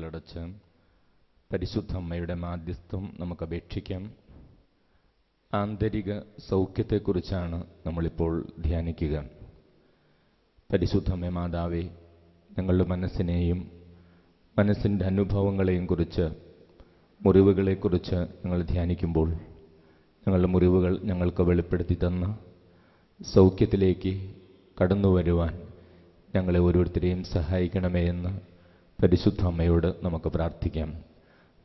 കണ്ണുകളടച്ച് പരിശുദ്ധ അമ്മയുടെ മാധ്യസ്ഥം നമുക്ക് അപേക്ഷിക്കാം. ആന്തരിക സൗഖ്യത്തെക്കുറിച്ചാണ് നമ്മളിപ്പോൾ ധ്യാനിക്കുക. പരിശുദ്ധ അമ്മ മാതാവേ, ഞങ്ങളുടെ മനസ്സിനെയും മനസ്സിൻ്റെ അനുഭവങ്ങളെയും കുറിച്ച്, മുറിവുകളെക്കുറിച്ച് ഞങ്ങൾ ധ്യാനിക്കുമ്പോൾ ഞങ്ങളുടെ മുറിവുകൾ ഞങ്ങൾക്ക് വെളിപ്പെടുത്തി തന്ന സൗഖ്യത്തിലേക്ക് കടന്നു വരുവാൻ ഞങ്ങളെ ഓരോരുത്തരെയും സഹായിക്കണമേ എന്ന് പരിശുദ്ധ അമ്മയോട് നമുക്ക് പ്രാർത്ഥിക്കാം.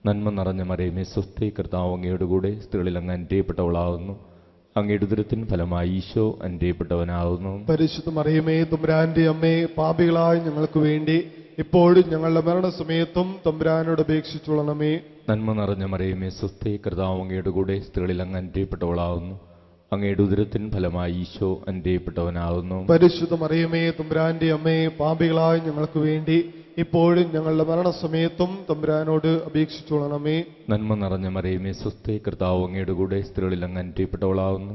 നന്മ നിറഞ്ഞ മറിയമേ സ്വസ്തി, കർത്താവ് അങ്ങയുടെ കൂടെ, സ്ത്രീകളിൽ അങ്ങ് അനുഗ്രഹിക്കപ്പെട്ടവളാകുന്നു. അങ്ങയുടെ ഉദരത്തിൻ ഫലമായി ഈശോ അനുഗ്രഹിക്കപ്പെട്ടവനാകുന്നു. പരിശുദ്ധ മറിയമേ തമ്പുരാന്റെ അമ്മേ, പാപികളായ ഞങ്ങൾക്ക് വേണ്ടി ഇപ്പോഴും ഞങ്ങളുടെ മരണസമയത്തും തമ്പുരാനോട് അപേക്ഷിച്ചുകൊള്ളണമേ. നന്മ നിറഞ്ഞ മറിയമേ സ്വസ്തി, കർത്താവ് അങ്ങയുടെ കൂടെ, സ്ത്രീകളിൽ അങ്ങ് അനുഗ്രഹിക്കപ്പെട്ടവളാകുന്നു. അങ്ങയുടെ ഉദരത്തിൻ ഫലമായി ഈശോ അനുഗ്രഹിക്കപ്പെട്ടവനാകുന്നു. പരിശുദ്ധ മറിയമേ തമ്പുരാന്റെ അമ്മേ, പാപികളായ ഞങ്ങൾക്ക് വേണ്ടി ഇപ്പോഴും ഞങ്ങളുടെ മരണസമയത്തും തമ്പുരാനോട് അപേക്ഷിച്ചുകൊള്ളണമേ. നന്മ നിറഞ്ഞ മറിയമേ സ്വസ്തി, കർത്താവ് അങ്ങയുടെ കൂടെ, സ്ത്രീകളിൽ അങ്ങ് അനുഗ്രഹിക്കപ്പെട്ടവളാകുന്നു.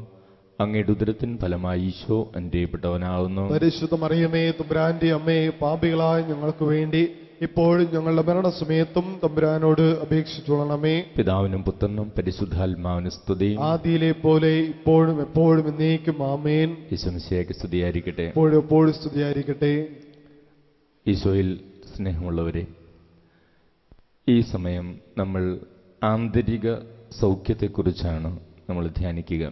അങ്ങയുടെ ഉദരത്തിൻ ഫലമായി ഈശോ അനുഗ്രഹിക്കപ്പെട്ടവനാകുന്നു. പരിശുദ്ധ മറിയമേ തമ്പുരാന്റെ അമ്മേ, പാപികളായ ഞങ്ങൾക്ക് വേണ്ടി ഇപ്പോഴും ഞങ്ങളുടെ മരണസമയത്തും തമ്പുരാനോട് അപേക്ഷിച്ചുകൊള്ളണമേ. പിതാവിനും പുത്രനും പരിശുദ്ധാത്മാവിനും സ്തുതി, ആദിയിലെ പോലെ ഇപ്പോഴും എപ്പോഴും എന്നേക്കും ആമേൻ. ഈശോമിശിഹായ്ക്ക് സ്തുതിയായിരിക്കട്ടെ. എപ്പോഴും എപ്പോഴും സ്തുതിയായിരിക്കട്ടെ. ഈശോയിൽ സ്നേഹമുള്ളവരെ, ഈ സമയം നമ്മൾ ആന്തരിക സൗഖ്യത്തെക്കുറിച്ചാണ് നമ്മൾ ധ്യാനിക്കുക.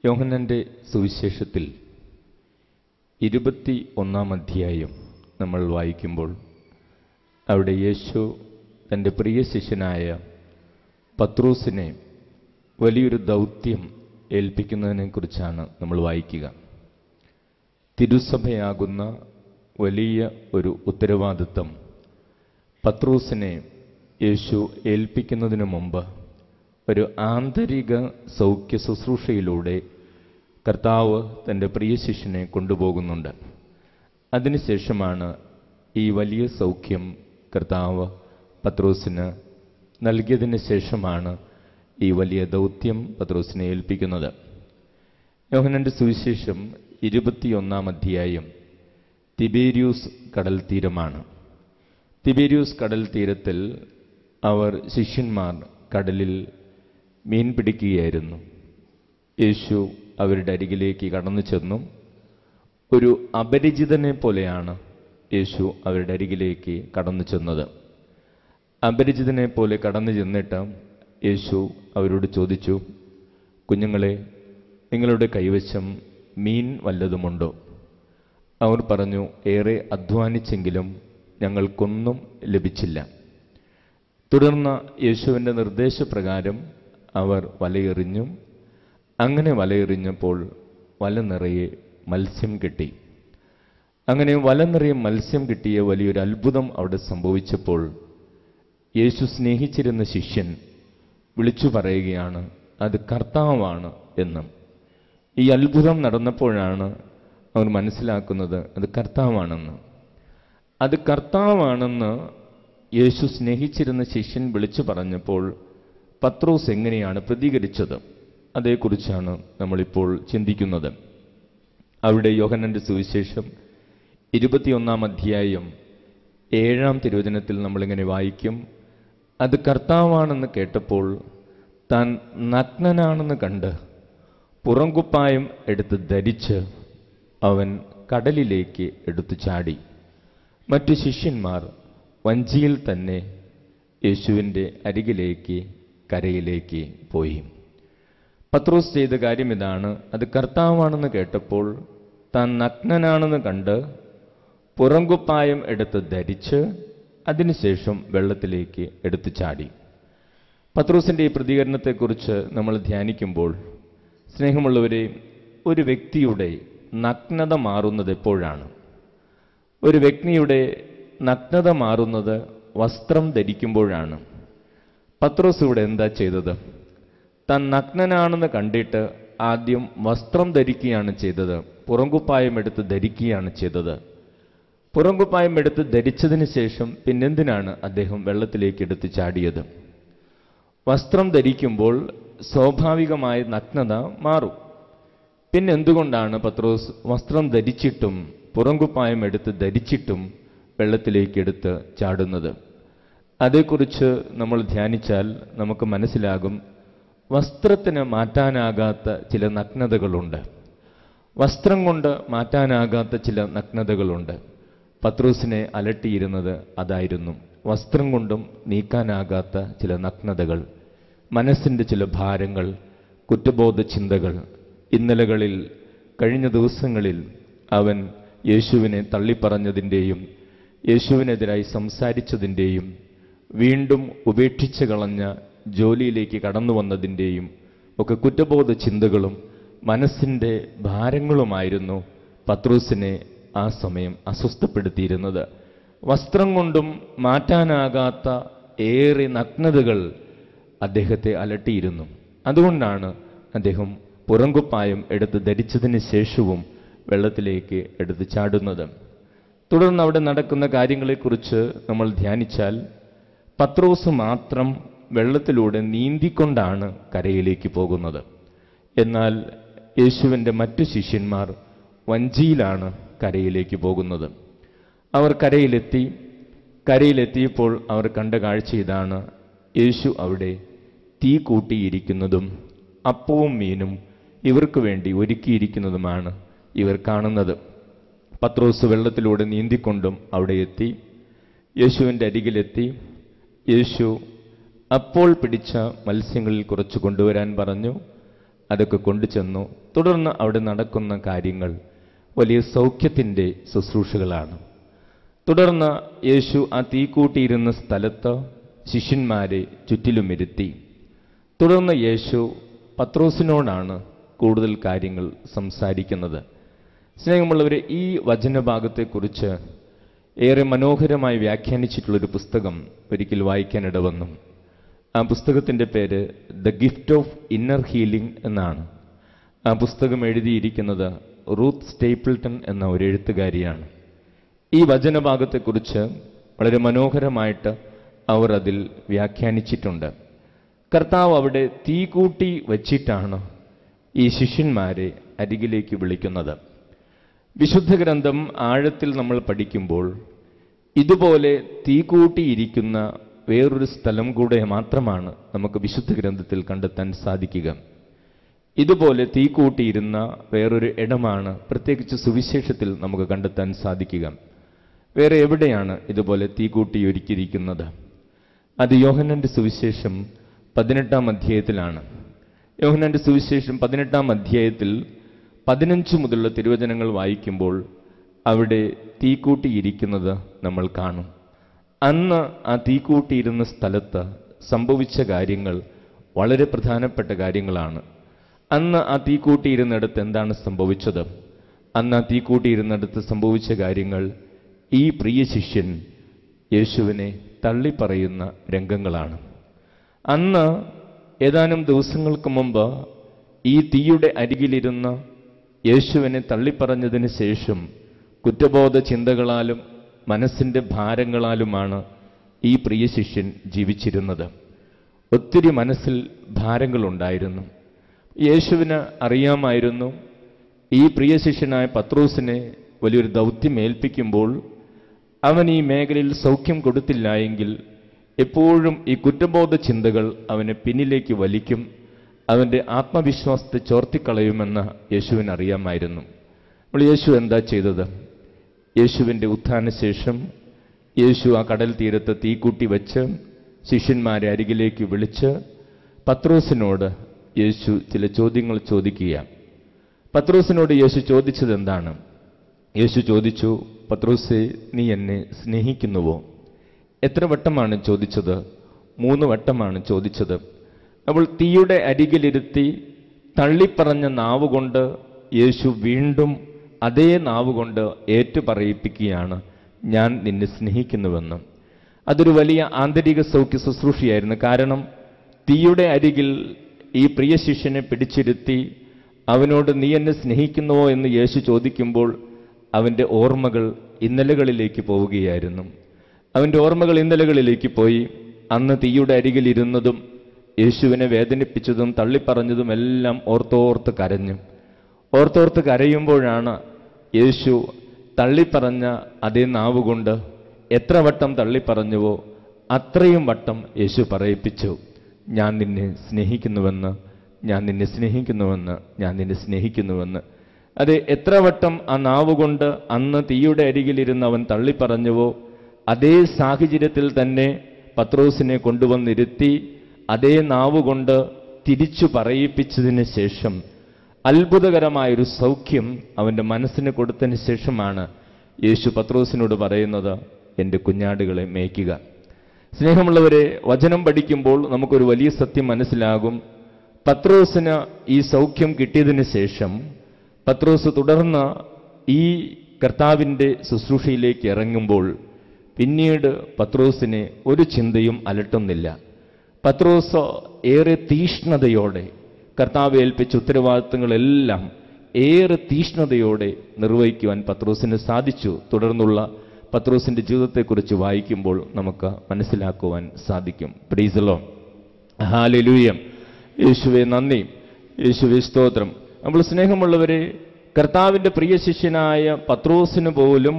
യോഹന്നാന്റെ സുവിശേഷത്തിൽ 21-ാം അധ്യായം നമ്മൾ വായിക്കുമ്പോൾ അവിടെ യേശു തൻ്റെ പ്രിയ ശിഷ്യനായ പത്രോസിനെ വലിയൊരു ദൗത്യം ഏൽപ്പിക്കുന്നതിനെക്കുറിച്ചാണ് നമ്മൾ വായിക്കുക. തിരുസഭയാകുന്ന വലിയ ഒരു ഉത്തരവാദിത്തം പത്രോസിനെ യേശു ഏൽപ്പിക്കുന്നതിനു മുമ്പ് ഒരു ആന്തരിക സൗഖ്യ ശുശ്രൂഷയിലൂടെ കർത്താവ് തൻ്റെ പ്രിയ ശിഷ്യനെ കൊണ്ടുപോകുന്നുണ്ട്. അതിനുശേഷമാണ് ഈ വലിയ സൗഖ്യം കർത്താവ് പത്രോസിന് നൽകിയതിന് ശേഷമാണ് ഈ വലിയ ദൗത്യം പത്രോസിനെ ഏൽപ്പിക്കുന്നത്. യോഹന്നാന്റെ സുവിശേഷം 21-ാം അധ്യായം തിബേരിയൂസ് കടൽ തീരമാണ്. തിബേരിയൂസ് കടൽ തീരത്തിൽ ശിഷ്യന്മാർ കടലിൽ മീൻ പിടിക്കുകയായിരുന്നു. യേശു അവരുടെ അരികിലേക്ക് കടന്നു ചെന്നു. ഒരു അപരിചിതനെ പോലെയാണ് യേശു അവരുടെ അരികിലേക്ക് കടന്നു ചെന്നത്. അപരിചിതനെ പോലെ കടന്നു ചെന്നിട്ട് യേശു അവരോട് ചോദിച്ചു, കുഞ്ഞുങ്ങളെ, നിങ്ങളുടെ കൈവശം മീൻ വല്ലതുമുണ്ടോ? അവർ പറഞ്ഞു, ഏറെ അധ്വാനിച്ചെങ്കിലും ഞങ്ങൾക്കൊന്നും ലഭിച്ചില്ല. തുടർന്ന് യേശുവിൻ്റെ നിർദ്ദേശപ്രകാരം അവർ വലയെറിഞ്ഞു. അങ്ങനെ വലയെറിഞ്ഞപ്പോൾ വല നിറയെ മത്സ്യം കിട്ടി. അങ്ങനെ വല നിറയെ മത്സ്യം കിട്ടിയ വലിയൊരു അത്ഭുതം അവിടെ സംഭവിച്ചപ്പോൾ യേശു സ്നേഹിച്ചിരുന്ന ശിഷ്യൻ വിളിച്ചു പറയുകയാണ്, അത് കർത്താവാണ് എന്ന്. ഈ അത്ഭുതം നടന്നപ്പോഴാണ് അവർ മനസ്സിലാക്കുന്നത് അത് കർത്താവാണെന്ന്. അത് കർത്താവാണെന്ന് യേശു സ്നേഹിച്ചിരുന്ന ശിഷ്യൻ വിളിച്ചു പറഞ്ഞപ്പോൾ പത്രോസ് എങ്ങനെയാണ് പ്രതികരിച്ചത്, അതേക്കുറിച്ചാണ് നമ്മളിപ്പോൾ ചിന്തിക്കുന്നത്. അവിടെ യോഹന്നാന്റെ സുവിശേഷം 21-ാം അധ്യായം 7-ാം തിരുവചനത്തിൽ നമ്മളിങ്ങനെ വായിക്കും, അത് കർത്താവാണെന്ന് കേട്ടപ്പോൾ താൻ നഗ്നനാണെന്ന് കണ്ട് പുറംകുപ്പായം എടുത്ത് ധരിച്ച് അവൻ കടലിലേക്ക് എടുത്തു ചാടി. മറ്റു ശിഷ്യന്മാർ വഞ്ചിയിൽ തന്നെ യേശുവിൻ്റെ അരികിലേക്ക് കരയിലേക്ക് പോയി. പത്രോസ് ചെയ്ത കാര്യം ഇതാണ്, അത് കർത്താവാണെന്ന് കേട്ടപ്പോൾ താൻ നഗ്നനാണെന്ന് കണ്ട് പുറംകുപ്പായം എടുത്ത് ധരിച്ച് അതിനുശേഷം വെള്ളത്തിലേക്ക് എടുത്തു ചാടി. പത്രോസിൻ്റെ ഈ പ്രതികരണത്തെക്കുറിച്ച് നമ്മൾ ധ്യാനിക്കുമ്പോൾ, സ്നേഹമുള്ളവരെ, ഒരു വ്യക്തിയുടെ നഗ്നത മാറുന്നത് എപ്പോഴാണ്? ഒരു വ്യക്തിയുടെ നഗ്നത മാറുന്നത് വസ്ത്രം ധരിക്കുമ്പോഴാണ്. പത്രോസ് ഇവിടെ എന്താ ചെയ്തത്? താൻ നഗ്നനാണെന്ന് കണ്ടിട്ട് ആദ്യം വസ്ത്രം ധരിക്കുകയാണ് ചെയ്തത്, പുറംകുപ്പായം എടുത്ത് ധരിക്കുകയാണ് ചെയ്തത്. പുറംകുപ്പായം എടുത്ത് ധരിച്ചതിന് ശേഷം പിന്നെന്തിനാണ് അദ്ദേഹം വെള്ളത്തിലേക്ക് എടുത്ത് ചാടിയത്? വസ്ത്രം ധരിക്കുമ്പോൾ സ്വാഭാവികമായ നഗ്നത മാറും. പിന്നെന്തുകൊണ്ടാണ് പത്രോസ് വസ്ത്രം ധരിച്ചിട്ടും പുറംകുപ്പായം എടുത്ത് ധരിച്ചിട്ടും വെള്ളത്തിലേക്ക് എടുത്ത് ചാടുന്നത്. അതേക്കുറിച്ച് നമ്മൾ ധ്യാനിച്ചാൽ നമുക്ക് മനസ്സിലാകും, വസ്ത്രത്തിന് മാറ്റാനാകാത്ത ചില നഗ്നതകളുണ്ട്. വസ്ത്രം കൊണ്ട് മാറ്റാനാകാത്ത ചില നഗ്നതകളുണ്ട്. പത്രോസിനെ അലട്ടിയിരുന്നത് അതായിരുന്നു. വസ്ത്രം കൊണ്ടും നീക്കാനാകാത്ത ചില നഗ്നതകൾ, മനസ്സിൻ്റെ ചില ഭാരങ്ങൾ, കുറ്റബോധ ചിന്തകൾ. ഇന്നലകളിൽ, കഴിഞ്ഞ ദിവസങ്ങളിൽ അവൻ യേശുവിനെ തള്ളിപ്പറഞ്ഞതിൻ്റെയും യേശുവിനെതിരായി സംസാരിച്ചതിൻ്റെയും വീണ്ടും ഉപേക്ഷിച്ച് കളഞ്ഞ ജോലിയിലേക്ക് കടന്നു വന്നതിൻ്റെയും ഒക്കെ കുറ്റബോധ ചിന്തകളും മനസ്സിൻ്റെ ഭാരങ്ങളുമായിരുന്നു പത്രോസിനെ ആ സമയം അസ്വസ്ഥപ്പെടുത്തിയിരുന്നത്. വസ്ത്രം കൊണ്ടും മാറ്റാനാകാത്ത ഏറെ നഗ്നതകൾ അദ്ദേഹത്തെ അലട്ടിയിരുന്നു. അതുകൊണ്ടാണ് അദ്ദേഹം പുറങ്കുപ്പായം എടുത്ത് ധരിച്ചതിന് ശേഷവും വെള്ളത്തിലേക്ക് എടുത്ത് ചാടുന്നത്. തുടർന്ന് അവിടെ നടക്കുന്ന കാര്യങ്ങളെക്കുറിച്ച് നമ്മൾ ധ്യാനിച്ചാൽ, പത്രോസ് മാത്രം വെള്ളത്തിലൂടെ നീന്തിക്കൊണ്ടാണ് കരയിലേക്ക് പോകുന്നത്. എന്നാൽ യേശുവിൻ്റെ മറ്റു ശിഷ്യന്മാർ വഞ്ചിയിലാണ് കരയിലേക്ക് പോകുന്നത്. അവർ കരയിലെത്തിയപ്പോൾ അവർ കണ്ട കാഴ്ച ഇതാണ്. യേശു അവിടെ തീ കൂട്ടിയിരിക്കുന്നതും അപ്പവും മീനും ഇവർക്ക് വേണ്ടി ഒരുക്കിയിരിക്കുന്നതുമാണ് ഇവർ കാണുന്നത്. പത്രോസ് വെള്ളത്തിലൂടെ നീന്തിക്കൊണ്ടും അവിടെ എത്തി. യേശുവിൻ്റെ അരികിലെത്തി. യേശു അപ്പോൾ പിടിച്ച മത്സ്യങ്ങളിൽ കുറച്ച് കൊണ്ടുവരാൻ പറഞ്ഞു. അതൊക്കെ കൊണ്ടുചെന്നു. തുടർന്ന് അവിടെ നടക്കുന്ന കാര്യങ്ങൾ വലിയ സൗഖ്യത്തിൻ്റെ ശുശ്രൂഷകളാണ്. തുടർന്ന് യേശു ആ തീ കൂട്ടിയിരുന്ന സ്ഥലത്ത് ശിഷ്യന്മാരെ ചുറ്റിലുമിരുത്തി. തുടർന്ന് യേശു പത്രോസിനോടാണ് കൂടുതൽ കാര്യങ്ങൾ സംസാരിക്കുന്നത്. സ്നേഹമുള്ളവരെ, ഈ വചനഭാഗത്തെക്കുറിച്ച് ഏറെ മനോഹരമായി വ്യാഖ്യാനിച്ചിട്ടുള്ളൊരു പുസ്തകം ഒരിക്കൽ വായിക്കാനിട വന്നു. ആ പുസ്തകത്തിൻ്റെ പേര് the gift of inner healing എന്നാണ്. ആ പുസ്തകം എഴുതിയിരിക്കുന്നത് റൂത്ത് സ്റ്റേപ്പിൾട്ടൺ എന്ന ഒരു എഴുത്തുകാരിയാണ്. ഈ വചനഭാഗത്തെക്കുറിച്ച് വളരെ മനോഹരമായിട്ട് അവർ അതിൽ വ്യാഖ്യാനിച്ചിട്ടുണ്ട്. കർത്താവ് അവിടെ തീ കൂട്ടി വച്ചിട്ടാണ് ഈ ശിഷ്യന്മാരെ അരികിലേക്ക് വിളിക്കുന്നത്. വിശുദ്ധ ഗ്രന്ഥം ആഴത്തിൽ നമ്മൾ പഠിക്കുമ്പോൾ ഇതുപോലെ തീ കൂട്ടിയിരിക്കുന്ന വേറൊരു സ്ഥലം കൂടെ മാത്രമാണ് നമുക്ക് വിശുദ്ധ ഗ്രന്ഥത്തിൽ കണ്ടെത്താൻ സാധിക്കുക. ഇതുപോലെ തീ കൂട്ടിയിരുന്ന വേറൊരു ഇടമാണ് പ്രത്യേകിച്ച് സുവിശേഷത്തിൽ നമുക്ക് കണ്ടെത്താൻ സാധിക്കുക. വേറെ എവിടെയാണ് ഇതുപോലെ തീ കൂട്ടി ഒരുക്കിയിരിക്കുന്നത്? അത് യോഹന്നാന്റെ സുവിശേഷം 18-ാം അധ്യായത്തിലാണ്. യോഹന്നാന്റെ സുവിശേഷം 18-ാം അധ്യായത്തിൽ 15 മുതലുള്ള തിരുവചനങ്ങൾ വായിക്കുമ്പോൾ അവിടെ തീ കൂട്ടിയിരിക്കുന്നത് നമ്മൾ കാണും. അന്ന് ആ തീ കൂട്ടിയിരുന്ന സ്ഥലത്ത് സംഭവിച്ച കാര്യങ്ങൾ വളരെ പ്രധാനപ്പെട്ട കാര്യങ്ങളാണ്. അന്ന് ആ തീ കൂട്ടിയിരുന്നിടത്ത് എന്താണ് സംഭവിച്ചത്? അന്ന് ആ തീ കൂട്ടിയിരുന്നിടത്ത് സംഭവിച്ച കാര്യങ്ങൾ ഈ പ്രിയ ശിഷ്യൻ യേശുവിനെ തള്ളിപ്പറയുന്ന രംഗങ്ങളാണ്. അന്ന് ഏതാനും ദിവസങ്ങൾക്ക് മുമ്പ് ഈ തീയുടെ അരികിലിരുന്ന യേശുവിനെ തള്ളിപ്പറഞ്ഞതിന് ശേഷം കുറ്റബോധ ചിന്തകളാലും മനസ്സിൻ്റെ ഭാരങ്ങളാലുമാണ് ഈ പ്രിയ ശിഷ്യൻ ജീവിച്ചിരുന്നത്. ഒത്തിരി മനസ്സിൽ ഭാരങ്ങളുണ്ടായിരുന്നു. യേശുവിന് അറിയാമായിരുന്നു ഈ പ്രിയ ശിഷ്യനായ പത്രോസിനെ വലിയൊരു ദൗത്യം ഏൽപ്പിക്കുമ്പോൾ അവൻ ഈ മേഖലയിൽ സൗഖ്യം കൊടുത്തില്ല എങ്കിൽ എപ്പോഴും ഈ കുറ്റബോധ ചിന്തകൾ അവനെ പിന്നിലേക്ക് വലിക്കും, അവൻ്റെ ആത്മവിശ്വാസത്തെ ചോർത്തിക്കളയുമെന്ന് യേശുവിന് അറിയാമായിരുന്നു. അപ്പോൾ യേശു എന്താ ചെയ്തത്? യേശുവിൻ്റെ ഉത്ഥാനശേഷം യേശു ആ കടൽ തീരത്ത് തീകൂട്ടി വെച്ച് ശിഷ്യന്മാരെ അരികിലേക്ക് വിളിച്ച് പത്രോസിനോട് യേശു ചില ചോദ്യങ്ങൾ ചോദിക്കുക. പത്രോസിനോട് യേശു ചോദിച്ചത് എന്താണ്? യേശു ചോദിച്ചു, പത്രോസേ, നീ എന്നെ സ്നേഹിക്കുന്നുവോ? എത്ര വട്ടമാണ് ചോദിച്ചത്? 3 വട്ടമാണ് ചോദിച്ചത്. അപ്പോൾ തീയുടെ അരികിലിരുത്തി തള്ളിപ്പറഞ്ഞ നാവുകൊണ്ട് യേശു വീണ്ടും അതേ നാവുകൊണ്ട് ഏറ്റുപറയിപ്പിക്കുകയാണ്, ഞാൻ നിന്നെ സ്നേഹിക്കുന്നുവെന്ന്. അതൊരു വലിയ ആന്തരിക സൗഖ്യ ശുശ്രൂഷയായിരുന്നു. കാരണം തീയുടെ അരികിൽ ഈ പ്രിയ ശിഷ്യനെ പിടിച്ചിരുത്തി അവനോട് നീ എന്നെ സ്നേഹിക്കുന്നുവോ എന്ന് യേശു ചോദിക്കുമ്പോൾ അവൻ്റെ ഓർമ്മകൾ ഇന്നലകളിലേക്ക് പോവുകയായിരുന്നു. അവൻ്റെ ഓർമ്മകൾ ഇന്നലകളിലേക്ക് പോയി. അന്ന് തീയുടെ അരികിലിരുന്നതും യേശുവിനെ വേദനിപ്പിച്ചതും തള്ളിപ്പറഞ്ഞതും എല്ലാം ഓർത്തോർത്ത് കരഞ്ഞു. ഓർത്തോർത്ത് കരയുമ്പോഴാണ് യേശു തള്ളിപ്പറഞ്ഞ അതേ നാവുകൊണ്ട് എത്ര വട്ടം തള്ളിപ്പറഞ്ഞുവോ അത്രയും വട്ടം യേശു പറയിപ്പിച്ചു, ഞാൻ നിന്നെ സ്നേഹിക്കുന്നുവെന്ന്, ഞാൻ നിന്നെ സ്നേഹിക്കുന്നുവെന്ന്, ഞാൻ നിന്നെ സ്നേഹിക്കുന്നുവെന്ന്. അത് എത്ര വട്ടം ആ നാവുകൊണ്ട് അന്ന് തീയുടെ അരികിലിരുന്ന് അവൻ തള്ളിപ്പറഞ്ഞുവോ അതേ സാഹചര്യത്തിൽ തന്നെ പത്രോസിനെ കൊണ്ടുവന്നിരുത്തി അതേ നാവുകൊണ്ട് തിരിച്ചു പറയിപ്പിച്ചതിന് ശേഷം അത്ഭുതകരമായൊരു സൗഖ്യം അവൻ്റെ മനസ്സിന് കൊടുത്തതിന് ശേഷമാണ് യേശു പത്രോസിനോട് പറയുന്നത്, എൻ്റെ കുഞ്ഞാടുകളെ മേയ്ക്കുക. സ്നേഹമുള്ളവരെ, വചനം പഠിക്കുമ്പോൾ നമുക്കൊരു വലിയ സത്യം മനസ്സിലാകും. പത്രോസിന് ഈ സൗഖ്യം കിട്ടിയതിന് ശേഷം പത്രോസ് തുടർന്ന് ഈ കർത്താവിൻ്റെ ശുശ്രൂഷയിലേക്ക് ഇറങ്ങുമ്പോൾ പിന്നീട് പത്രോസിനെ ഒരു ചിന്തയും അലട്ടുന്നില്ല. പത്രോസ് ഏറെ തീഷ്ണതയോടെ കർത്താവ് ഏൽപ്പിച്ച ഉത്തരവാദിത്തങ്ങളെല്ലാം ഏറെ തീഷ്ണതയോടെ നിർവഹിക്കുവാൻ പത്രോസിന് സാധിച്ചു. തുടർന്നുള്ള പത്രോസിന്റെ ജീവിതത്തെക്കുറിച്ച് വായിക്കുമ്പോൾ നമുക്ക് മനസ്സിലാക്കുവാൻ സാധിക്കും. പ്രൈസ് ദി ലോർഡ്, ഹല്ലേലൂയ. യേശുവേ നന്ദി, യേശുവേ സ്തോത്രം. അപ്പോൾ സ്നേഹമുള്ളവരെ, കർത്താവിൻ്റെ പ്രിയ ശിഷ്യനായ പത്രോസിന് പോലും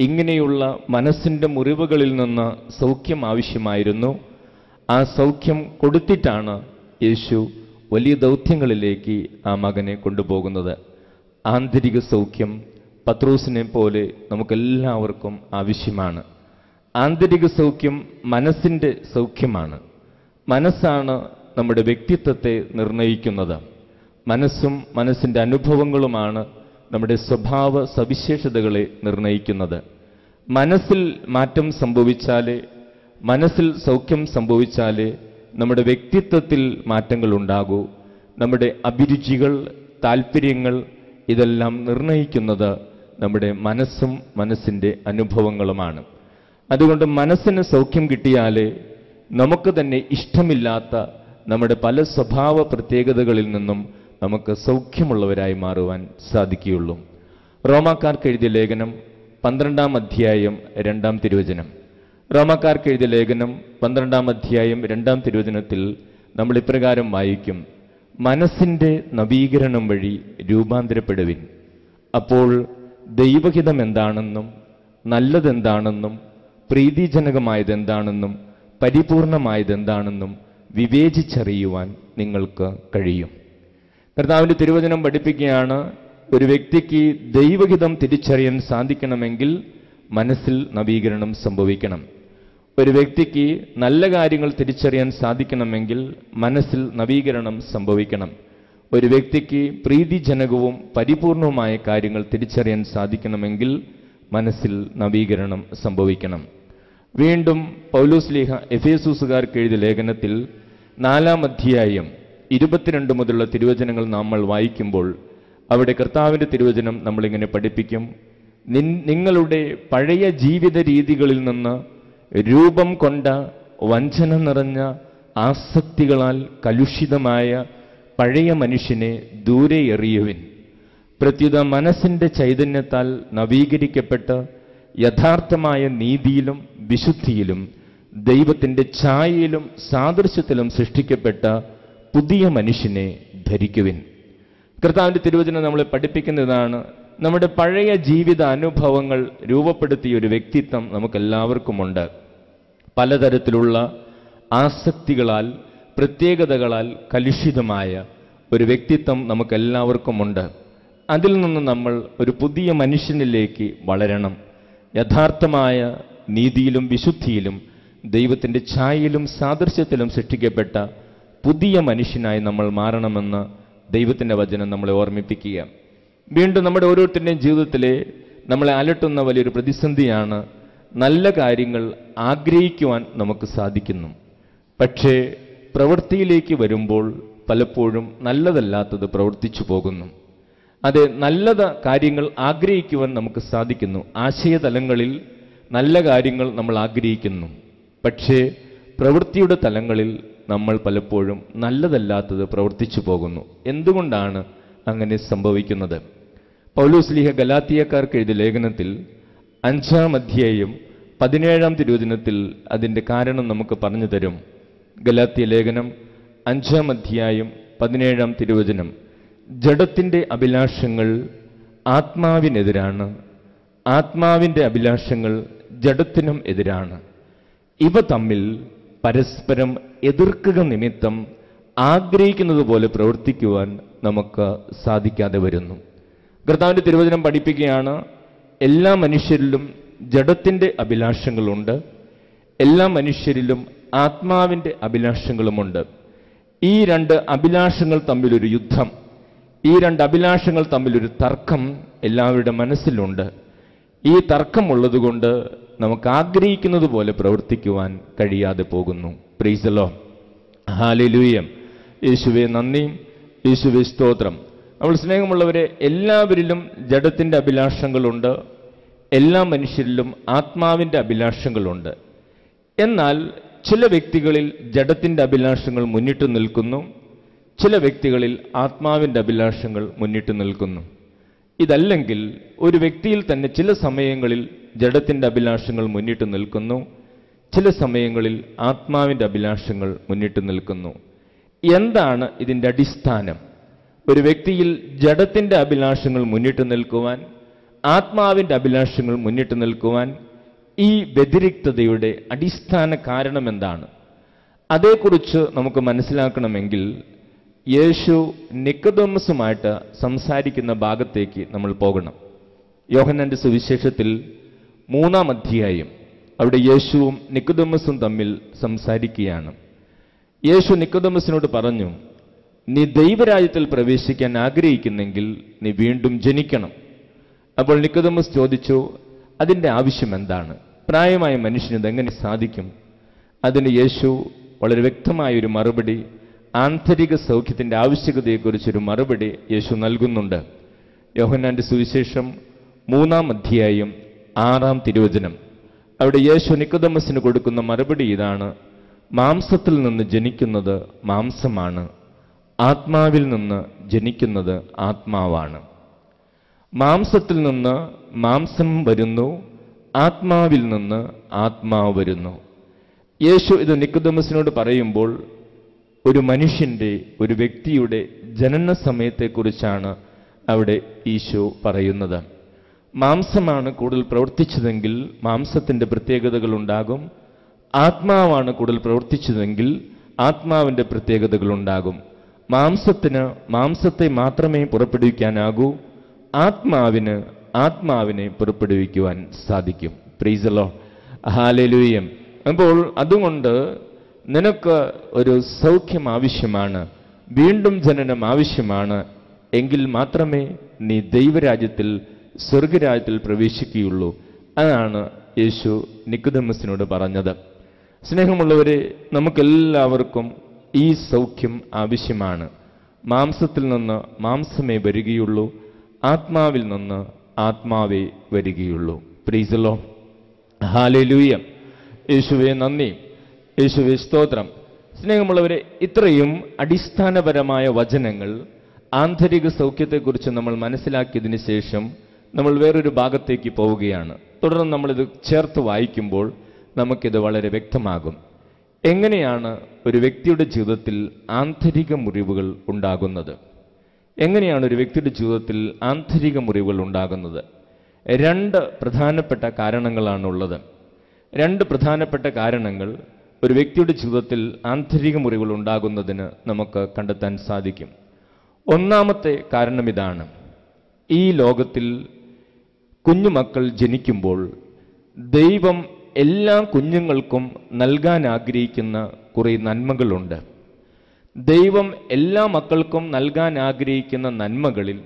ഇങ്ങനെയുള്ള മനസ്സിൻ്റെ മുറിവുകളിൽ നിന്ന് സൗഖ്യം ആവശ്യമായിരുന്നു. ആ സൗഖ്യം കൊടുത്തിട്ടാണ് യേശു വലിയ ദൗത്യങ്ങളിലേക്ക് ആ മകനെ കൊണ്ടുപോകുന്നത്. ആന്തരിക സൗഖ്യം പത്രോസിനെ പോലെ നമുക്കെല്ലാവർക്കും ആവശ്യമാണ്. ആന്തരിക സൗഖ്യം മനസ്സിൻ്റെ സൗഖ്യമാണ്. മനസ്സാണ് നമ്മുടെ വ്യക്തിത്വത്തെ നിർണയിക്കുന്നത്. മനസ്സും മനസ്സിൻ്റെ അനുഭവങ്ങളുമാണ് നമ്മുടെ സ്വഭാവ സവിശേഷതകളെ നിർണയിക്കുന്നത്. മനസ്സിൽ മാറ്റം സംഭവിച്ചാലേ, മനസ്സിൽ സൗഖ്യം സംഭവിച്ചാലേ നമ്മുടെ വ്യക്തിത്വത്തിൽ മാറ്റങ്ങൾ ഉണ്ടാകൂ. നമ്മുടെ അഭിരുചികൾ, താല്പര്യങ്ങൾ ഇതെല്ലാം നിർണയിക്കുന്നത് നമ്മുടെ മനസ്സും മനസ്സിൻ്റെ അനുഭവങ്ങളുമാണ്. അതുകൊണ്ട് മനസ്സിന് സൗഖ്യം കിട്ടിയാലേ നമുക്ക് തന്നെ ഇഷ്ടമില്ലാത്ത നമ്മുടെ പല സ്വഭാവ പ്രത്യേകതകളിൽ നിന്നും നമുക്ക് സൗഖ്യമുള്ളവരായി മാറുവാൻ സാധിക്കുകയുള്ളൂ. റോമാക്കാർക്ക് എഴുതിയ ലേഖനം 12-ാം അധ്യായം 2-ാം തിരുവചനം. റോമാക്കാർക്ക് എഴുതിയ ലേഖനം 12-ാം അധ്യായം 2-ാം തിരുവചനത്തിൽ നമ്മൾ ഇപ്രകാരം വായിക്കും: മനസ്സിൻ്റെ നവീകരണം വഴി രൂപാന്തരപ്പെടുവിൻ. അപ്പോൾ ദൈവഹിതം എന്താണെന്നും നല്ലതെന്താണെന്നും പ്രീതിജനകമായതെന്താണെന്നും പരിപൂർണമായതെന്താണെന്നും വിവേചിച്ചറിയുവാൻ നിങ്ങൾക്ക് കഴിയും. കർത്താവിൻ്റെ തിരുവചനം പഠിപ്പിക്കുകയാണ്, ഒരു വ്യക്തിക്ക് ദൈവഹിതം തിരിച്ചറിയാൻ സാധിക്കണമെങ്കിൽ മനസ്സിൽ നവീകരണം സംഭവിക്കണം. ഒരു വ്യക്തിക്ക് നല്ല കാര്യങ്ങൾ തിരിച്ചറിയാൻ സാധിക്കണമെങ്കിൽ മനസ്സിൽ നവീകരണം സംഭവിക്കണം. ഒരു വ്യക്തിക്ക് പ്രീതിജനകവും പരിപൂർണവുമായ കാര്യങ്ങൾ തിരിച്ചറിയാൻ സാധിക്കണമെങ്കിൽ മനസ്സിൽ നവീകരണം സംഭവിക്കണം. വീണ്ടും പൗലോസ്ലീഹ എഫേസൂസുകാർക്ക് എഴുതിയ ലേഖനത്തിൽ 4-ാം അധ്യായം 22 മുതലുള്ള തിരുവചനങ്ങൾ നമ്മൾ വായിക്കുമ്പോൾ അവിടെ കർത്താവിൻ്റെ തിരുവചനം നമ്മളിങ്ങനെ പഠിപ്പിക്കും: നിങ്ങളുടെ പഴയ ജീവിത രീതികളിൽ നിന്ന് രൂപം കൊണ്ട വഞ്ചന നിറഞ്ഞ ആസക്തികളാൽ കലുഷിതമായ പഴയ മനുഷ്യനെ ദൂരെ എറിയുവിൻ. പ്രത്യുത മനസ്സിൻ്റെ ചൈതന്യത്താൽ നവീകരിക്കപ്പെട്ട് യഥാർത്ഥമായ നീതിയിലും വിശുദ്ധിയിലും ദൈവത്തിൻ്റെ ഛായയിലും സാദൃശ്യത്തിലും സൃഷ്ടിക്കപ്പെട്ട പുതിയ മനുഷ്യനെ ധരിക്കുവിൻ. കർത്താവിൻ്റെ തിരുവചനം നമ്മളെ പഠിപ്പിക്കുന്നതാണ്, നമ്മുടെ പഴയ ജീവിത അനുഭവങ്ങൾ രൂപപ്പെടുത്തിയ ഒരു വ്യക്തിത്വം നമുക്കെല്ലാവർക്കുമുണ്ട്. പലതരത്തിലുള്ള ആസക്തികളാൽ, പ്രത്യേകതകളാൽ കലുഷിതമായ ഒരു വ്യക്തിത്വം നമുക്കെല്ലാവർക്കുമുണ്ട്. അതിൽ നിന്ന് നമ്മൾ ഒരു പുതിയ മനുഷ്യനിലേക്ക് വളരണം. യഥാർത്ഥമായ നീതിയിലും വിശുദ്ധിയിലും ദൈവത്തിൻ്റെ ഛായയിലും സാദൃശ്യത്തിലും സൃഷ്ടിക്കപ്പെട്ട പുതിയ മനുഷ്യനായി നമ്മൾ മാറണമെന്ന് ദൈവത്തിൻ്റെ വചനം നമ്മളെ ഓർമ്മിപ്പിക്കുക. വീണ്ടും നമ്മുടെ ഓരോരുത്തരുടെയും ജീവിതത്തിലെ നമ്മളെ അലട്ടുന്ന വലിയൊരു പ്രതിസന്ധിയാണ്, നല്ല കാര്യങ്ങൾ ആഗ്രഹിക്കുവാൻ നമുക്ക് സാധിക്കുന്നു, പക്ഷേ പ്രവൃത്തിയിലേക്ക് വരുമ്പോൾ പലപ്പോഴും നല്ലതല്ലാത്തത് പ്രവർത്തിച്ചു പോകുന്നു. അതെ, നല്ലത് കാര്യങ്ങൾ ആഗ്രഹിക്കുവാൻ നമുക്ക് സാധിക്കുന്നു. ആശയതലങ്ങളിൽ നല്ല കാര്യങ്ങൾ നമ്മൾ ആഗ്രഹിക്കുന്നു, പക്ഷേ പ്രവൃത്തിയുടെ തലങ്ങളിൽ നമ്മൾ പലപ്പോഴും നല്ലതല്ലാത്തത് പ്രവർത്തിച്ചു പോകുന്നു. എന്തുകൊണ്ടാണ് അങ്ങനെ സംഭവിക്കുന്നത്? പൗലോസ്ലീഹ ഗലാത്യക്കാർക്ക് എഴുതിയ ലേഖനത്തിൽ 5-ാം അധ്യായം 17-ാം തിരുവചനത്തിൽ അതിൻ്റെ കാരണം നമുക്ക് പറഞ്ഞു തരും. ഗലാത്യ ലേഖനം 5-ാം അധ്യായം 17-ാം തിരുവചനം: ജഡത്തിൻ്റെ അഭിലാഷങ്ങൾ ആത്മാവിനെതിരാണ്, ആത്മാവിൻ്റെ അഭിലാഷങ്ങൾ ജഡത്തിനും എതിരാണ്. ഇവ തമ്മിൽ പരസ്പരം എതിർക്കുക നിമിത്തം ആഗ്രഹിക്കുന്നത് പോലെ പ്രവർത്തിക്കുവാൻ നമുക്ക് സാധിക്കാതെ വരുന്നു. കർത്താവിന്റെ തിരുവചനം പഠിപ്പിക്കുകയാണ്, എല്ലാ മനുഷ്യരിലും ജഡത്തിന്റെ അഭിലാഷങ്ങളുണ്ട്, എല്ലാ മനുഷ്യരിലും ആത്മാവിന്റെ അഭിലാഷങ്ങളുമുണ്ട്. ഈ രണ്ട് അഭിലാഷങ്ങൾ തമ്മിലൊരു യുദ്ധം, ഈ രണ്ട് അഭിലാഷങ്ങൾ തമ്മിലൊരു തർക്കം എല്ലാവരുടെ മനസ്സിലുണ്ട്. ഈ തർക്കമുള്ളതുകൊണ്ട് നമുക്ക് ആഗ്രഹിക്കുന്നത് പോലെ പ്രവർത്തിക്കുവാൻ കഴിയാതെ പോകുന്നു. Price the Lord. ഹല്ലേലൂയ. യേശുവേ നന്ദി, യേശുവേ സ്തോത്രം. നമ്മൾ സ്നേഹമുള്ളവരെ, എല്ലാവരിലും ജഡത്തിന്റെ അഭിലാഷങ്ങളുണ്ട്, എല്ലാ മനുഷ്യരിലും ആത്മാവിന്റെ അഭിലാഷങ്ങളുണ്ട്. എന്നാൽ ചില വ്യക്തികളിൽ ജഡത്തിന്റെ അഭിലാഷങ്ങൾ മുന്നിട്ട് നിൽക്കുന്നു, ചില വ്യക്തികളിൽ ആത്മാവിന്റെ അഭിലാഷങ്ങൾ മുന്നിട്ട് നിൽക്കുന്നു. ഇതല്ലെങ്കിൽ ഒരു വ്യക്തിയിൽ തന്നെ ചില സമയങ്ങളിൽ ജഡത്തിന്റെ അഭിലാഷങ്ങൾ മുന്നിട്ട് നിൽക്കുന്നു, ചില സമയങ്ങളിൽ ആത്മാവിന്റെ അഭിലാഷങ്ങൾ മുന്നിട്ട് നിൽക്കുന്നു. എന്താണ് ഇതിന്റെ അടിസ്ഥാനം? ഒരു വ്യക്തിയിൽ ജഡത്തിന്റെ അഭിലാഷങ്ങൾ മുന്നിട്ട് നിൽക്കുവാൻ, ആത്മാവിന്റെ അഭിലാഷങ്ങൾ മുന്നിട്ട് നിൽക്കുവാൻ ഈ വ്യതിരിക്തതയുടെ അടിസ്ഥാന കാരണം എന്താണ്? അതേക്കുറിച്ച് നമുക്ക് മനസ്സിലാക്കണമെങ്കിൽ യേശു നിക്കോദെമസുമായിട്ട് സംസാരിക്കുന്ന ഭാഗത്തേക്ക് നമ്മൾ പോകണം. യോഹന്നാന്റെ സുവിശേഷത്തിൽ 3-ാം അധ്യായം, അവിടെ യേശുവും നിക്കോദെമസും തമ്മിൽ സംസാരിക്കുകയാണ്. യേശു നിക്കോദെമസിനോട് പറഞ്ഞു, നീ ദൈവരാജ്യത്തിൽ പ്രവേശിക്കാൻ ആഗ്രഹിക്കുന്നെങ്കിൽ നീ വീണ്ടും ജനിക്കണം. അപ്പോൾ നിക്കോദെമസ് ചോദിച്ചു, അതിൻ്റെ ആവശ്യം എന്താണ്? പ്രായമായ മനുഷ്യന് ഇതെങ്ങനെ സാധിക്കും? അതിന് യേശു വളരെ വ്യക്തമായൊരു മറുപടി, ആന്തരിക സൗഖ്യത്തിൻ്റെ ആവശ്യകതയെക്കുറിച്ചൊരു മറുപടി യേശു നൽകുന്നുണ്ട്. യോഹന്നാന്റെ സുവിശേഷം 3-ാം അധ്യായം 6-ാം തിരുവചനം, അവിടെ യേശു നിക്കോദെമസിന് കൊടുക്കുന്ന മറുപടി ഇതാണ്: മാംസത്തിൽ നിന്ന് ജനിക്കുന്നത് മാംസമാണ്, ആത്മാവിൽ നിന്ന് ജനിക്കുന്നത് ആത്മാവാണ്. മാംസത്തിൽ നിന്ന് മാംസം വരുന്നു, ആത്മാവിൽ നിന്ന് ആത്മാവ് വരുന്നു. യേശു ഇത് നിക്കോദെമസിനോട് പറയുമ്പോൾ ഒരു മനുഷ്യന്റെ, ഒരു വ്യക്തിയുടെ ജനന സമയത്തെക്കുറിച്ചാണ് അവിടെ ഈശോ പറയുന്നത്. മാംസമാണ് കൂടുതൽ പ്രവർത്തിച്ചതെങ്കിൽ മാംസത്തിന്റെ പ്രത്യേകതകൾ ഉണ്ടാകും, ആത്മാവാണ് കൂടുതൽ പ്രവർത്തിച്ചതെങ്കിൽ ആത്മാവിന്റെ പ്രത്യേകതകൾ ഉണ്ടാകും. മാംസത്തിന് മാംസത്തെ മാത്രമേ പുറപ്പെടുവിക്കാനാകൂ, ആത്മാവിന് ആത്മാവിനെ പുറപ്പെടുവിക്കുവാൻ സാധിക്കും. Price the Lord. ഹല്ലേലൂയ. അപ്പോൾ അതുകൊണ്ട് നിനക്ക് ഒരു സൗഖ്യം ആവശ്യമാണ്, വീണ്ടും ജനനം ആവശ്യമാണ്. എങ്കിൽ മാത്രമേ നീ ദൈവരാജ്യത്തിൽ, സ്വർഗരാജ്യത്തിൽ പ്രവേശിക്കുകയുള്ളൂ. അതാണ് യേശു നിക്കോദെമസിനോട് പറഞ്ഞത്. സ്നേഹമുള്ളവരെ, നമുക്കെല്ലാവർക്കും ഈ സൗഖ്യം ആവശ്യമാണ്. മാംസത്തിൽ നിന്ന് മാംസമേ വരികയുള്ളൂ, ആത്മാവിൽ നിന്ന് ആത്മാവേ വരികയുള്ളൂ. Price the Lord. ഹല്ലേലൂയ. യേശുവേ നന്ദി, യേശുവേ സ്തോത്രം. സ്നേഹമുള്ളവരെ, ഇത്രയും അടിസ്ഥാനപരമായ വചനങ്ങൾ ആന്തരിക സൗഖ്യത്തെക്കുറിച്ച് നമ്മൾ മനസ്സിലാക്കിയതിന് ശേഷം നമ്മൾ വേറൊരു ഭാഗത്തേക്ക് പോവുകയാണ്. തുടർന്ന് നമ്മളിത് ചേർത്ത് വായിക്കുമ്പോൾ നമുക്കിത് വളരെ വ്യക്തമാകും. എങ്ങനെയാണ് ഒരു വ്യക്തിയുടെ ജീവിതത്തിൽ ആന്തരിക മുറിവുകൾ ഉണ്ടാകുന്നത്? എങ്ങനെയാണ് ഒരു വ്യക്തിയുടെ ജീവിതത്തിൽ ആന്തരിക മുറിവുകൾ ഉണ്ടാകുന്നത്? 2 പ്രധാനപ്പെട്ട കാരണങ്ങളാണുള്ളത്. 2 പ്രധാനപ്പെട്ട കാരണങ്ങൾ ഒരു വ്യക്തിയുടെ ജീവിതത്തിൽ ആന്തരിക മുറിവുകൾ ഉണ്ടാകുന്നതിന് നമുക്ക് കണ്ടെത്താൻ സാധിക്കും. ഒന്നാമത്തെ കാരണം ഇതാണ്: ഈ ലോകത്തിൽ കുഞ്ഞുമക്കൾ ജനിക്കുമ്പോൾ ദൈവം എല്ലാ കുഞ്ഞുങ്ങൾക്കും നൽകാൻ ആഗ്രഹിക്കുന്ന കുറേ നന്മകളുണ്ട്. ദൈവം എല്ലാ മക്കൾക്കും നൽകാൻ ആഗ്രഹിക്കുന്ന നന്മകളിൽ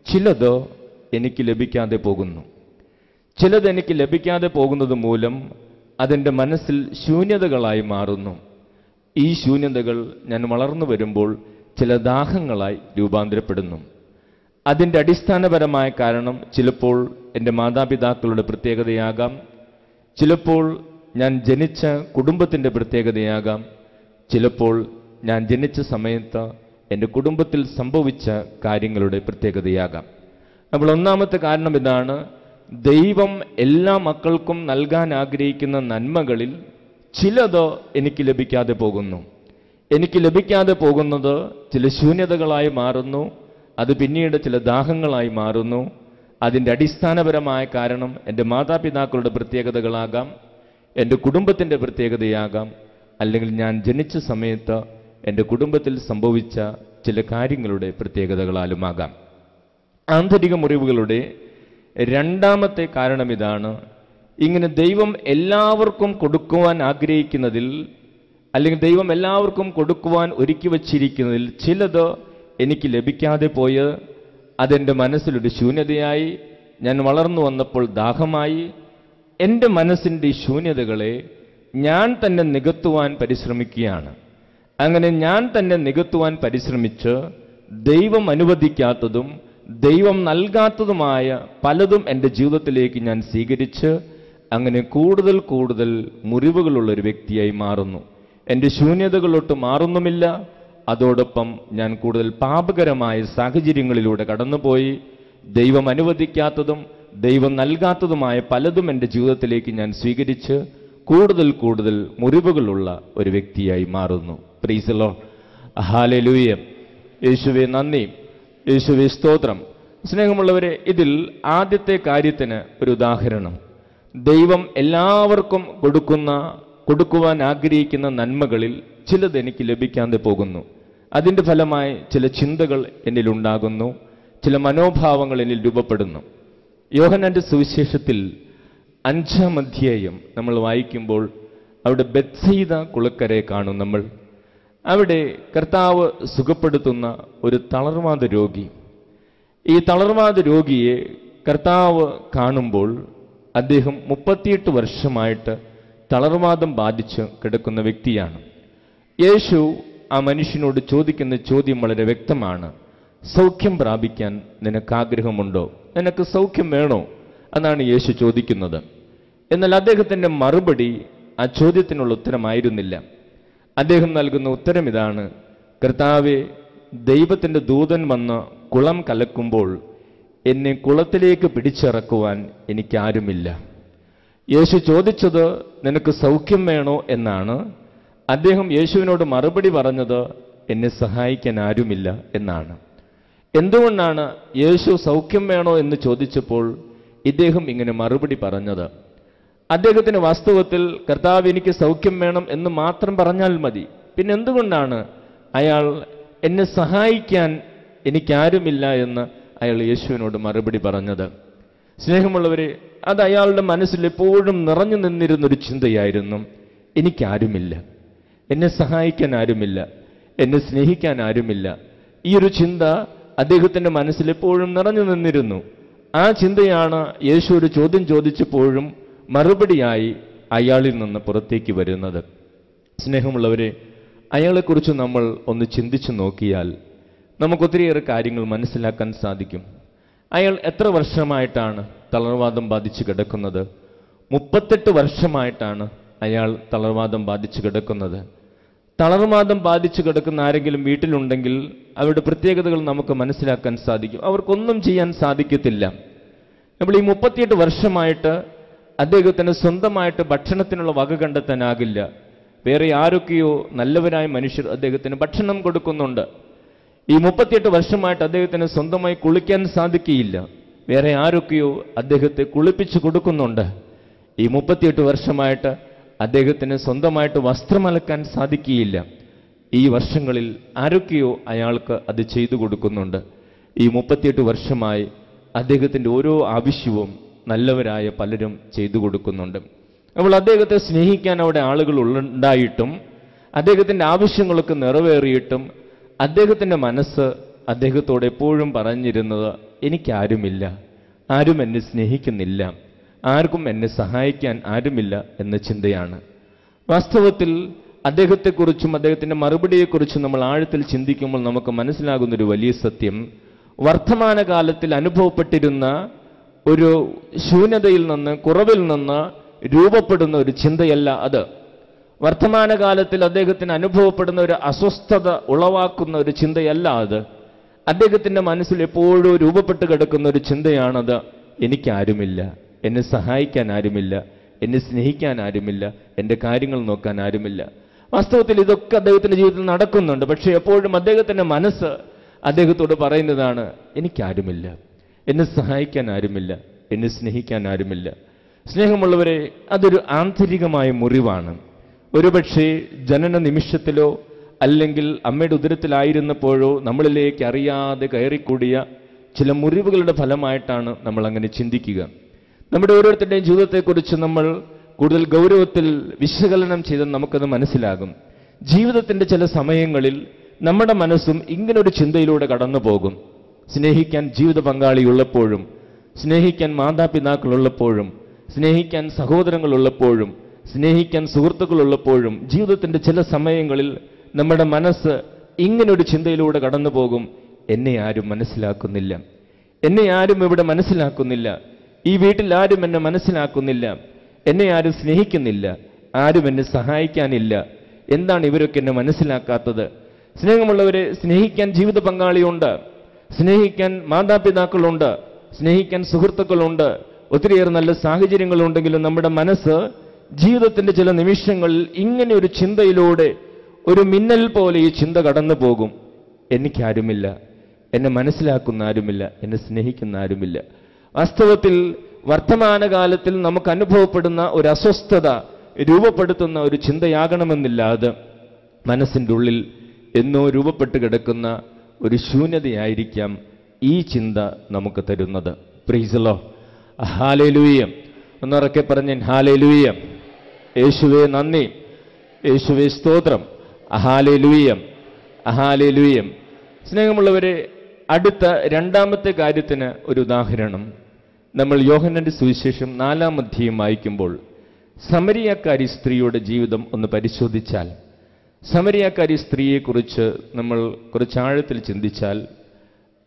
ചിലത് എനിക്ക് ലഭിക്കാതെ പോകുന്നു. ചിലത് എനിക്ക് ലഭിക്കാതെ പോകുന്നത് മൂലം അതെൻ്റെ മനസ്സിൽ ശൂന്യതകളായി മാറുന്നു. ഈ ശൂന്യതകൾ ഞാൻ വളർന്നു വരുമ്പോൾ ചില ദാഹങ്ങളായി രൂപാന്തരപ്പെടുന്നു. അതിൻ്റെ അടിസ്ഥാനപരമായ കാരണം ചിലപ്പോൾ എൻ്റെ മാതാപിതാക്കളുടെ പ്രത്യേകതയാകാം, ചിലപ്പോൾ ഞാൻ ജനിച്ച കുടുംബത്തിൻ്റെ പ്രത്യേകതയാകാം, ചിലപ്പോൾ ഞാൻ ജനിച്ച സമയത്ത് എൻ്റെ കുടുംബത്തിൽ സംഭവിച്ച കാര്യങ്ങളുടെ പ്രത്യേകതയാകാം. അപ്പോൾ ഒന്നാമത്തെ കാരണം ഇതാണ്: ദൈവം എല്ലാ മക്കൾക്കും നൽകാൻ ആഗ്രഹിക്കുന്ന നന്മകളിൽ ചിലത് എനിക്ക് ലഭിക്കാതെ പോകുന്നു. എനിക്ക് ലഭിക്കാതെ പോകുന്നത് ചില ശൂന്യതകളായി മാറുന്നു, അത് പിന്നീട് ചില ദാഹങ്ങളായി മാറുന്നു, അതിൻ്റെ അടിസ്ഥാനപരമായ കാരണം എൻ്റെ മാതാപിതാക്കളുടെ പ്രത്യേകതകളാകാം, എൻ്റെ കുടുംബത്തിൻ്റെ പ്രത്യേകതയാകാം, അല്ലെങ്കിൽ ഞാൻ ജനിച്ച സമയത്ത് എൻ്റെ കുടുംബത്തിൽ സംഭവിച്ച ചില കാര്യങ്ങളുടെ പ്രത്യേകതകളാലുമാകാം. ആന്തരിക മുറിവുകളുടെ രണ്ടാമത്തെ കാരണം ഇതാണ്. ഇങ്ങനെ ദൈവം എല്ലാവർക്കും കൊടുക്കുവാൻ ആഗ്രഹിക്കുന്നതിൽ, അല്ലെങ്കിൽ ദൈവം എല്ലാവർക്കും കൊടുക്കുവാൻ ഒരുക്കി വച്ചിരിക്കുന്നതിൽ ചിലത് എനിക്ക് ലഭിക്കാതെ പോയത് അതെൻ്റെ മനസ്സിലൊരു ശൂന്യതയായി. ഞാൻ വളർന്നു വന്നപ്പോൾ ദാഹമായി. എൻ്റെ മനസ്സിൻ്റെ ഈ ശൂന്യതകളെ ഞാൻ തന്നെ നികത്തുവാൻ പരിശ്രമിക്കുകയാണ്. അങ്ങനെ ഞാൻ തന്നെ നികത്തുവാൻ പരിശ്രമിച്ച് ദൈവം അനുവദിക്കാത്തതും ദൈവം നൽകാത്തതുമായ പലതും എൻ്റെ ജീവിതത്തിലേക്ക് ഞാൻ സ്വീകരിച്ച് അങ്ങനെ കൂടുതൽ കൂടുതൽ മുറിവുകളുള്ളൊരു വ്യക്തിയായി മാറുന്നു. എൻ്റെ ശൂന്യതകളൊട്ട് മാറുന്നുമില്ല. അതോടൊപ്പം ഞാൻ കൂടുതൽ പാപകരമായ സാഹചര്യങ്ങളിലൂടെ കടന്നുപോയി ദൈവം അനുവദിക്കാത്തതും ദൈവം നൽകാത്തതുമായ പലതും എൻ്റെ ജീവിതത്തിലേക്ക് ഞാൻ സ്വീകരിച്ച് കൂടുതൽ കൂടുതൽ മുറിവുകളുള്ള ഒരു വ്യക്തിയായി മാറുന്നു. Price the Lord. ഹല്ലേലൂയ. യേശുവേ നന്ദി, യേശുവേ സ്തോത്രം. സ്നേഹമുള്ളവരെ, ഇതിൽ ആദ്യത്തെ കാര്യത്തിന് ഒരു ഉദാഹരണം, ദൈവം എല്ലാവർക്കും കൊടുക്കുവാൻ ആഗ്രഹിക്കുന്ന നന്മകളിൽ ചിലത് എനിക്ക് ലഭിക്കാതെ പോകുന്നു. അതിൻ്റെ ഫലമായി ചില ചിന്തകൾ എന്നിലുണ്ടാകുന്നു, ചില മനോഭാവങ്ങൾ എന്നിൽ രൂപപ്പെടുന്നു. യോഹന്നാന്റെ സുവിശേഷത്തിൽ 5-ാം അധ്യായം നമ്മൾ വായിക്കുമ്പോൾ അവിടെ ബെത്സയിദ കുളക്കരയെ കാണും നമ്മൾ. അവിടെ കർത്താവ് സുഖപ്പെടുത്തുന്ന ഒരു തളർവാദ രോഗി. ഈ തളർവാദ രോഗിയെ കർത്താവ് കാണുമ്പോൾ അദ്ദേഹം 38 വർഷമായിട്ട് തളർവാദം ബാധിച്ച് കിടക്കുന്ന വ്യക്തിയാണ്. യേശു ആ മനുഷ്യനോട് ചോദിക്കുന്ന ചോദ്യം വളരെ വ്യക്തമാണ്. സൗഖ്യം പ്രാപിക്കാൻ നിനക്ക് ആഗ്രഹമുണ്ടോ? നിനക്ക് സൗഖ്യം വേണോ? എന്നാണ് യേശു ചോദിക്കുന്നത്. എന്നാൽ അദ്ദേഹത്തിൻ്റെ മറുപടി ആ ചോദ്യത്തിനുള്ള ഉത്തരമായിരുന്നില്ല. അദ്ദേഹം നൽകുന്ന ഉത്തരം ഇതാണ്: കർത്താവേ, ദൈവത്തിൻ്റെ ദൂതൻ വന്ന് കുളം കലക്കുമ്പോൾ എന്നെ കുളത്തിലേക്ക് പിടിച്ചിറക്കുവാൻ എനിക്കാരുമില്ല. യേശു ചോദിച്ചത് നിനക്ക് സൗഖ്യം വേണോ എന്നാണ്. അദ്ദേഹം യേശുവിനോട് മറുപടി പറഞ്ഞത് എന്നെ സഹായിക്കാൻ ആരുമില്ല എന്നാണ്. എന്തുകൊണ്ടാണ് യേശു സൗഖ്യം വേണോ എന്ന് ചോദിച്ചപ്പോൾ ഇദ്ദേഹം ഇങ്ങനെ മറുപടി പറഞ്ഞത്? അദ്ദേഹത്തിന് വാസ്തവത്തിൽ കർത്താവ് എനിക്ക് സൗഖ്യം വേണം എന്ന് മാത്രം പറഞ്ഞാൽ മതി. പിന്നെ എന്തുകൊണ്ടാണ് അയാൾ എന്നെ സഹായിക്കാൻ എനിക്കാരുമില്ല എന്ന് അയാൾ യേശുവിനോട് മറുപടി പറഞ്ഞത്? സ്നേഹമുള്ളവരെ, അത് അയാളുടെ മനസ്സിൽ എപ്പോഴും നിറഞ്ഞു നിന്നിരുന്നൊരു ചിന്തയായിരുന്നു. എനിക്കാരുമില്ല, എന്നെ സഹായിക്കാൻ ആരുമില്ല, എന്നെ സ്നേഹിക്കാൻ ആരുമില്ല. ഈ ഒരു ചിന്ത അദ്ദേഹത്തിൻ്റെ മനസ്സിൽ എപ്പോഴും നിറഞ്ഞു നിന്നിരുന്നു. ആ ചിന്തയാണ് യേശു ഒരു ചോദ്യം ചോദിച്ചപ്പോഴും മറുപടിയായി അയാളിൽ നിന്ന് പുറത്തേക്ക് വരുന്നത്. സ്നേഹമുള്ളവരെ, അയാളെക്കുറിച്ച് നമ്മൾ ഒന്ന് ചിന്തിച്ചു നോക്കിയാൽ നമുക്കൊത്തിരിയേറെ കാര്യങ്ങൾ മനസ്സിലാക്കാൻ സാധിക്കും. അയാൾ എത്ര വർഷമായിട്ടാണ് തളർവാദം ബാധിച്ച് കിടക്കുന്നത്? 38 വർഷമായിട്ടാണ് അയാൾ തളർവാദം ബാധിച്ച് കിടക്കുന്നത്. തളർവാദം ബാധിച്ച് കിടക്കുന്ന ആരെങ്കിലും വീട്ടിലുണ്ടെങ്കിൽ അവരുടെ പ്രത്യേകതകൾ നമുക്ക് മനസ്സിലാക്കാൻ സാധിക്കും. അവർക്കൊന്നും ചെയ്യാൻ സാധിക്കത്തില്ല. നമ്മൾ ഈ 38 വർഷമായിട്ട് അദ്ദേഹത്തിന് സ്വന്തമായിട്ട് ഭക്ഷണത്തിനുള്ള വക കണ്ടെത്താനാകില്ല. വേറെ ആരൊക്കെയോ നല്ലവരായ മനുഷ്യർ അദ്ദേഹത്തിന് ഭക്ഷണം കൊടുക്കുന്നുണ്ട്. ഈ 38 വർഷമായിട്ട് അദ്ദേഹത്തിന് സ്വന്തമായി കുളിക്കാൻ സാധിക്കുകയില്ല. വേറെ ആരൊക്കെയോ അദ്ദേഹത്തെ കുളിപ്പിച്ചു കൊടുക്കുന്നുണ്ട്. ഈ 38 വർഷമായിട്ട് അദ്ദേഹത്തിന് സ്വന്തമായിട്ട് വസ്ത്രം അലക്കാൻ സാധിക്കുകയില്ല. ഈ വർഷങ്ങളിൽ ആരൊക്കെയോ അയാൾക്ക് അത് ചെയ്തു കൊടുക്കുന്നുണ്ട്. ഈ 38 വർഷമായി അദ്ദേഹത്തിൻ്റെ ഓരോ ആവശ്യവും നല്ലവരായ പലരും ചെയ്തു കൊടുക്കുന്നുണ്ട്. അപ്പോൾ അദ്ദേഹത്തെ സ്നേഹിക്കാൻ അവിടെ ആളുകൾ ഉണ്ടായിട്ടും അദ്ദേഹത്തിൻ്റെ ആവശ്യങ്ങളൊക്കെ നിറവേറിയിട്ടും അദ്ദേഹത്തിൻ്റെ മനസ്സ് അദ്ദേഹത്തോട് എപ്പോഴും പറഞ്ഞിരുന്നത് എനിക്കാരുമില്ല, ആരും എന്നെ സ്നേഹിക്കുന്നില്ല, ആർക്കും എന്നെ സഹായിക്കാൻ ആരുമില്ല എന്ന ചിന്തയാണ്. വാസ്തവത്തിൽ അദ്ദേഹത്തെക്കുറിച്ചും അദ്ദേഹത്തിൻ്റെ മറുപടിയെക്കുറിച്ചും നമ്മൾ ആഴത്തിൽ ചിന്തിക്കുമ്പോൾ നമുക്ക് മനസ്സിലാകുന്നൊരു വലിയ സത്യം, വർത്തമാനകാലത്തിൽ അനുഭവപ്പെട്ടിരുന്ന ഒരു ശൂന്യതയിൽ നിന്ന്, കുറവിൽ നിന്ന് രൂപപ്പെടുന്ന ഒരു ചിന്തയല്ല അത്. വർത്തമാനകാലത്തിൽ അദ്ദേഹത്തിന് അനുഭവപ്പെടുന്ന ഒരു അസ്വസ്ഥത ഉളവാക്കുന്ന ഒരു ചിന്തയല്ല അത്. അദ്ദേഹത്തിൻ്റെ മനസ്സിൽ എപ്പോഴും രൂപപ്പെട്ട് കിടക്കുന്ന ഒരു ചിന്തയാണത്. എനിക്കാരുമില്ല, എന്നെ സഹായിക്കാൻ ആരുമില്ല, എന്നെ സ്നേഹിക്കാൻ ആരുമില്ല, എൻ്റെ കാര്യങ്ങൾ നോക്കാൻ ആരുമില്ല. വാസ്തവത്തിൽ ഇതൊക്കെ അദ്ദേഹത്തിൻ്റെ ജീവിതത്തിൽ നടക്കുന്നുണ്ട്. പക്ഷേ എപ്പോഴും അദ്ദേഹത്തിൻ്റെ മനസ്സ് അദ്ദേഹത്തോട് പറയുന്നതാണ് എനിക്കാരുമില്ല, എന്നെ സഹായിക്കാൻ ആരുമില്ല, എന്നെ സ്നേഹിക്കാൻ ആരുമില്ല. സ്നേഹമുള്ളവരെ, അതൊരു ആന്തരികമായ മുറിവാണ്. ഒരുപക്ഷെ ജനന നിമിഷത്തിലോ അല്ലെങ്കിൽ അമ്മയുടെ ഉദരത്തിലായിരുന്നപ്പോഴോ നമ്മളിലേക്ക് അറിയാതെ കയറിക്കൂടിയ ചില മുറിവുകളുടെ ഫലമായിട്ടാണ് നമ്മൾ അങ്ങനെ ചിന്തിക്കുക. നമ്മുടെ ഓരോരുത്തരുടെയും ജീവിതത്തെക്കുറിച്ച് നമ്മൾ കൂടുതൽ ഗൗരവത്തിൽ വിശകലനം ചെയ്ത് നമുക്കത് മനസ്സിലാകും. ജീവിതത്തിന്റെ ചില സമയങ്ങളിൽ നമ്മുടെ മനസ്സും ഇങ്ങനൊരു ചിന്തയിലൂടെ കടന്നു പോകും. സ്നേഹിക്കാൻ ജീവിത പങ്കാളിയുള്ളപ്പോഴും, സ്നേഹിക്കാൻ മാതാപിതാക്കളുള്ളപ്പോഴും, സ്നേഹിക്കാൻ സഹോദരങ്ങളുള്ളപ്പോഴും, സ്നേഹിക്കാൻ സുഹൃത്തുക്കളുള്ളപ്പോഴും ജീവിതത്തിന്റെ ചില സമയങ്ങളിൽ നമ്മുടെ മനസ്സ് ഇങ്ങനൊരു ചിന്തയിലൂടെ കടന്നു പോകും. എന്നെ ആരും മനസ്സിലാക്കുന്നില്ല, എന്നെ ആരും ഇവിടെ മനസ്സിലാക്കുന്നില്ല, ഈ വീട്ടിൽ ആരും എന്നെ മനസ്സിലാക്കുന്നില്ല, എന്നെ ആരും സ്നേഹിക്കുന്നില്ല, ആരും എന്നെ സഹായിക്കാനില്ല, എന്താണ് ഇവരൊക്കെ എന്നെ മനസ്സിലാക്കാത്തത്? സ്നേഹമുള്ളവരെ, സ്നേഹിക്കാൻ ജീവിത പങ്കാളിയുണ്ട്, സ്നേഹിക്കാൻ മാതാപിതാക്കളുണ്ട്, സ്നേഹിക്കാൻ സുഹൃത്തുക്കളുണ്ട്, ഒത്തിരിയേറെ നല്ല സാഹചര്യങ്ങളുണ്ടെങ്കിലും നമ്മുടെ മനസ്സ് ജീവിതത്തിന്റെ ചില നിമിഷങ്ങളിൽ ഇങ്ങനെ ഒരു ചിന്തയിലൂടെ ഒരു മിന്നൽ പോലെ ഈ ചിന്ത കടന്നു പോകും. എനിക്കാരുമില്ല, എന്നെ മനസ്സിലാക്കുന്ന ആരുമില്ല, എന്നെ സ്നേഹിക്കുന്ന ആരുമില്ല. വാസ്തവത്തിൽ വർത്തമാനകാലത്തിൽ നമുക്ക് അനുഭവപ്പെടുന്ന ഒരു അസ്വസ്ഥത രൂപപ്പെടുത്തുന്ന ഒരു ചിന്തയാകണമെന്നില്ലാതെ മനസ്സിൻ്റെ ഉള്ളിൽ എന്നോ രൂപപ്പെട്ട് കിടക്കുന്ന ഒരു ശൂന്യതയായിരിക്കാം ഈ ചിന്ത നമുക്ക് തരുന്നത്. Price the Lord. ഹല്ലേലൂയ. ഒന്നുറക്കെ പറഞ്ഞ് ഹല്ലേലൂയ. യേശുവേ നന്ദി, യേശുവേ സ്തോത്രം. Hallelujah, hallelujah. സ്നേഹമുള്ളവരെ, അടുത്ത രണ്ടാമത്തെ കാര്യത്തിന് ഒരു ഉദാഹരണം നമ്മൾ യോഹന്നാന്റെ സുവിശേഷം 4-ാം അധ്യായം വായിക്കുമ്പോൾ സമരിയാക്കാരി സ്ത്രീയുടെ ജീവിതം ഒന്ന് പരിശോധിച്ചാൽ, സമരിയാക്കാരി സ്ത്രീയെക്കുറിച്ച് നമ്മൾ കുറച്ച് ആഴത്തിൽ ചിന്തിച്ചാൽ,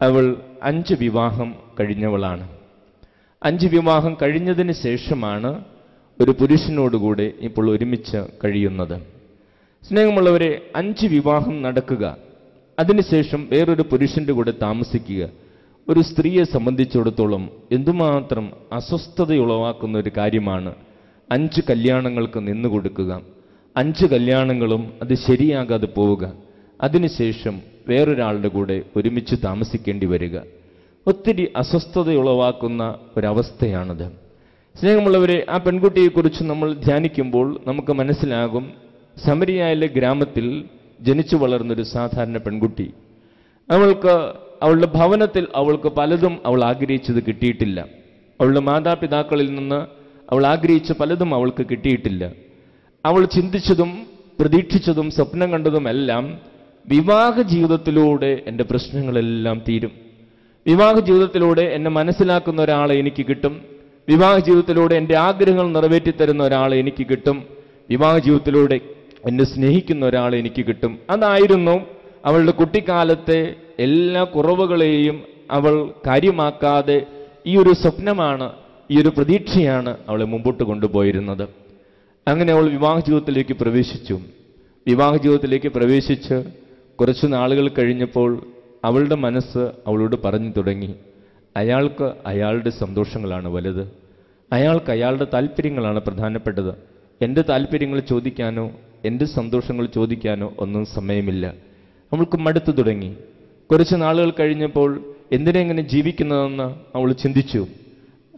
അവൾ 5 വിവാഹം കഴിഞ്ഞവളാണ്. 5 വിവാഹം കഴിഞ്ഞതിന് ശേഷമാണ് ഒരു പുരുഷനോടുകൂടെ ഇപ്പോൾ ഒരുമിച്ച് കഴിയുന്നത്. സ്നേഹമുള്ളവരെ, 5 വിവാഹം നടക്കുക, അതിനുശേഷം വേറൊരു പുരുഷന്റെ കൂടെ താമസിക്കുക, ഒരു സ്ത്രീയെ സംബന്ധിച്ചിടത്തോളം എന്തുമാത്രം അസ്വസ്ഥതയുളവാക്കുന്ന ഒരു കാര്യമാണ്. 5 കല്യാണങ്ങൾക്ക് നിന്നുകൊടുക്കുക, 5 കല്യാണങ്ങളും അത് ശരിയാകാതെ പോവുക, അതിനുശേഷം വേറൊരാളുടെ കൂടെ ഒരുമിച്ച് താമസിക്കേണ്ടി വരിക. ഒത്തിരി അസ്വസ്ഥതയുളവാക്കുന്ന ഒരവസ്ഥയാണത്. സ്നേഹമുള്ളവരെ, ആ പെൺകുട്ടിയെക്കുറിച്ച് നമ്മൾ ധ്യാനിക്കുമ്പോൾ നമുക്ക് മനസ്സിലാകും, സമരിയായിലെ ഗ്രാമത്തിൽ ജനിച്ചു വളർന്നൊരു സാധാരണ പെൺകുട്ടി. അവളുടെ ഭവനത്തിൽ അവൾക്ക് പലതും അവൾ ആഗ്രഹിച്ചത് കിട്ടിയിട്ടില്ല. അവളുടെ മാതാപിതാക്കളിൽ നിന്ന് അവൾ ആഗ്രഹിച്ച പലതും അവൾക്ക് കിട്ടിയിട്ടില്ല. അവൾ ചിന്തിച്ചതും പ്രതീക്ഷിച്ചതും സ്വപ്നം കണ്ടതുമെല്ലാം വിവാഹ ജീവിതത്തിലൂടെ എൻ്റെ പ്രശ്നങ്ങളെല്ലാം തീരും, വിവാഹ ജീവിതത്തിലൂടെ എന്നെ മനസ്സിലാക്കുന്ന ഒരാളെ എനിക്ക് കിട്ടും, വിവാഹ ജീവിതത്തിലൂടെ എൻ്റെ ആഗ്രഹങ്ങൾ നിറവേറ്റിത്തരുന്ന ഒരാളെ എനിക്ക് കിട്ടും, വിവാഹ ജീവിതത്തിലൂടെ എന്നെ സ്നേഹിക്കുന്ന ഒരാളെ എനിക്ക് കിട്ടും. അതായിരുന്നു അവളുടെ കുട്ടിക്കാലത്തെ എല്ലാ കുറവുകളെയും അവൾ കാര്യമാക്കാതെ ഈ ഒരു സ്വപ്നമാണ്, ഈ ഒരു പ്രതീക്ഷയാണ് അവളെ മുമ്പോട്ട് കൊണ്ടുപോയിരുന്നത്. അങ്ങനെ അവൾ വിവാഹ ജീവിതത്തിലേക്ക് പ്രവേശിച്ചു. വിവാഹ ജീവിതത്തിലേക്ക് പ്രവേശിച്ച് കുറച്ചു നാളുകൾ കഴിഞ്ഞപ്പോൾ അവളുടെ മനസ്സ് അവളോട് പറഞ്ഞു തുടങ്ങി, അയാൾക്ക് അയാളുടെ സന്തോഷങ്ങളാണ് വലുത്, അയാൾക്ക് അയാളുടെ താല്പര്യങ്ങളാണ് പ്രധാനപ്പെട്ടത്, എൻ്റെ താല്പര്യങ്ങൾ ചോദിക്കാനോ എൻ്റെ സന്തോഷങ്ങൾ ചോദിക്കാനോ ഒന്നും സമയമില്ല. അവൾക്ക് മടുത്തു തുടങ്ങി. കുറച്ച് നാളുകൾ കഴിഞ്ഞപ്പോൾ എന്തിനെങ്ങനെ ജീവിക്കുന്നതെന്ന് അവൾ ചിന്തിച്ചു.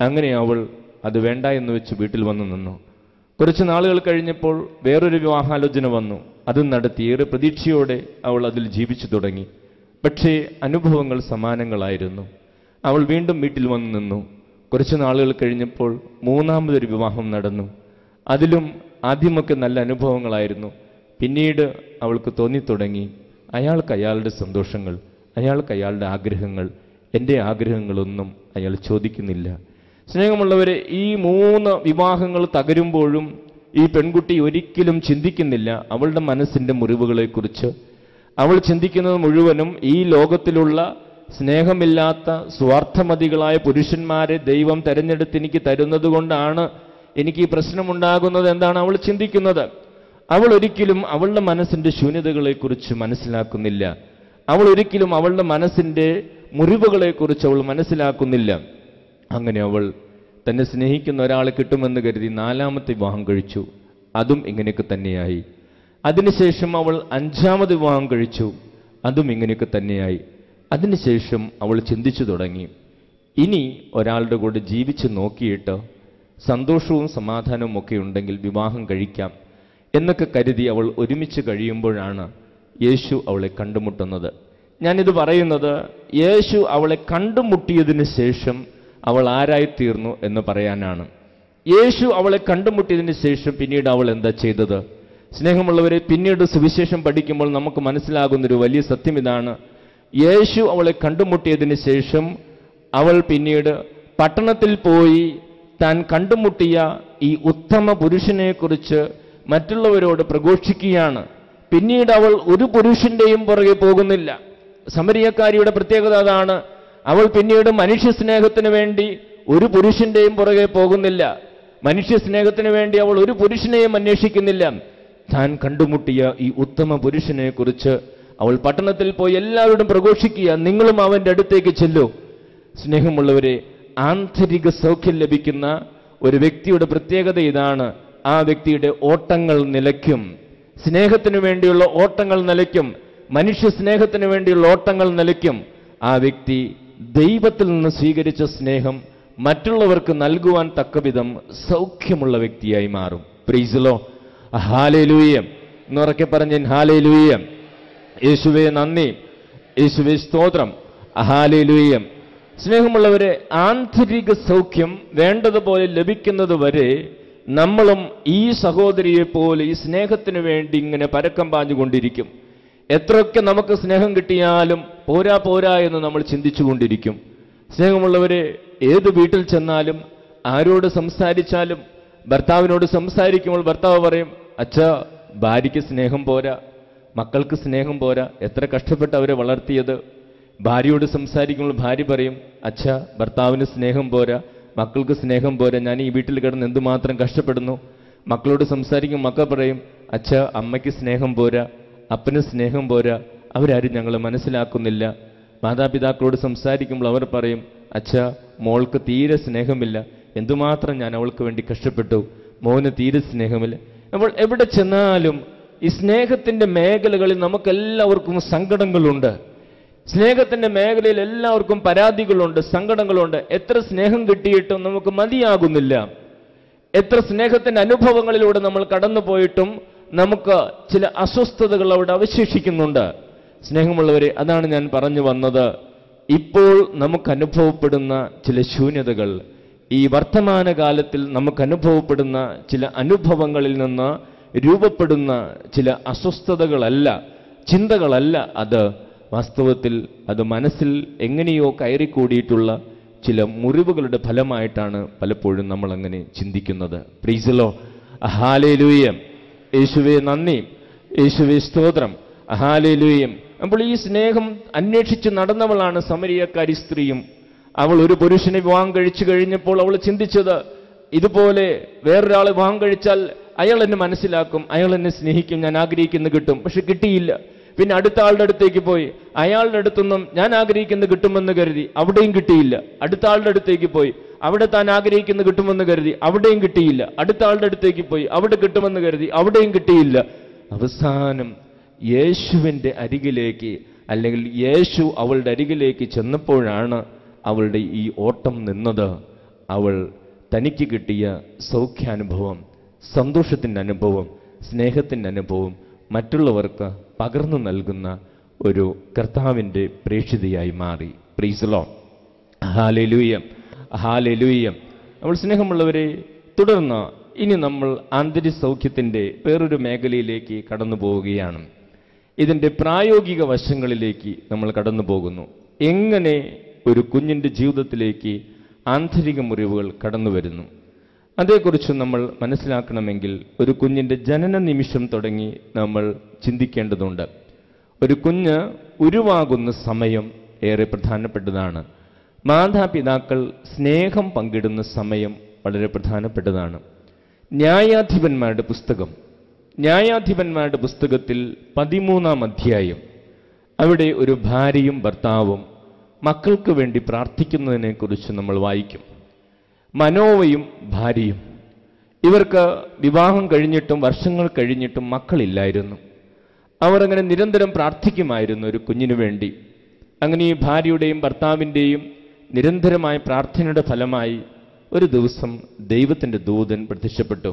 അങ്ങനെ അവൾ അത് വേണ്ട എന്ന് വെച്ച് വീട്ടിൽ വന്നു നിന്നു. കുറച്ച് നാളുകൾ കഴിഞ്ഞപ്പോൾ വേറൊരു വിവാഹാലോചന വന്നു. അത് നടത്തി ഏറെ പ്രതീക്ഷയോടെ അവൾ അതിൽ ജീവിച്ചു തുടങ്ങി. പക്ഷേ അനുഭവങ്ങൾ സമാനങ്ങളായിരുന്നു. അവൾ വീണ്ടും വീട്ടിൽ വന്നു നിന്നു. കുറച്ച് നാളുകൾ കഴിഞ്ഞപ്പോൾ 3-ാമതൊരു വിവാഹം നടന്നു. അതിലും ആദ്യമൊക്കെ നല്ല അനുഭവങ്ങളായിരുന്നു. പിന്നീട് അവൾക്ക് തോന്നിത്തുടങ്ങി, അയാൾക്ക് അയാളുടെ സന്തോഷങ്ങൾ, അയാൾക്ക് അയാളുടെ ആഗ്രഹങ്ങൾ, എൻ്റെ ആഗ്രഹങ്ങളൊന്നും അയാൾ ചോദിക്കുന്നില്ല. സ്നേഹമുള്ളവരെ, ഈ 3 വിവാഹങ്ങൾ തകരുമ്പോഴും ഈ പെൺകുട്ടി ഒരിക്കലും ചിന്തിക്കുന്നില്ല അവളുടെ മനസ്സിൻ്റെ മുറിവുകളെക്കുറിച്ച്. അവൾ ചിന്തിക്കുന്നത് മുഴുവനും ഈ ലോകത്തിലുള്ള സ്നേഹമില്ലാത്ത സ്വാർത്ഥമതികളായ പുരുഷന്മാരെ ദൈവം തെരഞ്ഞെടുത്ത് എനിക്ക് തരുന്നത് കൊണ്ടാണ് എനിക്ക് ഈ പ്രശ്നമുണ്ടാകുന്നത് എന്താണ് അവൾ ചിന്തിക്കുന്നത്. അവൾ ഒരിക്കലും അവളുടെ മനസ്സിൻ്റെ ശൂന്യതകളെക്കുറിച്ച് മനസ്സിലാക്കുന്നില്ല. അവൾ ഒരിക്കലും അവളുടെ മനസ്സിൻ്റെ മുറിവുകളെക്കുറിച്ച് അവൾ മനസ്സിലാക്കുന്നില്ല. അങ്ങനെ അവൾ തന്നെ സ്നേഹിക്കുന്ന ഒരാളെ കിട്ടുമെന്ന് കരുതി 4-ാമത്തെ വിവാഹം കഴിച്ചു. അതും ഇങ്ങനെയൊക്കെ തന്നെയായി. അതിനുശേഷം അവൾ 5-ാമത് വിവാഹം കഴിച്ചു. അതും ഇങ്ങനെയൊക്കെ തന്നെയായി. അതിനുശേഷം അവൾ ചിന്തിച്ചു തുടങ്ങി, ഇനി ഒരാളുടെ കൂടെ ജീവിച്ച് നോക്കിയിട്ട് സന്തോഷവും സമാധാനവും ഒക്കെ ഉണ്ടെങ്കിൽ വിവാഹം കഴിക്കാം എന്നൊക്കെ കരുതി അവൾ ഒരുമിച്ച് കഴിയുമ്പോഴാണ് യേശു അവളെ കണ്ടുമുട്ടുന്നത്. ഞാനിത് പറയുന്നത് യേശു അവളെ കണ്ടുമുട്ടിയതിന് ശേഷം അവൾ ആരായിത്തീർന്നു എന്ന് പറയാനാണ്. യേശു അവളെ കണ്ടുമുട്ടിയതിന് ശേഷം പിന്നീട് അവൾ എന്താ ചെയ്തത്? സ്നേഹമുള്ളവരെ, പിന്നീട് സുവിശേഷം പഠിക്കുമ്പോൾ നമുക്ക് മനസ്സിലാകുന്നൊരു വലിയ സത്യം ഇതാണ്. യേശു അവളെ കണ്ടുമുട്ടിയതിന് ശേഷം അവൾ പിന്നീട് പട്ടണത്തിൽ പോയി താൻ കണ്ടുമുട്ടിയ ഈ ഉത്തമ പുരുഷനെക്കുറിച്ച് മറ്റുള്ളവരോട് പ്രഘോഷിക്കുകയാണ്. പിന്നീട് അവൾ ഒരു പുരുഷന്റെയും പുറകെ പോകുന്നില്ല. സമരിയക്കാരിയുടെ പ്രത്യേകത അതാണ്. അവൾ പിന്നീട് മനുഷ്യ സ്നേഹത്തിന് വേണ്ടി ഒരു പുരുഷന്റെയും പുറകെ പോകുന്നില്ല. മനുഷ്യ സ്നേഹത്തിന് വേണ്ടി അവൾ ഒരു പുരുഷനെയും അന്വേഷിക്കുന്നില്ല. താൻ കണ്ടുമുട്ടിയ ഈ ഉത്തമ പുരുഷനെ കുറിച്ച് അവൾ പട്ടണത്തിൽ പോയി എല്ലാവരോടും പ്രഘോഷിക്കുക, നിങ്ങളും അവന്റെ അടുത്തേക്ക് ചെല്ലൂ. സ്നേഹമുള്ളവരെ, ആന്തരിക സൗഖ്യം ലഭിക്കുന്ന ഒരു വ്യക്തിയുടെ പ്രത്യേകത ഇതാണ്. ആ വ്യക്തിയുടെ ഓട്ടങ്ങൾ നിലയ്ക്കും. സ്നേഹത്തിന് വേണ്ടിയുള്ള ഓട്ടങ്ങൾ നിലയ്ക്കും. മനുഷ്യ സ്നേഹത്തിന് വേണ്ടിയുള്ള ഓട്ടങ്ങൾ നിലയ്ക്കും. ആ വ്യക്തി ദൈവത്തിൽ നിന്ന് സ്വീകരിച്ച സ്നേഹം മറ്റുള്ളവർക്ക് നൽകുവാൻ തക്കവിധം സൗഖ്യമുള്ള വ്യക്തിയായി മാറും. Praise the Lord. ഹല്ലേലൂയ. എന്നുറക്കെ പറഞ്ഞേൻ ഹല്ലേലൂയ. യേശുവേ നന്ദി, യേശുവേ സ്തോത്രം. ഹല്ലേലൂയ. സ്നേഹമുള്ളവരെ, ആന്തരിക സൗഖ്യം വേണ്ടതുപോലെ ലഭിക്കുന്നത് വരെ നമ്മളും ഈ സഹോദരിയെ പോലെ ഈ സ്നേഹത്തിന് വേണ്ടി ഇങ്ങനെ പരക്കം പാഞ്ഞുകൊണ്ടിരിക്കും. എത്രയൊക്കെ നമുക്ക് സ്നേഹം കിട്ടിയാലും പോരാ പോരാ എന്ന് നമ്മൾ ചിന്തിച്ചുകൊണ്ടിരിക്കും. സ്നേഹമുള്ളവരെ, ഏത് വീട്ടിൽ ചെന്നാലും ആരോട് സംസാരിച്ചാലും ഭർത്താവിനോട് സംസാരിക്കുമ്പോൾ ഭർത്താവ് പറയും, അച്ഛാ ഭാര്യയ്ക്ക് സ്നേഹം പോരാ, മക്കൾക്ക് സ്നേഹം പോരാ, എത്ര കഷ്ടപ്പെട്ട് അവരെ വളർത്തിയത്. ഭാര്യയോട് സംസാരിക്കുമ്പോൾ ഭാര്യ പറയും, അച്ഛാ ഭർത്താവിന് സ്നേഹം പോരാ, മക്കൾക്ക് സ്നേഹം പോരാ, ഞാൻ ഈ വീട്ടിൽ കിടന്ന് എന്തുമാത്രം കഷ്ടപ്പെടുന്നു. മക്കളോട് സംസാരിക്കും, മക്കൾ പറയും, അച്ഛാ അമ്മയ്ക്ക് സ്നേഹം പോരാ, അപ്പന് സ്നേഹം പോരാ, അവരാരും ഞങ്ങൾ മനസ്സിലാക്കുന്നില്ല. മാതാപിതാക്കളോട് സംസാരിക്കുമ്പോൾ അവർ പറയും, അച്ഛാ മോൾക്ക് തീരെ സ്നേഹമില്ല, എന്തുമാത്രം ഞാൻ അവൾക്ക് വേണ്ടി കഷ്ടപ്പെട്ടു, മോന് തീരെ സ്നേഹമില്ല. അപ്പോൾ എവിടെ ചെന്നാലും ഈ സ്നേഹത്തിന്റെ മേഖലകളിൽ നമുക്കെല്ലാവർക്കും സങ്കടങ്ങളുണ്ട്. സ്നേഹത്തിന്റെ മേഖലയിൽ എല്ലാവർക്കും പരാതികളുണ്ട്, സങ്കടങ്ങളുണ്ട്. എത്ര സ്നേഹം കിട്ടിയിട്ടും നമുക്ക് മതിയാകുന്നില്ല. എത്ര സ്നേഹത്തിന്റെ അനുഭവങ്ങളിലൂടെ നമ്മൾ കടന്നു പോയിട്ടും നമുക്ക് ചില അസ്വസ്ഥതകൾ അവിടെ അവശേഷിക്കുന്നുണ്ട്. സ്നേഹമുള്ളവരെ, അതാണ് ഞാൻ പറഞ്ഞു വന്നത്. ഇപ്പോൾ നമുക്ക് അനുഭവപ്പെടുന്ന ചില ശൂന്യതകൾ, ഈ വർത്തമാനകാലത്തിൽ നമുക്ക് അനുഭവപ്പെടുന്ന ചില അനുഭവങ്ങളിൽ നിന്ന് രൂപപ്പെടുന്ന ചില അസ്വസ്ഥതകളല്ല, ചിന്തകളല്ല അത്. വാസ്തവത്തിൽ അത് മനസ്സിൽ എങ്ങനെയോ കയറിക്കൂടിയിട്ടുള്ള ചില മുറിവുകളുടെ ഫലമായിട്ടാണ് പലപ്പോഴും നമ്മൾ അങ്ങനെ ചിന്തിക്കുന്നത്. Price the Lord. ഹല്ലേലൂയ. യേശുവേ നന്ദി, യേശുവേ സ്തോത്രം. ഹല്ലേലൂയ. അപ്പോൾ ഈ സ്നേഹം അന്വേഷിച്ച് നടന്നവളാണ് സമരിയക്കാരി സ്ത്രീയും. അവൾ ഒരു പുരുഷനെ വിവാഹം കഴിച്ചു കഴിഞ്ഞപ്പോൾ അവൾ ചിന്തിച്ചത്, ഇതുപോലെ വേറൊരാളെ വിവാഹം കഴിച്ചാൽ അയാൾ എന്നെ മനസ്സിലാക്കും, അയാൾ എന്നെ സ്നേഹിക്കും, ഞാൻ ആഗ്രഹിക്കുന്നത് കിട്ടും. പക്ഷെ കിട്ടിയില്ല. പിന്നെ അടുത്ത ആളുടെ അടുത്തേക്ക് പോയി, അയാളുടെ അടുത്തൊന്നും ഞാൻ ആഗ്രഹിക്കുന്നത് കിട്ടുമെന്ന് കരുതി, അവിടെയും കിട്ടിയില്ല. അടുത്ത ആളുടെ അടുത്തേക്ക് പോയി, അവിടെ താൻ ആഗ്രഹിക്കുന്നത് കിട്ടുമെന്ന് കരുതി, അവിടെയും കിട്ടിയില്ല. അടുത്ത ആളുടെ അടുത്തേക്ക് പോയി, അവിടെ കിട്ടുമെന്ന് കരുതി, അവിടെയും കിട്ടിയില്ല. അവസാനം യേശുവിൻ്റെ അരികിലേക്ക്, അല്ലെങ്കിൽ യേശു അവളുടെ അരികിലേക്ക് ചെന്നപ്പോഴാണ് അവളുടെ ഈ ഓട്ടം നിന്നത്. അവൾ തനിക്ക് കിട്ടിയ സൗഖ്യാനുഭവം, സന്തോഷത്തിൻ്റെ അനുഭവം, സ്നേഹത്തിൻ്റെ അനുഭവം മറ്റുള്ളവർക്ക് പകർന്നു നൽകുന്ന ഒരു കർത്താവിൻ്റെ പ്രേക്ഷിതയായി മാറി. Price the Lord. Hallelujah. Hallelujah. നമ്മൾ സ്നേഹമുള്ളവരെ, തുടർന്ന് ഇനി നമ്മൾ ആന്തരിക സൗഖ്യത്തിൻ്റെ വേറൊരു മേഖലയിലേക്ക് കടന്നു പോവുകയാണ്. ഇതിൻ്റെ പ്രായോഗിക വശങ്ങളിലേക്ക് നമ്മൾ കടന്നു പോകുന്നു. എങ്ങനെ ഒരു കുഞ്ഞിൻ്റെ ജീവിതത്തിലേക്ക് ആന്തരിക മുറിവുകൾ കടന്നു വരുന്നു, അതേക്കുറിച്ച് നമ്മൾ മനസ്സിലാക്കണമെങ്കിൽ ഒരു കുഞ്ഞിൻ്റെ ജനന നിമിഷം തുടങ്ങി നമ്മൾ ചിന്തിക്കേണ്ടതുണ്ട്. ഒരു കുഞ്ഞ് ഉരുവാകുന്ന സമയം ഏറെ പ്രധാനപ്പെട്ടതാണ്. മാതാപിതാക്കൾ സ്നേഹം പങ്കിടുന്ന സമയം വളരെ പ്രധാനപ്പെട്ടതാണ്. ന്യായാധിപന്മാരുടെ പുസ്തകത്തിൽ 13-ാം അധ്യായം, അവിടെ ഒരു ഭാര്യയും ഭർത്താവും മക്കൾക്ക് വേണ്ടി പ്രാർത്ഥിക്കുന്നതിനെക്കുറിച്ച് നമ്മൾ വായിക്കും. മനോവയും ഭാര്യയും, ഇവർക്ക് വിവാഹം കഴിഞ്ഞിട്ടും വർഷങ്ങൾ കഴിഞ്ഞിട്ടും മക്കളില്ലായിരുന്നു. അവർ അങ്ങനെ നിരന്തരം പ്രാർത്ഥിക്കുമായിരുന്നു ഒരു കുഞ്ഞിനു വേണ്ടി. അങ്ങനെ ഈ ഭാര്യയുടെയും ഭർത്താവിൻ്റെയും നിരന്തരമായ പ്രാർത്ഥനയുടെ ഫലമായി ഒരു ദിവസം ദൈവത്തിൻ്റെ ദൂതൻ പ്രത്യക്ഷപ്പെട്ടു.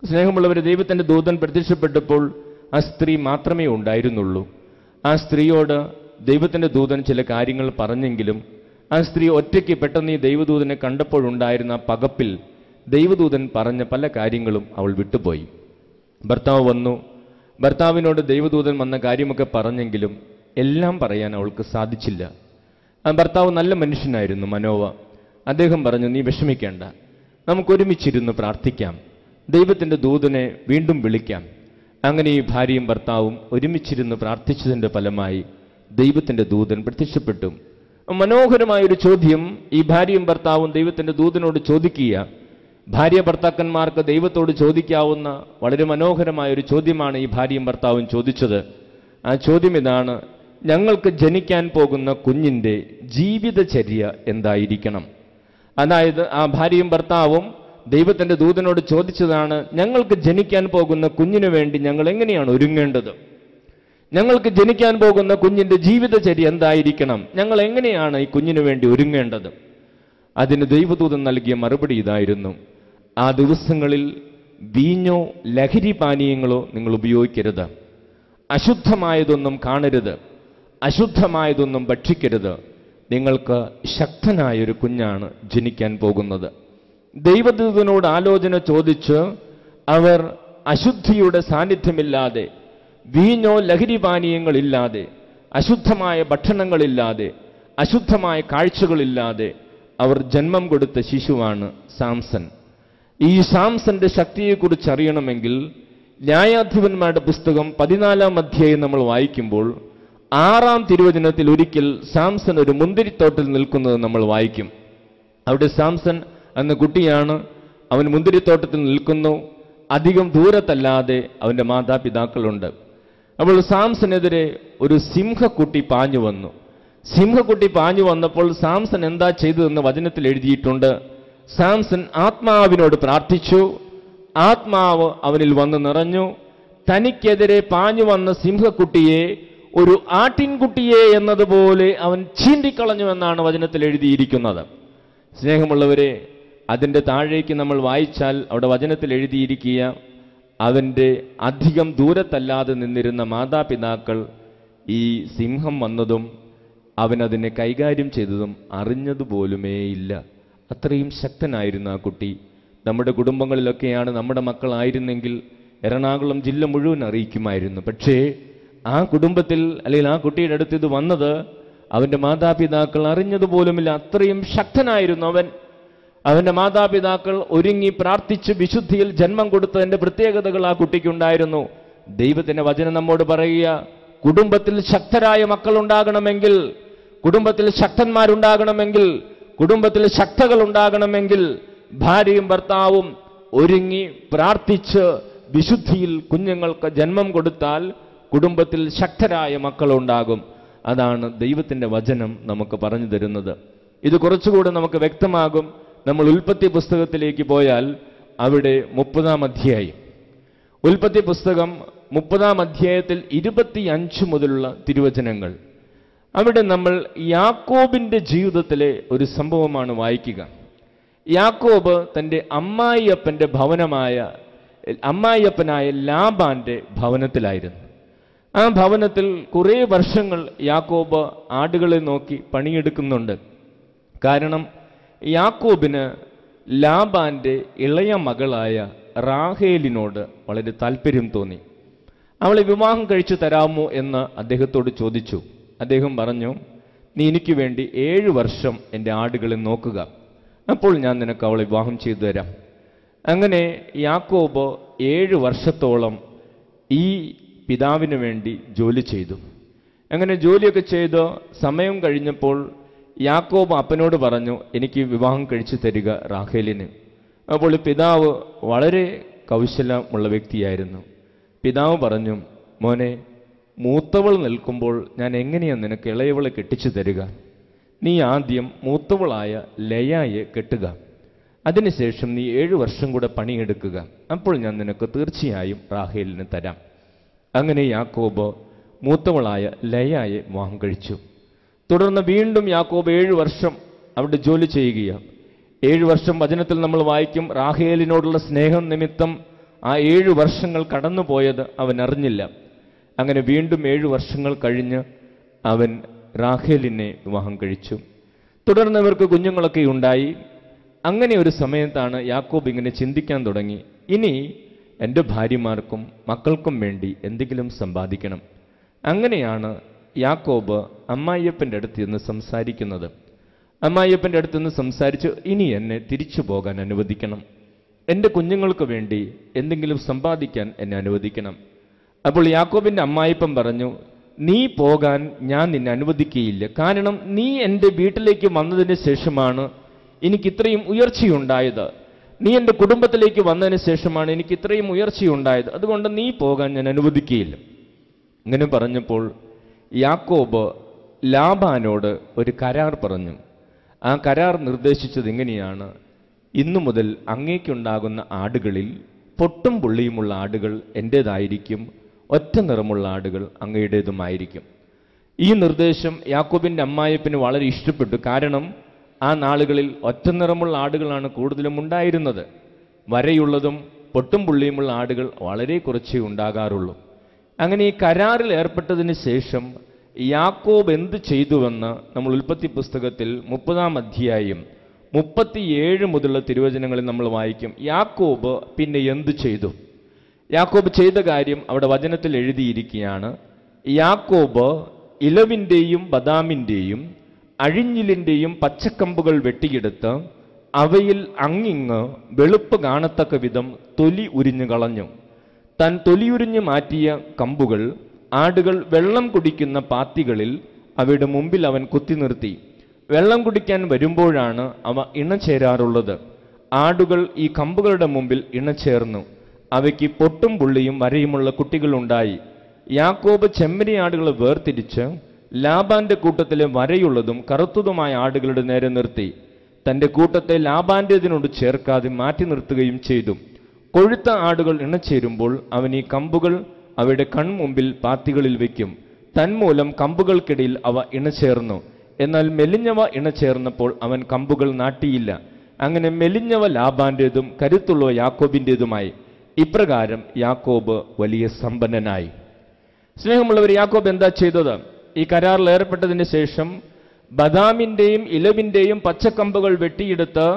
സ്നേഹമുള്ളവർ, ദൈവത്തിൻ്റെ ദൂതൻ പ്രത്യക്ഷപ്പെട്ടപ്പോൾ ആ സ്ത്രീ മാത്രമേ ഉണ്ടായിരുന്നുള്ളൂ. ആ സ്ത്രീയോട് ദൈവത്തിൻ്റെ ദൂതൻ ചില കാര്യങ്ങൾ പറഞ്ഞെങ്കിലും ആ സ്ത്രീ ഒറ്റയ്ക്ക് പെട്ടെന്ന് ഈ ദൈവദൂതനെ കണ്ടപ്പോഴുണ്ടായിരുന്ന ആ പകപ്പിൽ ദൈവദൂതൻ പറഞ്ഞ പല കാര്യങ്ങളും അവൾ വിട്ടുപോയി. ഭർത്താവ് വന്നു. ഭർത്താവിനോട് ദൈവദൂതൻ വന്ന കാര്യമൊക്കെ പറഞ്ഞെങ്കിലും എല്ലാം പറയാൻ അവൾക്ക് സാധിച്ചില്ല. ആ ഭർത്താവ് നല്ല മനുഷ്യനായിരുന്നു, മനോവ. അദ്ദേഹം പറഞ്ഞു, നീ വിഷമിക്കേണ്ട, നമുക്കൊരുമിച്ചിരുന്ന് പ്രാർത്ഥിക്കാം, ദൈവത്തിൻ്റെ ദൂതനെ വീണ്ടും വിളിക്കാം. അങ്ങനെ ഈ ഭാര്യയും ഭർത്താവും ഒരുമിച്ചിരുന്ന് പ്രാർത്ഥിച്ചതിൻ്റെ ഫലമായി ദൈവത്തിൻ്റെ ദൂതൻ പ്രത്യക്ഷപ്പെട്ടു. മനോഹരമായൊരു ചോദ്യം ഈ ഭാര്യയും ഭർത്താവും ദൈവത്തിൻ്റെ ദൂതനോട് ചോദിക്കുക. ഭാര്യ ഭർത്താക്കന്മാർക്ക് ദൈവത്തോട് ചോദിക്കാവുന്ന വളരെ മനോഹരമായൊരു ചോദ്യമാണ് ഈ ഭാര്യയും ഭർത്താവും ചോദിച്ചത്. ആ ചോദ്യം ഇതാണ്: ഞങ്ങൾക്ക് ജനിക്കാൻ പോകുന്ന കുഞ്ഞിൻ്റെ ജീവിതചര്യ എന്തായിരിക്കണം? അതായത് ആ ഭാര്യയും ഭർത്താവും ദൈവത്തിൻ്റെ ദൂതനോട് ചോദിച്ചതാണ്, ഞങ്ങൾക്ക് ജനിക്കാൻ പോകുന്ന കുഞ്ഞിനു വേണ്ടി ഞങ്ങൾ എങ്ങനെയാണ് ഒരുങ്ങേണ്ടത്? ഞങ്ങൾക്ക് ജനിക്കാൻ പോകുന്ന കുഞ്ഞിൻ്റെ ജീവിതചര്യ എന്തായിരിക്കണം? ഞങ്ങൾ എങ്ങനെയാണ് ഈ കുഞ്ഞിനു വേണ്ടി ഒരുങ്ങേണ്ടത്? അതിന് ദൈവദൂതൻ നൽകിയ മറുപടി ഇതായിരുന്നു: ആ ദിവസങ്ങളിൽ വീഞ്ഞോ ലഹരി പാനീയങ്ങളോ നിങ്ങൾ ഉപയോഗിക്കരുത്, അശുദ്ധമായതൊന്നും കാണരുത്, അശുദ്ധമായതൊന്നും ഭക്ഷിക്കരുത്. നിങ്ങൾക്ക് ശക്തനായൊരു കുഞ്ഞാണ് ജനിക്കാൻ പോകുന്നത്. ദൈവദൂതനോട് ആലോചന ചോദിച്ച് അവർ അശുദ്ധിയുടെ സാന്നിധ്യമില്ലാതെ, വീഞ്ഞോ ലഹരി പാനീയങ്ങളില്ലാതെ, അശുദ്ധമായ ഭക്ഷണങ്ങളില്ലാതെ, അശുദ്ധമായ കാഴ്ചകളില്ലാതെ അവർ ജന്മം കൊടുത്ത ശിശുവാണ് സാംസൺ. ഈ സാംസന്റെ ശക്തിയെക്കുറിച്ച് അറിയണമെങ്കിൽ ന്യായാധിപന്മാരുടെ പുസ്തകം 14-ാം അധ്യായം നമ്മൾ വായിക്കുമ്പോൾ 6-ാം തിരുവചനത്തിൽ ഒരിക്കൽ സാംസൺ ഒരു മുന്തിരിത്തോട്ടത്തിൽ നിൽക്കുന്നത് നമ്മൾ വായിക്കും. അവിടെ സാംസൺ എന്ന കുട്ടിയാണ്. അവൻ മുന്തിരിത്തോട്ടത്തിൽ നിൽക്കുന്നു. അധികം ദൂരത്തല്ലാതെ അവൻ്റെ മാതാപിതാക്കളുണ്ട്. അപ്പോൾ സാംസനെതിരെ ഒരു സിംഹക്കുട്ടി പാഞ്ഞു വന്നു. സിംഹക്കുട്ടി പാഞ്ഞു വന്നപ്പോൾ സാംസൺ എന്താ ചെയ്തതെന്ന് വചനത്തിൽ എഴുതിയിട്ടുണ്ട്. സാംസൺ ആത്മാവിനോട് പ്രാർത്ഥിച്ചു. ആത്മാവ് അവനിൽ വന്ന് നിറഞ്ഞു. തനിക്കെതിരെ പാഞ്ഞു വന്ന സിംഹക്കുട്ടിയെ ഒരു ആട്ടിൻകുട്ടിയെ എന്നതുപോലെ അവൻ ചീന്തിക്കളഞ്ഞു എന്നാണ് വചനത്തിൽ എഴുതിയിരിക്കുന്നത്. സ്നേഹമുള്ളവരെ, അതിൻ്റെ താഴേക്ക് നമ്മൾ വായിച്ചാൽ അവിടെ വചനത്തിൽ എഴുതിയിരിക്കുക, അവൻ്റെ അധികം ദൂരത്തല്ലാതെ നിന്നിരുന്ന മാതാപിതാക്കൾ ഈ സിംഹം വന്നതും അവനതിനെ കൈകാര്യം ചെയ്തതും അറിഞ്ഞതുപോലുമേയില്ല. അത്രയും ശക്തനായിരുന്നു ആ കുട്ടി. നമ്മുടെ കുടുംബങ്ങളിലൊക്കെയാണ് നമ്മുടെ മക്കളായിരുന്നെങ്കിൽ എറണാകുളം ജില്ല മുഴുവൻ അറിയിക്കുമായിരുന്നു. പക്ഷേ ആ കുടുംബത്തിൽ അല്ലെങ്കിൽ ആ കുട്ടിയുടെ അടുത്ത് ഇത് വന്നത് അവൻ്റെ മാതാപിതാക്കൾ അറിഞ്ഞതുപോലുമില്ല. അത്രയും ശക്തനായിരുന്നു അവൻ. അവൻ്റെ മാതാപിതാക്കൾ ഒരുങ്ങി പ്രാർത്ഥിച്ച് വിശുദ്ധിയിൽ ജന്മം കൊടുത്തതിൻ്റെ പ്രത്യേകതകൾ ആ കുട്ടിക്കുണ്ടായിരുന്നു. ദൈവത്തിൻ്റെ വചനം നമ്മോട് പറയുക, കുടുംബത്തിൽ ശക്തരായ മക്കളുണ്ടാകണമെങ്കിൽ, കുടുംബത്തിൽ ശക്തന്മാരുണ്ടാകണമെങ്കിൽ, കുടുംബത്തിൽ ശക്തകൾ ഉണ്ടാകണമെങ്കിൽ ഭാര്യയും ഭർത്താവും ഒരുങ്ങി പ്രാർത്ഥിച്ച് വിശുദ്ധിയിൽ കുഞ്ഞുങ്ങൾക്ക് ജന്മം കൊടുത്താൽ കുടുംബത്തിൽ ശക്തരായ മക്കളുണ്ടാകും. അതാണ് ദൈവത്തിൻ്റെ വചനം നമുക്ക് പറഞ്ഞു തരുന്നത്. ഇത് കുറച്ചുകൂടെ നമുക്ക് വ്യക്തമാകും നമ്മൾ ഉൽപ്പത്തി പുസ്തകത്തിലേക്ക് പോയാൽ. അവിടെ 30-ാം അധ്യായം, ഉൽപ്പത്തി പുസ്തകം 30-ാം അധ്യായത്തിൽ 25 മുതലുള്ള തിരുവചനങ്ങൾ. അവിടെ നമ്മൾ യാക്കോബിൻ്റെ ജീവിതത്തിലെ ഒരു സംഭവമാണ് വായിക്കുക. യാക്കോബ് തൻ്റെ അമ്മായിയപ്പനായ ലാബാന്റെ ഭവനത്തിലായിരുന്നു. ആ ഭവനത്തിൽ കുറേ വർഷങ്ങൾ യാക്കോബ് ആടുകളെ നോക്കി പണിയെടുക്കുന്നുണ്ട്. കാരണം യാക്കോബിന് ലാബാന്റെ ഇളയ മകളായ റാഹേലിനോട് വളരെ താല്പര്യം തോന്നി. അവളെ വിവാഹം കഴിച്ചു തരാമോ എന്ന് അദ്ദേഹത്തോട് ചോദിച്ചു. അദ്ദേഹം പറഞ്ഞു, നീ എനിക്ക് വേണ്ടി 7 വർഷം എൻ്റെ ആടുകളെ നോക്കുക, അപ്പോൾ ഞാൻ നിനക്ക് അവളെ വിവാഹം ചെയ്തു തരാം. അങ്ങനെ യാക്കോബ് 7 വർഷത്തോളം ഈ പിതാവിന് വേണ്ടി ജോലി ചെയ്തു. അങ്ങനെ ജോലിയൊക്കെ ചെയ്ത് സമയം കഴിഞ്ഞപ്പോൾ യാക്കോബ് അപ്പനോട് പറഞ്ഞു, എനിക്ക് വിവാഹം കഴിച്ചു തരിക റാഹേലിന്. അപ്പോൾ പിതാവ് വളരെ കൗശലമുള്ള വ്യക്തിയായിരുന്നു. പിതാവ് പറഞ്ഞു, മോനെ, മൂത്തവൾ നിൽക്കുമ്പോൾ ഞാൻ എങ്ങനെയാണ് നിനക്ക് ഇളയവളെ കെട്ടിച്ചു തരിക? നീ ആദ്യം മൂത്തവളായ ലയായെ കെട്ടുക, അതിനുശേഷം നീ 7 വർഷം കൂടെ പണിയെടുക്കുക, അപ്പോൾ ഞാൻ നിനക്ക് തീർച്ചയായും റാഹേലിന് തരാം. അങ്ങനെ യാക്കോബ് മൂത്തവളായ ലയായെ വിവാഹം കഴിച്ചു. തുടർന്ന് വീണ്ടും യാക്കോബ് 7 വർഷം അവിടെ ജോലി ചെയ്യുകയാണ്. 7 വർഷം വചനത്തിൽ നമ്മൾ വായിക്കും, റാഹേലിനോടുള്ള സ്നേഹം നിമിത്തം ആ 7 വർഷങ്ങൾ കടന്നുപോയത് അവൻ അറിഞ്ഞില്ല. അങ്ങനെ വീണ്ടും 7 വർഷങ്ങൾ കഴിഞ്ഞ് അവൻ റാഹേലിനെ വിവാഹം കഴിച്ചു. തുടർന്ന് ഇവർക്ക് കുഞ്ഞുങ്ങളൊക്കെ ഉണ്ടായി. അങ്ങനെ ഒരു സമയത്താണ് യാക്കോബ് ഇങ്ങനെ ചിന്തിക്കാൻ തുടങ്ങി, ഇനി എൻ്റെ ഭാര്യമാർക്കും മക്കൾക്കും വേണ്ടി എന്തെങ്കിലും സമ്പാദിക്കണം. അങ്ങനെയാണ് യാക്കോബ് അമ്മായിയപ്പൻ്റെ അടുത്ത് നിന്ന് സംസാരിക്കുന്നത്. അമ്മായിയപ്പൻ്റെ അടുത്ത് നിന്ന് സംസാരിച്ച്, ഇനി എന്നെ തിരിച്ചു പോകാൻ അനുവദിക്കണം, എൻ്റെ കുഞ്ഞുങ്ങൾക്ക് വേണ്ടി എന്തെങ്കിലും സമ്പാദിക്കാൻ എന്നെ അനുവദിക്കണം. അപ്പോൾ യാക്കോബിൻ്റെ അമ്മായിപ്പൻ പറഞ്ഞു, നീ പോകാൻ ഞാൻ നിന്നെ അനുവദിക്കുകയില്ല. കാരണം നീ എൻ്റെ വീട്ടിലേക്ക് വന്നതിന് ശേഷമാണ് എനിക്ക് ഇത്രയും ഉയർച്ചയുണ്ടായത്. നീ എൻ്റെ കുടുംബത്തിലേക്ക് വന്നതിന് ശേഷമാണ് എനിക്ക് ഇത്രയും ഉയർച്ചയുണ്ടായത്. അതുകൊണ്ട് നീ പോകാൻ ഞാൻ അനുവദിക്കുകയില്ല. ഇങ്ങനെ പറഞ്ഞപ്പോൾ യാക്കോബ് ലാബാനോട് ഒരു കരാർ പറഞ്ഞു. ആ കരാർ നിർദ്ദേശിച്ചത് ഇങ്ങനെയാണ്, ഇന്നു മുതൽ അങ്ങേക്കുണ്ടാകുന്ന ആടുകളിൽ പൊട്ടും പുള്ളിയുമുള്ള ആടുകൾ എൻ്റേതായിരിക്കും, ഒറ്റ നിറമുള്ള ആടുകൾ അങ്ങയുടേതുമായിരിക്കും. ഈ നിർദ്ദേശം യാക്കോബിൻ്റെ അമ്മായിപ്പന് വളരെ ഇഷ്ടപ്പെട്ടു. കാരണം ആ നാളുകളിൽ ഒറ്റ നിറമുള്ള ആടുകളാണ് കൂടുതലും ഉണ്ടായിരുന്നത്. വരയുള്ളതും പൊട്ടും പുള്ളിയുമുള്ള ആടുകൾ വളരെ കുറച്ചേ ഉണ്ടാകാറുള്ളൂ. അങ്ങനെ ഈ കരാറിൽ ഏർപ്പെട്ടതിന് ശേഷം യാക്കോബ് എന്ത് ചെയ്തുവെന്ന് നമ്മൾ ഉൽപ്പത്തി പുസ്തകത്തിൽ 30-ാം അധ്യായം 37 മുതലുള്ള തിരുവചനങ്ങളിൽ നമ്മൾ വായിക്കും. യാക്കോബ് പിന്നെ എന്ത് ചെയ്തു? യാക്കോബ് ചെയ്ത കാര്യം അവിടെ വചനത്തിൽ എഴുതിയിരിക്കുകയാണ്. യാക്കോബ് ഇലവിൻ്റെയും ബദാമിൻ്റെയും അഴിഞ്ഞിലിൻ്റെയും പച്ചക്കമ്പുകൾ വെട്ടിയെടുത്ത് അവയിൽ അങ്ങിങ്ങ് വെളുപ്പ് കാണത്തക്ക വിധം തൊലി ഉരിഞ്ഞു കളഞ്ഞു. താൻ തൊലിയുരിഞ്ഞു മാറ്റിയ കമ്പുകൾ ആടുകൾ വെള്ളം കുടിക്കുന്ന പാത്തികളിൽ അവയുടെ മുമ്പിൽ അവൻ കുത്തി നിർത്തി. വെള്ളം കുടിക്കാൻ വരുമ്പോഴാണ് അവ ഇണചേരാറുള്ളത്. ആടുകൾ ഈ കമ്പുകളുടെ മുമ്പിൽ ഇണചേർന്നു. അവയ്ക്ക് പൊട്ടും പുള്ളിയും വരയുമുള്ള കുട്ടികളുണ്ടായി. യാക്കോബ് ചെമ്മരിയാടുകളെ വേർതിരിച്ച് ലാബാന്റെ കൂട്ടത്തിലെ വരയുള്ളതും കറുത്തതുമായ ആടുകളുടെ നേരെ നിർത്തി. തന്റെ കൂട്ടത്തെ ലാബാന്റേതിനോട് ചേർക്കാതെ മാറ്റി നിർത്തുകയും ചെയ്തു. കൊഴുത്ത ആടുകൾ ഇണചേരുമ്പോൾ അവൻ ഈ കമ്പുകൾ അവയുടെ കൺമുമ്പിൽ പാത്തികളിൽ വയ്ക്കും. തന്മൂലം കമ്പുകൾക്കിടയിൽ അവ ഇണചേർന്നു. എന്നാൽ മെലിഞ്ഞവ ഇണചേർന്നപ്പോൾ അവൻ കമ്പുകൾ നാട്ടിയില്ല. അങ്ങനെ മെലിഞ്ഞവ ലാബാന്റേതും കരുത്തുള്ളവ യാക്കോബിൻ്റേതുമായി. ഇപ്രകാരം യാക്കോബ് വലിയ സമ്പന്നനായി. സ്നേഹമുള്ളവർ, യാക്കോബ് എന്താ ചെയ്തത്? ഈ കരാറിൽ ഏർപ്പെട്ടതിന് ശേഷം ബദാമിൻ്റെയും ഇലവിൻ്റെയും പച്ചക്കമ്പുകൾ വെട്ടിയെടുത്ത്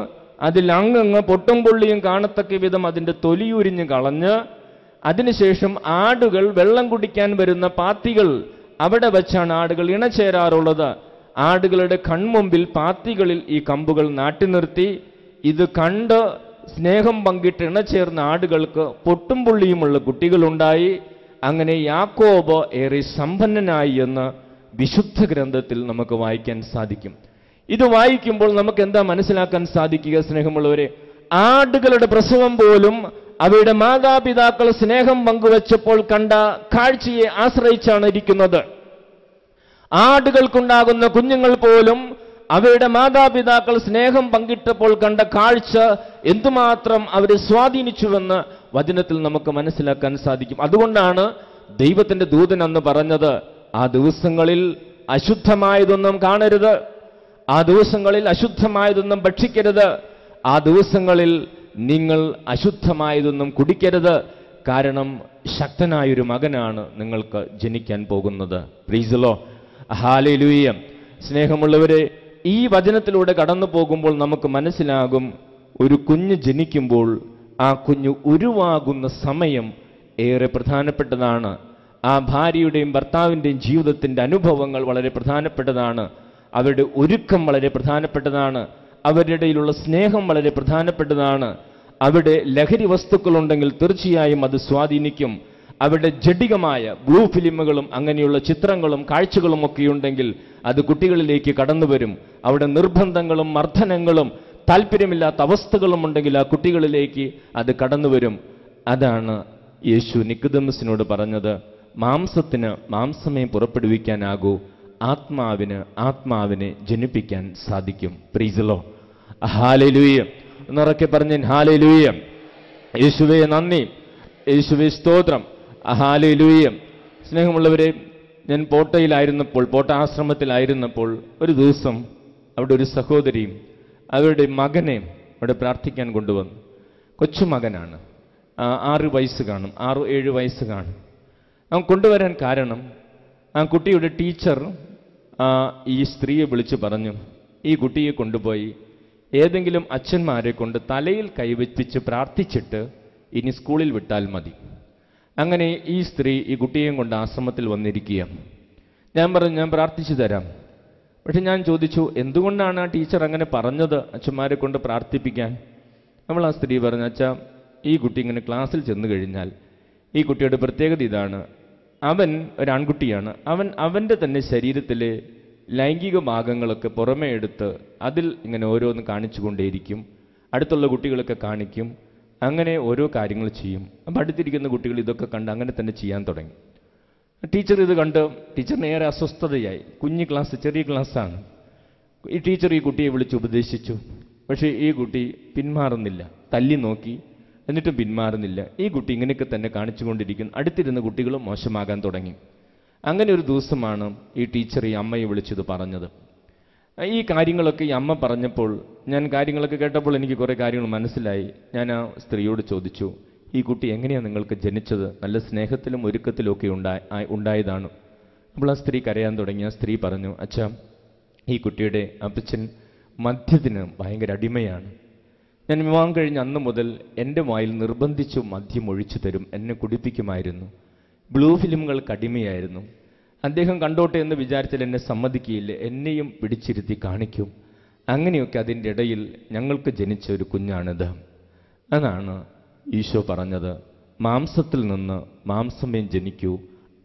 അതിൽ അങ്ങ് പൊട്ടും പുള്ളിയും കാണത്തക്ക വിധം അതിൻ്റെ തൊലിയുരിഞ്ഞ് കളഞ്ഞ്, അതിനുശേഷം ആടുകൾ വെള്ളം കുടിക്കാൻ വരുന്ന പാത്തികൾ, അവിടെ വച്ചാണ് ആടുകൾ ഇണചേരാറുള്ളത്. ആടുകളുടെ കൺമുമ്പിൽ പാത്തികളിൽ ഈ കമ്പുകൾ നാട്ടി നിർത്തി. ഇത് കണ്ട് സ്നേഹം പങ്കിട്ട് ഇണചേർന്ന ആടുകൾക്ക് പൊട്ടും പുള്ളിയുമുള്ള കുട്ടികളുണ്ടായി. അങ്ങനെ യാക്കോബ് ഏറെ സമ്പന്നനായി എന്ന് വിശുദ്ധ ഗ്രന്ഥത്തിൽ നമുക്ക് വായിക്കാൻ സാധിക്കും. ഇത് വായിക്കുമ്പോൾ നമുക്ക് എന്താ മനസ്സിലാക്കാൻ സാധിക്കുക? സ്നേഹമുള്ളവരെ, ആടുകളുടെ പ്രസവം പോലും അവയുടെ മാതാപിതാക്കൾ സ്നേഹം പങ്കുവച്ചപ്പോൾ കണ്ട കാഴ്ചയെ ആശ്രയിച്ചാണ് ഇരിക്കുന്നത്. ആടുകൾക്കുണ്ടാകുന്ന കുഞ്ഞുങ്ങൾ പോലും അവയുടെ മാതാപിതാക്കൾ സ്നേഹം പങ്കിട്ടപ്പോൾ കണ്ട കാഴ്ച എന്തുമാത്രം അവരെ സ്വാധീനിച്ചുവെന്ന് വചനത്തിൽ നമുക്ക് മനസ്സിലാക്കാൻ സാധിക്കും. അതുകൊണ്ടാണ് ദൈവത്തിന്റെ ദൂതൻ അന്ന് പറഞ്ഞത്, ആ ദിവസങ്ങളിൽ അശുദ്ധമായതൊന്നും കാണരുത്, ആ ദിവസങ്ങളിൽ അശുദ്ധമായതൊന്നും ഭക്ഷിക്കരുത്, ആ ദിവസങ്ങളിൽ നിങ്ങൾ അശുദ്ധമായതൊന്നും കുടിക്കരുത്. കാരണം ശക്തനായൊരു മകനാണ് നിങ്ങൾക്ക് ജനിക്കാൻ പോകുന്നത്. Price the Lord, hallelujah. സ്നേഹമുള്ളവരെ, ഈ വചനത്തിലൂടെ കടന്നു പോകുമ്പോൾ നമുക്ക് മനസ്സിലാകും, ഒരു കുഞ്ഞ് ജനിക്കുമ്പോൾ ആ കുഞ്ഞ് ഉരുവാകുന്ന സമയം ഏറെ പ്രധാനപ്പെട്ടതാണ്. ആ ഭാര്യയുടെയും ഭർത്താവിൻ്റെയും ജീവിതത്തിൻ്റെ അനുഭവങ്ങൾ വളരെ പ്രധാനപ്പെട്ടതാണ്. അവരുടെ ഒരുക്കം വളരെ പ്രധാനപ്പെട്ടതാണ്. അവരുടെ ഇടയിലുള്ള സ്നേഹം വളരെ പ്രധാനപ്പെട്ടതാണ്. അവിടെ ലഹരി വസ്തുക്കളുണ്ടെങ്കിൽ തീർച്ചയായും അത് സ്വാധീനിക്കും. അവിടെ ജഡികമായ ബ്ലൂ ഫിലിമുകളും അങ്ങനെയുള്ള ചിത്രങ്ങളും കാഴ്ചകളും ഒക്കെ ഉണ്ടെങ്കിൽ അത് കുട്ടികളിലേക്ക് കടന്നു വരും. അവിടെ നിർബന്ധങ്ങളും മർദ്ദനങ്ങളും താല്പര്യമില്ലാത്ത അവസ്ഥകളും ഉണ്ടെങ്കിൽ ആ കുട്ടികളിലേക്ക് അത് കടന്നു വരും. അതാണ് യേശു നിക്കോദെമസിനോട് പറഞ്ഞത്, മാംസത്തിന് മാംസമേ പുറപ്പെടുവിക്കാനാകൂ, ആത്മാവിന് ആത്മാവിനെ ജനിപ്പിക്കാൻ സാധിക്കും. Price the Lord, hallelujah. എന്നൊക്കെ പറഞ്ഞ് ഹല്ലേലൂയ. യേശുവേ നന്ദി, യേശുവേ സ്തോത്രം, ഹല്ലേലൂയ. സ്നേഹമുള്ളവരെ, ഞാൻ പോട്ടയിലായിരുന്നപ്പോൾ, പോട്ട ആശ്രമത്തിലായിരുന്നപ്പോൾ ഒരു ദിവസം അവിടെ ഒരു സഹോദരിയും അവരുടെ മകനെ അവിടെ പ്രാർത്ഥിക്കാൻ കൊണ്ടുവന്നു. കൊച്ചുമകനാണ്, 6 വയസ്സ് കാണും, 6-7 വയസ്സ് കാണും. അവൻ കൊണ്ടുവരാൻ കാരണം ആ കുട്ടിയുടെ ടീച്ചർ ഈ സ്ത്രീയെ വിളിച്ചു പറഞ്ഞു, ഈ കുട്ടിയെ കൊണ്ടുപോയി ഏതെങ്കിലും അച്ഛന്മാരെ കൊണ്ട് തലയിൽ കൈവച്ചിച്ച് പ്രാർത്ഥിച്ചിട്ട് ഇനി സ്കൂളിൽ വിട്ടാൽ മതി. അങ്ങനെ ഈ സ്ത്രീ ഈ കുട്ടിയെയും കൊണ്ട് ആശ്രമത്തിൽ വന്നിരിക്കുക. ഞാൻ പറഞ്ഞു, ഞാൻ പ്രാർത്ഥിച്ചു തരാം. പക്ഷെ ഞാൻ ചോദിച്ചു, എന്തുകൊണ്ടാണ് ആ ടീച്ചർ അങ്ങനെ പറഞ്ഞത് അച്ഛന്മാരെ കൊണ്ട് പ്രാർത്ഥിപ്പിക്കാൻ? നമ്മൾ ആ സ്ത്രീ പറഞ്ഞു, അച്ഛാ, ഈ കുട്ടി ഇങ്ങനെ ക്ലാസ്സിൽ ചെന്ന് കഴിഞ്ഞാൽ ഈ കുട്ടിയുടെ പ്രത്യേകത ഇതാണ്, അവൻ ഒരാൺകുട്ടിയാണ്, അവൻ്റെ തന്നെ ശരീരത്തിലെ ലൈംഗിക ഭാഗങ്ങളൊക്കെ പുറമേ എടുത്ത് അതിൽ ഇങ്ങനെ ഓരോന്ന് കാണിച്ചുകൊണ്ടേയിരിക്കും, അടുത്തുള്ള കുട്ടികളൊക്കെ കാണിക്കും, അങ്ങനെ ഓരോ കാര്യങ്ങൾ ചെയ്യും. അപ്പം അടുത്തിരിക്കുന്ന കുട്ടികൾ ഇതൊക്കെ കണ്ട് അങ്ങനെ തന്നെ ചെയ്യാൻ തുടങ്ങി. ടീച്ചർ ഇത് കണ്ട് ടീച്ചറിന് ഏറെ അസ്വസ്ഥതയായി. കുഞ്ഞു ക്ലാസ്, ചെറിയ ക്ലാസ്സാണ്. ഈ ടീച്ചർ ഈ കുട്ടിയെ വിളിച്ച് ഉപദേശിച്ചു. പക്ഷേ ഈ കുട്ടി പിന്മാറുന്നില്ല. തല്ലി നോക്കി, എന്നിട്ടും പിന്മാറുന്നില്ല. ഈ കുട്ടി ഇങ്ങനെയൊക്കെ തന്നെ കാണിച്ചുകൊണ്ടിരിക്കുന്നു. അടുത്തിരുന്ന കുട്ടികളും മോശമാകാൻ തുടങ്ങി. അങ്ങനെ ഒരു ദിവസമാണ് ഈ ടീച്ചർ ഈ അമ്മയെ വിളിച്ചത് പറഞ്ഞത്. ഈ കാര്യങ്ങളൊക്കെ ഈ അമ്മ പറഞ്ഞപ്പോൾ ഞാൻ കാര്യങ്ങളൊക്കെ കേട്ടപ്പോൾ എനിക്ക് കുറേ കാര്യങ്ങൾ മനസ്സിലായി. ഞാൻ ആ സ്ത്രീയോട് ചോദിച്ചു, ഈ കുട്ടി എങ്ങനെയാണ് നിങ്ങൾക്ക് ജനിച്ചത്? നല്ല സ്നേഹത്തിലും ഒരുക്കത്തിലും ഒക്കെ ഉണ്ടായതാണ്. അപ്പോൾ ആ സ്ത്രീ കരയാൻ തുടങ്ങി. ആ സ്ത്രീ പറഞ്ഞു, അച്ഛാ, ഈ കുട്ടിയുടെ അപ്പച്ചൻ മദ്യത്തിന് ഭയങ്കര അടിമയാണ്. ഞാൻ വിവാഹം കഴിഞ്ഞ അന്ന് മുതൽ എൻ്റെ വായിൽ നിർബന്ധിച്ചു മദ്യം ഒഴിച്ചു തരും, എന്നെ കുടിപ്പിക്കുമായിരുന്നു. ബ്ലൂ ഫിലിമുകൾക്ക് അടിമയായിരുന്നു. അദ്ദേഹം കണ്ടോട്ടെ എന്ന് വിചാരിച്ചാൽ എന്നെ സമ്മതിക്കുകയില്ല, എന്നെയും പിടിച്ചിരുത്തി കാണിക്കും. അങ്ങനെയൊക്കെ അതിൻ്റെ ഇടയിൽ ഞങ്ങൾക്ക് ജനിച്ച ഒരു കുഞ്ഞാണിത്. അതാണ് ഈശോ പറഞ്ഞത്, മാംസത്തിൽ നിന്ന് മാംസമേ ജനിക്കൂ,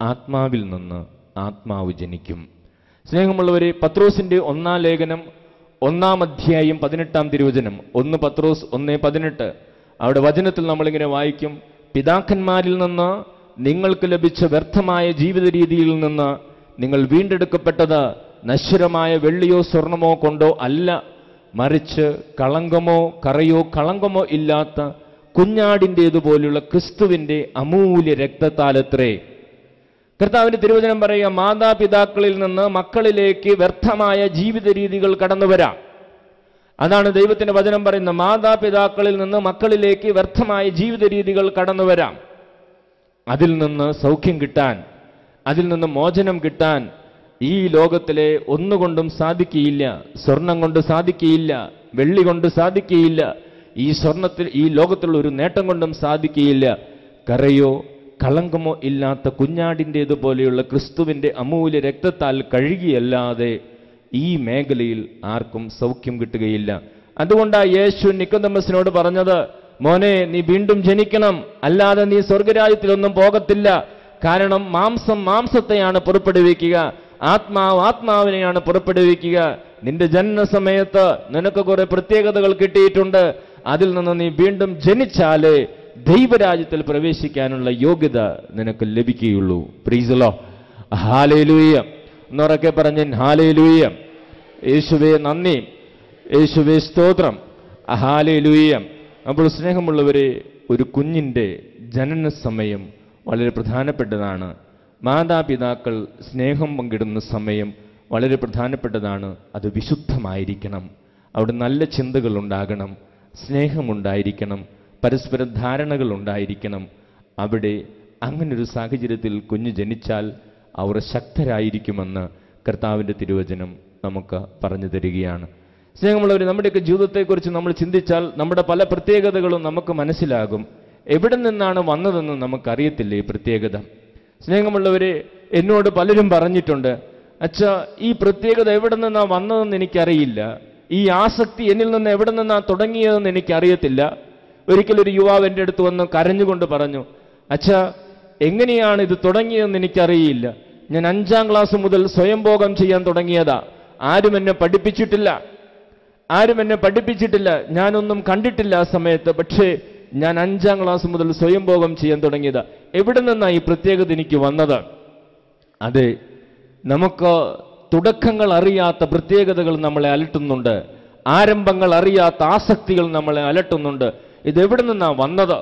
ആത്മാവിൽ നിന്ന് ആത്മാവ് ജനിക്കും. സ്നേഹമുള്ളവരെ, പത്രോസിൻ്റെ 1-ാം ലേഖനം 1-ാം അധ്യായം 18-ാം തിരുവചനം, 1 പത്രോസ് 1:18. അവിടെ വചനത്തിൽ നമ്മളിങ്ങനെ വായിക്കും, പിതാക്കന്മാരിൽ നിന്ന് നിങ്ങൾക്ക് ലഭിച്ച വ്യർത്ഥമായ ജീവിത രീതിയിൽ നിന്ന് നിങ്ങൾ വീണ്ടെടുക്കപ്പെട്ടത് നശ്വരമായ വെള്ളിയോ സ്വർണമോ കൊണ്ടോ അല്ല, മറിച്ച് കളങ്കമോ കറയോ കളങ്കമോ ഇല്ലാത്ത കുഞ്ഞാടിൻ്റേതുപോലുള്ള ക്രിസ്തുവിൻ്റെ അമൂല്യ രക്തത്താലത്രേ. കർത്താവിന്റെ തിരുവചനം പറയുക, മാതാപിതാക്കളിൽ നിന്ന് മക്കളിലേക്ക് വ്യർത്ഥമായ ജീവിത രീതികൾ കടന്നു വരാം. അതാണ് ദൈവത്തിന്റെ വചനം പറയുന്നത്. മാതാപിതാക്കളിൽ നിന്ന് മക്കളിലേക്ക് വ്യർത്ഥമായ ജീവിത രീതികൾ കടന്നു വരാം. അതിൽ നിന്ന് സൗഖ്യം കിട്ടാൻ, അതിൽ നിന്ന് മോചനം കിട്ടാൻ ഈ ലോകത്തിലെ ഒന്നുകൊണ്ടും സാധിക്കുകയില്ല. സ്വർണം കൊണ്ട് സാധിക്കുകയില്ല, വെള്ളി കൊണ്ട് സാധിക്കുകയില്ല, ഈ ലോകത്തിലുള്ള ഒരു നേട്ടം കൊണ്ടും സാധിക്കുകയില്ല. കറയോ കളങ്കമോ ഇല്ലാത്ത കുഞ്ഞാടിൻ്റേതുപോലെയുള്ള ക്രിസ്തുവിൻ്റെ അമൂല്യ രക്തത്താൽ കഴുകിയല്ലാതെ ഈ മേഖലയിൽ ആർക്കും സൗഖ്യം കിട്ടുകയില്ല. അതുകൊണ്ടാണ് യേശു നിക്കോദെമസിനോട് പറഞ്ഞത്, മോനെ, നീ വീണ്ടും ജനിക്കണം, അല്ലാതെ നീ സ്വർഗരാജ്യത്തിലൊന്നും പോകത്തില്ല. കാരണം മാംസം മാംസത്തെയാണ് പുറപ്പെടുവിക്കുക, ആത്മാവ് ആത്മാവിനെയാണ് പുറപ്പെടുവിക്കുക. നിന്റെ ജനന സമയത്ത് നിനക്ക് കുറെ പ്രത്യേകതകൾ കിട്ടിയിട്ടുണ്ട്. അതിൽ നിന്ന് നീ വീണ്ടും ജനിച്ചാലേ ദൈവരാജ്യത്തിൽ പ്രവേശിക്കാനുള്ള യോഗ്യത നിനക്ക് ലഭിക്കുകയുള്ളൂ. Price the Lord. ഹല്ലേലൂയ. എന്നൊക്കെ പറഞ്ഞ് ഹല്ലേലൂയ. യേശുവേ നന്ദി, യേശുവേ സ്തോത്രം, ഹല്ലേലൂയ. അപ്പോൾ സ്നേഹമുള്ളവരെ, ഒരു കുഞ്ഞിൻ്റെ ജനന സമയം വളരെ പ്രധാനപ്പെട്ടതാണ്. മാതാപിതാക്കൾ സ്നേഹം പങ്കിടുന്ന സമയം വളരെ പ്രധാനപ്പെട്ടതാണ്. അത് വിശുദ്ധമായിരിക്കണം. അവിടെ നല്ല ചിന്തകൾ ഉണ്ടാകണം, സ്നേഹമുണ്ടായിരിക്കണം, പരസ്പര ധാരണകൾ ഉണ്ടായിരിക്കണം. അവിടെ അങ്ങനൊരു സാഹചര്യത്തിൽ കുഞ്ഞ് ജനിച്ചാൽ അവർ ശക്തരായിരിക്കുമെന്ന് കർത്താവിൻ്റെ തിരുവചനം നമുക്ക് പറഞ്ഞു തരികയാണ്. സ്നേഹമുള്ളവർ, നമ്മുടെയൊക്കെ ജീവിതത്തെക്കുറിച്ച് നമ്മൾ ചിന്തിച്ചാൽ നമ്മുടെ പല പ്രത്യേകതകളും നമുക്ക് മനസ്സിലാകും. എവിടെ നിന്നാണ് വന്നതെന്ന് നമുക്കറിയത്തില്ല ഈ പ്രത്യേകത. സ്നേഹമുള്ളവരെ, എന്നോട് പലരും പറഞ്ഞിട്ടുണ്ട്, അച്ഛാ, ഈ പ്രത്യേകത എവിടെ നിന്നാണ് വന്നതെന്ന് എനിക്കറിയില്ല, ഈ ആസക്തി എന്നിൽ നിന്ന് എവിടെ നിന്നാണ് തുടങ്ങിയതെന്ന് എനിക്കറിയത്തില്ല. ഒരിക്കലൊരു യുവാവ് എൻ്റെ അടുത്ത് വന്ന് കരഞ്ഞുകൊണ്ട് പറഞ്ഞു, അച്ഛാ, എങ്ങനെയാണ് ഇത് തുടങ്ങിയതെന്ന് എനിക്കറിയില്ല. ഞാൻ 5-ാം ക്ലാസ് മുതൽ സ്വയംഭോഗം ചെയ്യാൻ തുടങ്ങിയതാ. ആരും എന്നെ പഠിപ്പിച്ചിട്ടില്ല, ഞാനൊന്നും കണ്ടിട്ടില്ല ആ സമയത്ത്. പക്ഷേ ഞാൻ 5-ാം ക്ലാസ് മുതൽ സ്വയംഭോഗം ചെയ്യാൻ തുടങ്ങിയതാ. എവിടെ നിന്നാണ് ഈ പ്രത്യേകത എനിക്ക് വന്നത്? അതെ, നമുക്ക് തുടക്കങ്ങൾ അറിയാത്ത പ്രത്യേകതകൾ നമ്മളെ അലട്ടുന്നുണ്ട്, ആരംഭങ്ങൾ അറിയാത്ത ആസക്തികൾ നമ്മളെ അലട്ടുന്നുണ്ട്. ഇതെവിടെ നിന്നാണ് വന്നത്?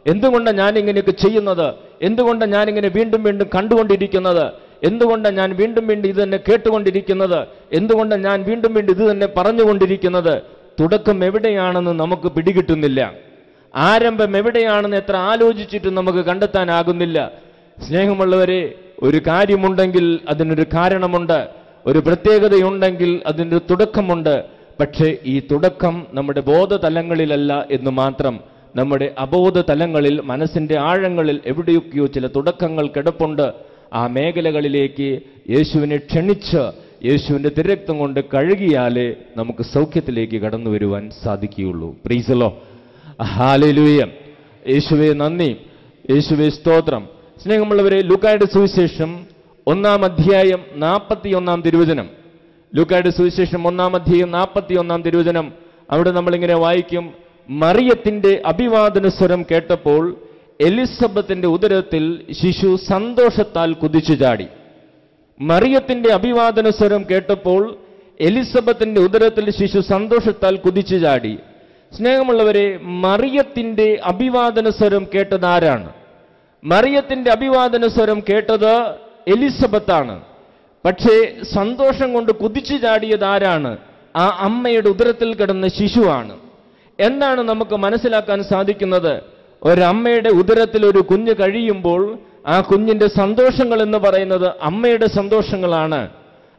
എന്തുകൊണ്ടാണ് ഞാനിങ്ങനെയൊക്കെ ചെയ്യുന്നത്? എന്തുകൊണ്ടാണ് ഞാനിങ്ങനെ വീണ്ടും വീണ്ടും കണ്ടുകൊണ്ടിരിക്കുന്നത്? എന്തുകൊണ്ടാണ് ഞാൻ വീണ്ടും വീണ്ടും ഇത് തന്നെ കേട്ടുകൊണ്ടിരിക്കുന്നത്? എന്തുകൊണ്ടാണ് ഞാൻ വീണ്ടും വീണ്ടും ഇത് തന്നെ പറഞ്ഞുകൊണ്ടിരിക്കുന്നത്? തുടക്കം എവിടെയാണെന്ന് നമുക്ക് പിടികിട്ടുന്നില്ല. ആരംഭം എവിടെയാണെന്ന് എത്ര ആലോചിച്ചിട്ടും നമുക്ക് കണ്ടെത്താനാകുന്നില്ല. സ്നേഹമുള്ളവരെ, ഒരു കാര്യമുണ്ടെങ്കിൽ അതിനൊരു കാരണമുണ്ട്, ഒരു പ്രത്യേകതയുണ്ടെങ്കിൽ അതിൻ്റെ തുടക്കമുണ്ട്. പക്ഷേ ഈ തുടക്കം നമ്മുടെ ബോധതലങ്ങളിലല്ല എന്ന് മാത്രം. നമ്മുടെ അബോധ തലങ്ങളിൽ, മനസ്സിൻ്റെ ആഴങ്ങളിൽ എവിടെയൊക്കെയോ ചില തുടക്കങ്ങൾ കിടപ്പുണ്ട്. ആ മേഖലകളിലേക്ക് യേശുവിനെ ക്ഷണിച്ച് യേശുവിൻ്റെ തിരക്തം കൊണ്ട് കഴുകിയാലേ നമുക്ക് സൗഖ്യത്തിലേക്ക് കടന്നു വരുവാൻ സാധിക്കുകയുള്ളൂ. Price the Lord. ഹല്ലേലൂയ. യേശുവേ നന്ദി, യേശുവേ സ്തോത്രം. സ്നേഹമുള്ളവരെ, ലൂക്കായുടെ സുവിശേഷം 1-ാം അധ്യായം 41-ാം തിരുവചനം. ലൂക്കായുടെ സുവിശേഷം 1-ാം അധ്യായം 41-ാം തിരുവചനം. അവിടെ നമ്മളിങ്ങനെ വായിക്കും: മറിയത്തിന്റെ അഭിവാദന സ്വരം കേട്ടപ്പോൾ എലിസബത്തിന്റെ ഉദരത്തിൽ ശിശു സന്തോഷത്താൽ കുതിച്ചു ചാടി. മറിയത്തിന്റെ അഭിവാദന സ്വരം കേട്ടപ്പോൾ എലിസബത്തിന്റെ ഉദരത്തിൽ ശിശു സന്തോഷത്താൽ കുതിച്ചു ചാടി. സ്നേഹമുള്ളവരെ, മറിയത്തിന്റെ അഭിവാദന സ്വരം കേട്ടത് ആരാണ്? മറിയത്തിന്റെ അഭിവാദന സ്വരം കേട്ടത് എലിസബത്താണ്. പക്ഷേ സന്തോഷം കൊണ്ട് കുതിച്ചു ചാടിയത് ആരാണ്? ആ അമ്മയുടെ ഉദരത്തിൽ കിടന്ന ശിശുവാണ്. എന്താണ് നമുക്ക് മനസ്സിലാക്കാൻ സാധിക്കുന്നത്? ഒരമ്മയുടെ ഉദരത്തിൽ ഒരു കുഞ്ഞ് കഴിയുമ്പോൾ ആ കുഞ്ഞിന്റെ സന്തോഷങ്ങൾ എന്ന് പറയുന്നത് അമ്മയുടെ സന്തോഷങ്ങളാണ്.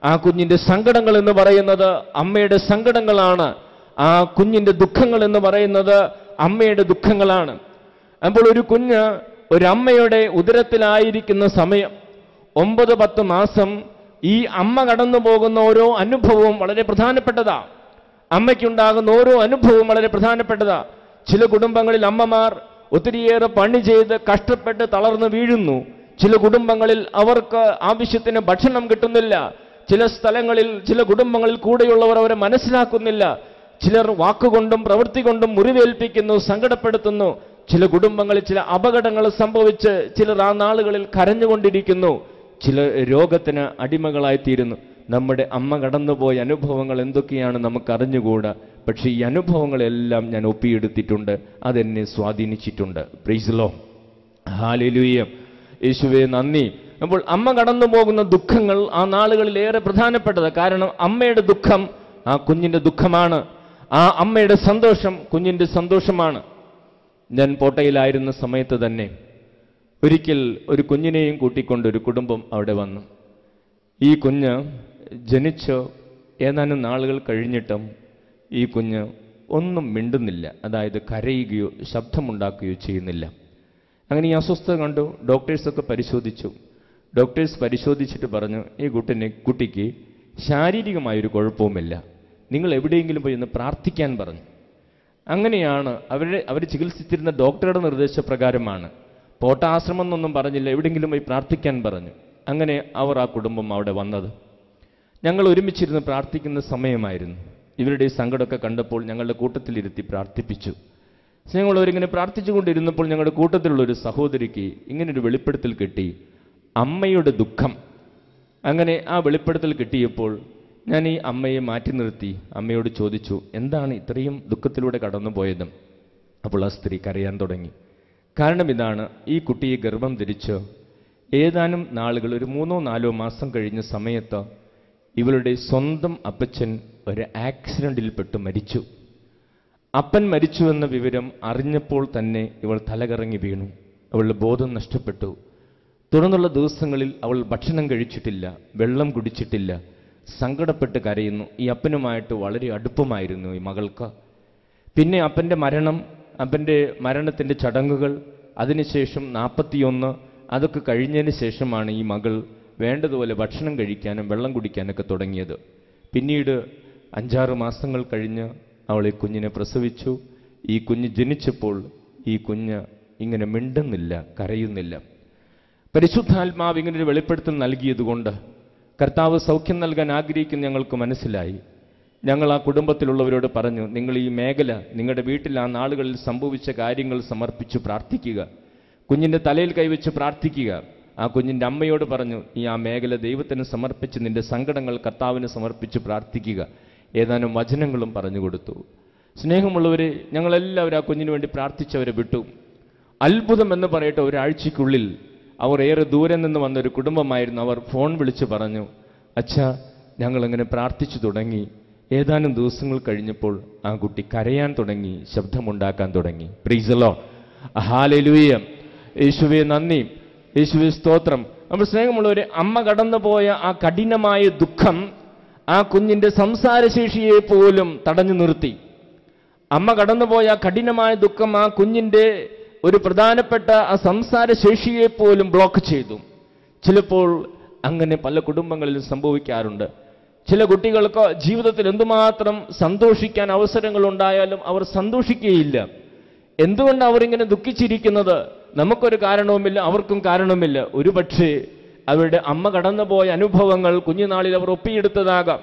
ആ കുഞ്ഞിന്റെ സങ്കടങ്ങൾ എന്ന് പറയുന്നത് അമ്മയുടെ സങ്കടങ്ങളാണ്. ആ കുഞ്ഞിന്റെ ദുഃഖങ്ങൾ എന്ന് പറയുന്നത് അമ്മയുടെ ദുഃഖങ്ങളാണ്. അപ്പോൾ ഒരു കുഞ്ഞ് ഒരമ്മയുടെ ഉദരത്തിലായിരിക്കുന്ന സമയം 9-10 മാസം ഈ അമ്മ കടന്നു പോകുന്ന ഓരോ അനുഭവവും വളരെ പ്രധാനപ്പെട്ടതാ. അമ്മയ്ക്കുണ്ടാകുന്ന ഓരോ അനുഭവവും വളരെ പ്രധാനപ്പെട്ടതാ. ചില കുടുംബങ്ങളിൽ അമ്മമാർ ഒത്തിരിയേറെ പണി ചെയ്ത് കഷ്ടപ്പെട്ട് തളർന്നു വീഴുന്നു. ചില കുടുംബങ്ങളിൽ അവർക്ക് ആവശ്യത്തിന് ഭക്ഷണം കിട്ടുന്നില്ല. ചില സ്ഥലങ്ങളിൽ, ചില കുടുംബങ്ങളിൽ കൂടെയുള്ളവർ അവരെ മനസ്സിലാക്കുന്നില്ല. ചിലർ വാക്കുകൊണ്ടും പ്രവൃത്തി കൊണ്ടും മുറിവേൽപ്പിക്കുന്നു, സങ്കടപ്പെടുത്തുന്നു. ചില കുടുംബങ്ങളിൽ ചില അപകടങ്ങൾ സംഭവിച്ച് ചിലർ ആ നാളുകളിൽ കരഞ്ഞുകൊണ്ടിരിക്കുന്നു. ചില രോഗത്തിന് അടിമകളായിത്തീരുന്നു. നമ്മുടെ അമ്മ കടന്നുപോയ അനുഭവങ്ങൾ എന്തൊക്കെയാണ് നമുക്കറിഞ്ഞുകൂടാ. പക്ഷേ ഈ അനുഭവങ്ങളെല്ലാം ഞാൻ ഒപ്പിയെടുത്തിട്ടുണ്ട്, അതെന്നെ സ്വാധീനിച്ചിട്ടുണ്ട്. Price the Lord. ഹല്ലേലൂയ. യേശുവേ നന്ദി. അപ്പോൾ അമ്മ കടന്നു പോകുന്ന ദുഃഖങ്ങൾ ആ നാളുകളിൽ ഏറെ പ്രധാനപ്പെട്ടത്. കാരണം അമ്മയുടെ ദുഃഖം ആ കുഞ്ഞിന്റെ ദുഃഖമാണ്. ആ അമ്മയുടെ സന്തോഷം കുഞ്ഞിന്റെ സന്തോഷമാണ്. ഞാൻ പോട്ടയിലായിരുന്ന സമയത്ത് തന്നെ ഒരിക്കൽ ഒരു കുഞ്ഞിനെയും കൂട്ടിക്കൊണ്ട് ഒരു കുടുംബം അവിടെ വന്നു. ഈ കുഞ്ഞ് ജനിച്ച് ഏതാനും നാളുകൾ കഴിഞ്ഞിട്ടും ഈ കുഞ്ഞ് ഒന്നും മിണ്ടുന്നില്ല. അതായത് കരയുകയോ ശബ്ദമുണ്ടാക്കുകയോ ചെയ്യുന്നില്ല. അങ്ങനെ ഈ അസ്വസ്ഥത കണ്ടു. ഡോക്ടേഴ്സൊക്കെ പരിശോധിച്ചു. ഡോക്ടേഴ്സ് പരിശോധിച്ചിട്ട് പറഞ്ഞു, ഈ കുട്ടിക്ക് ശാരീരികമായൊരു കുഴപ്പവുമില്ല, നിങ്ങൾ എവിടെയെങ്കിലും പോയി ഒന്ന് പ്രാർത്ഥിക്കാൻ പറഞ്ഞു. അങ്ങനെയാണ് അവർ ചികിത്സിച്ചിരുന്ന ഡോക്ടറുടെ നിർദ്ദേശപ്രകാരമാണ്. പോട്ടാശ്രമം എന്നൊന്നും പറഞ്ഞില്ല, എവിടെയെങ്കിലും പോയി പ്രാർത്ഥിക്കാൻ പറഞ്ഞു. അങ്ങനെ അവർ ആ കുടുംബം അവിടെ വന്നത്. ഞങ്ങൾ ഒരുമിച്ചിരുന്ന് പ്രാർത്ഥിക്കുന്ന സമയമായിരുന്നു. ഇവരുടെ ഈ സങ്കടമൊക്കെ കണ്ടപ്പോൾ ഞങ്ങളുടെ കൂട്ടത്തിലിരുത്തി പ്രാർത്ഥിപ്പിച്ചു. സ്നേഹമുള്ളവരിങ്ങനെ പ്രാർത്ഥിച്ചുകൊണ്ടിരുന്നപ്പോൾ ഞങ്ങളുടെ കൂട്ടത്തിലുള്ളൊരു സഹോദരിക്ക് ഇങ്ങനൊരു വെളിപ്പെടുത്തൽ കിട്ടി, അമ്മയുടെ ദുഃഖം. അങ്ങനെ ആ വെളിപ്പെടുത്തൽ കിട്ടിയപ്പോൾ ഞാൻ ഈ അമ്മയെ മാറ്റി നിർത്തി അമ്മയോട് ചോദിച്ചു, എന്താണ് ഇത്രയും ദുഃഖത്തിലൂടെ കടന്നു പോയത്? അപ്പോൾ ആ സ്ത്രീ കരയാൻ തുടങ്ങി. കാരണം ഇതാണ്, ഈ കുട്ടിയെ ഗർഭം ധരിച്ച് ഏതാനും നാളുകൾ, ഒരു 3-4 മാസം കഴിഞ്ഞ സമയത്ത് ഇവളുടെ സ്വന്തം അപ്പച്ചൻ ഒരു ആക്സിഡന്റിൽപ്പെട്ട് മരിച്ചു. അപ്പൻ മരിച്ചുവെന്ന വിവരം അറിഞ്ഞപ്പോൾ തന്നെ ഇവൾ തലകറങ്ങി വീണു. അവളുടെ ബോധം നഷ്ടപ്പെട്ടു. തുടർന്നുള്ള ദിവസങ്ങളിൽ അവൾ ഭക്ഷണം കഴിച്ചിട്ടില്ല, വെള്ളം കുടിച്ചിട്ടില്ല, സങ്കടപ്പെട്ട് കരയുന്നു. ഈ അപ്പനുമായിട്ട് വളരെ അടുപ്പമായിരുന്നു ഈ മകൾക്ക്. പിന്നെ അപ്പൻ്റെ മരണത്തിൻ്റെ ചടങ്ങുകൾ, അതിനുശേഷം 41, അതൊക്കെ കഴിഞ്ഞതിന് ശേഷമാണ് ഈ മകൾ വേണ്ടതുപോലെ ഭക്ഷണം കഴിക്കാനും വെള്ളം കുടിക്കാനൊക്കെ തുടങ്ങിയത്. പിന്നീട് 5-6 മാസങ്ങൾ കഴിഞ്ഞ് അവൾ ഈ കുഞ്ഞിനെ പ്രസവിച്ചു. ഈ കുഞ്ഞ് ജനിച്ചപ്പോൾ ഈ കുഞ്ഞ് ഇങ്ങനെ മിണ്ടുന്നില്ല, കരയുന്നില്ല. പരിശുദ്ധാത്മാവ് ഇങ്ങനൊരു വെളിപ്പെടുത്തൽ നൽകിയതുകൊണ്ട് കർത്താവ് സൗഖ്യം നൽകാൻ ആഗ്രഹിക്കുന്ന ഞങ്ങൾക്ക് മനസ്സിലായി. ഞങ്ങൾ ആ കുടുംബത്തിലുള്ളവരോട് പറഞ്ഞു, നിങ്ങൾ ഈ മേഖല നിങ്ങളുടെ വീട്ടിൽ ആ നാളുകളിൽ സംഭവിച്ച കാര്യങ്ങൾ സമർപ്പിച്ചു പ്രാർത്ഥിക്കുക, കുഞ്ഞിൻ്റെ തലയിൽ കൈവച്ച് പ്രാർത്ഥിക്കുക. ആ കുഞ്ഞിൻ്റെ അമ്മയോട് പറഞ്ഞു, ഈ ആ മേഖല ദൈവത്തിന് സമർപ്പിച്ച് നിന്റെ സങ്കടങ്ങൾ കർത്താവിന് സമർപ്പിച്ച് പ്രാർത്ഥിക്കുക. ഏതാനും വചനങ്ങളും പറഞ്ഞു കൊടുത്തു. സ്നേഹമുള്ളവരെ, ഞങ്ങളെല്ലാവരും ആ കുഞ്ഞിന് വേണ്ടി പ്രാർത്ഥിച്ചവരെ വിട്ടു. അത്ഭുതം എന്ന് പറയട്ടെ, ഒരാഴ്ചയ്ക്കുള്ളിൽ അവർ ഏറെ ദൂരെ നിന്ന് വന്നൊരു കുടുംബമായിരുന്നു. അവർ ഫോൺ വിളിച്ച് പറഞ്ഞു, അച്ഛാ, ഞങ്ങളിങ്ങനെ പ്രാർത്ഥിച്ചു തുടങ്ങി. ഏതാനും ദിവസങ്ങൾ കഴിഞ്ഞപ്പോൾ ആ കുട്ടി കരയാൻ തുടങ്ങി, ശബ്ദമുണ്ടാക്കാൻ തുടങ്ങി. പ്രൈസ് ദി ലോർഡ്, ഹല്ലേലൂയ. യേശുവേ നന്ദി, യേശുവേ സ്തോത്രം. നമ്മൾ സ്നേഹമുള്ളവരെ, അമ്മ കടന്നുപോയ ആ കഠിനമായ ദുഃഖം ആ കുഞ്ഞിന്റെ സംസാരശേഷിയെ പോലും തടഞ്ഞു നിർത്തി. അമ്മ കടന്നുപോയ ആ കഠിനമായ ദുഃഖം ആ കുഞ്ഞിന്റെ ഒരു പ്രധാനപ്പെട്ട ആ സംസാരശേഷിയെ പോലും ബ്ലോക്ക് ചെയ്തു. ചിലപ്പോൾ അങ്ങനെ പല കുടുംബങ്ങളിലും സംഭവിക്കാറുണ്ട്. ചില കുട്ടികൾക്ക് ജീവിതത്തിൽ എന്തുമാത്രം സന്തോഷിക്കാൻ അവസരങ്ങൾ ഉണ്ടായാലും അവർ സന്തോഷിക്കുകയില്ല. എന്തുകൊണ്ട് അവർ ഇങ്ങനെ ദുഃഖിച്ചിരിക്കുന്നത്? നമുക്കൊരു കാരണവുമില്ല, അവർക്കും കാരണവുമില്ല. ഒരുപക്ഷെ അവരുടെ അമ്മ കടന്നുപോയ അനുഭവങ്ങൾ കുഞ്ഞുനാളിൽ അവർ ഒപ്പിയെടുത്തതാകാം.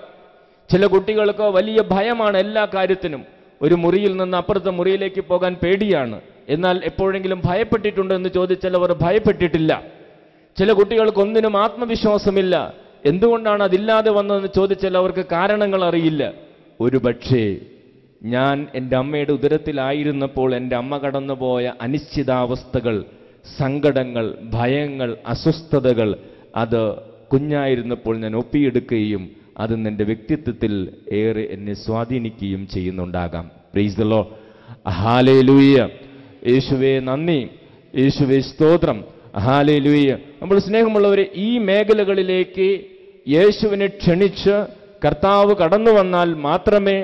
ചില കുട്ടികൾക്ക് വലിയ ഭയമാണ് എല്ലാ കാര്യത്തിനും. ഒരു മുറിയിൽ നിന്ന് അപ്പുറത്തെ മുറിയിലേക്ക് പോകാൻ പേടിയാണ്. എന്നാൽ എപ്പോഴെങ്കിലും ഭയപ്പെട്ടിട്ടുണ്ടോ എന്ന് ചോദിച്ചാൽ അവർ ഭയപ്പെട്ടിട്ടില്ല. ചില കുട്ടികൾക്ക് ഒന്നിനും ആത്മവിശ്വാസമില്ല. എന്തുകൊണ്ടാണ് അതില്ലാതെ വന്നതെന്ന് ചോദിച്ചാൽ അവർക്ക് കാരണങ്ങൾ അറിയില്ല. ഒരുപക്ഷേ ഞാൻ എൻ്റെ അമ്മയുടെ ഉദരത്തിലായിരുന്നപ്പോൾ എൻ്റെ അമ്മ കടന്നുപോയ അനിശ്ചിതാവസ്ഥകൾ, സങ്കടങ്ങൾ, ഭയങ്ങൾ, അസ്വസ്ഥതകൾ അത് കുഞ്ഞായിരുന്നപ്പോൾ ഞാൻ ഒപ്പിയെടുക്കുകയും അത് എൻ്റെ വ്യക്തിത്വത്തിൽ ഏറെ എന്നെ സ്വാധീനിക്കുകയും ചെയ്യുന്നുണ്ടാകാം. പ്രൈസ് ദി ലോർഡ്, ഹല്ലേലൂയ. യേശുവേ നന്ദി, യേശുവേ സ്തോത്രം, ഹല്ലേലൂയ. നമ്മൾ സ്നേഹമുള്ളവരെ, ഈ മേഖലകളിലേക്ക് യേശുവിനെ ക്ഷണിച്ച് കർത്താവ് കടന്നു വന്നാൽ മാത്രമേ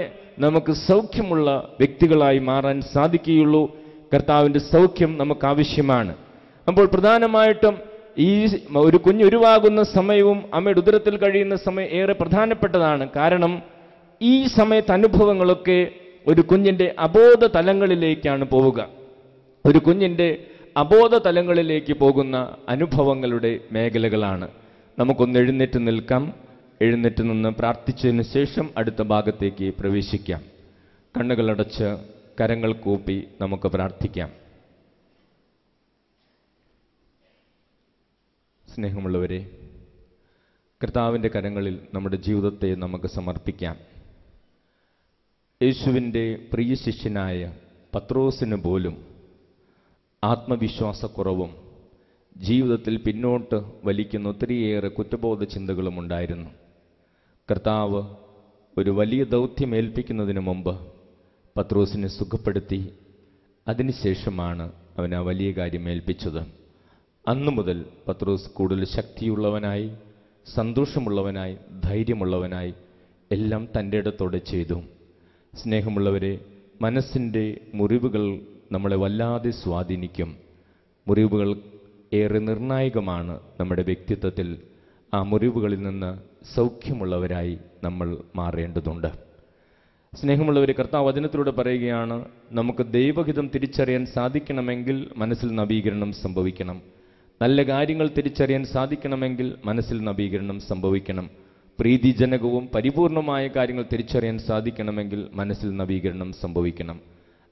നമുക്ക് സൗഖ്യമുള്ള വ്യക്തികളായി മാറാൻ സാധിക്കുകയുള്ളൂ. കർത്താവിൻ്റെ സൗഖ്യം നമുക്ക് ആവശ്യമാണ്. അപ്പോൾ പ്രധാനമായിട്ടും ഈ ഒരു കുഞ്ഞ് ഉരുവാകുന്ന സമയവും അമ്മയുടെ ഉദരത്തിൽ കഴിയുന്ന സമയം ഏറെ പ്രധാനപ്പെട്ടതാണ്. കാരണം ഈ സമയത്ത് അനുഭവങ്ങളൊക്കെ ഒരു കുഞ്ഞിൻ്റെ അബോധ തലങ്ങളിലേക്കാണ് പോവുക. ഒരു കുഞ്ഞിൻ്റെ അബോധ തലങ്ങളിലേക്ക് പോകുന്ന അനുഭവങ്ങളുടെ മേഖലകളാണ്. നമുക്കൊന്ന് എഴുന്നേറ്റ് നിൽക്കാം. എഴുന്നേറ്റ് നിന്ന് പ്രാർത്ഥിച്ചതിന് ശേഷം അടുത്ത ഭാഗത്തേക്ക് പ്രവേശിക്കാം. കണ്ണുകളടച്ച് കരങ്ങൾ കൂപ്പി നമുക്ക് പ്രാർത്ഥിക്കാം. സ്നേഹമുള്ളവരെ, കർത്താവിൻ്റെ കരങ്ങളിൽ നമ്മുടെ ജീവിതത്തെ നമുക്ക് സമർപ്പിക്കാം. യേശുവിൻ്റെ പ്രിയ ശിഷ്യനായ പത്രോസിന് പോലും ആത്മവിശ്വാസക്കുറവും ജീവിതത്തിൽ പിന്നോട്ട് വലിക്കുന്ന ഒത്തിരിയേറെ കുറ്റബോധ ചിന്തകളും ഉണ്ടായിരുന്നു. കർത്താവ് ഒരു വലിയ ദൗത്യം ഏൽപ്പിക്കുന്നതിന് മുമ്പ് പത്രോസിനെ സുഖപ്പെടുത്തി അതിനുശേഷമാണ് അവൻ ആ വലിയ കാര്യം ഏൽപ്പിച്ചത്. അന്നു മുതൽ പത്രോസ് കൂടുതൽ ശക്തിയുള്ളവനായി, സന്തോഷമുള്ളവനായി, ധൈര്യമുള്ളവനായി എല്ലാം തൻ്റെ ഇടത്തോടെ ചെയ്തു. സ്നേഹമുള്ളവരെ, മനസ്സിൻ്റെ മുറിവുകൾ നമ്മളെ വല്ലാതെ സ്വാധീനിക്കും. മുറിവുകൾ ഏറെ നിർണായകമാണ് നമ്മുടെ വ്യക്തിത്വത്തിൽ. ആ മുറിവുകളിൽ നിന്ന് സൗഖ്യമുള്ളവരായി നമ്മൾ മാറേണ്ടതുണ്ട്. സ്നേഹമുള്ളവരെ, കർത്താവ് വചനത്തിലൂടെ പറയുകയാണ്, നമുക്ക് ദൈവഹിതം തിരിച്ചറിയാൻ സാധിക്കണമെങ്കിൽ മനസ്സിൽ നവീകരണം സംഭവിക്കണം. നല്ല കാര്യങ്ങൾ തിരിച്ചറിയാൻ സാധിക്കണമെങ്കിൽ മനസ്സിൽ നവീകരണം സംഭവിക്കണം. പ്രീതിജനകവും പരിപൂർണമായ കാര്യങ്ങൾ തിരിച്ചറിയാൻ സാധിക്കണമെങ്കിൽ മനസ്സിൽ നവീകരണം സംഭവിക്കണം.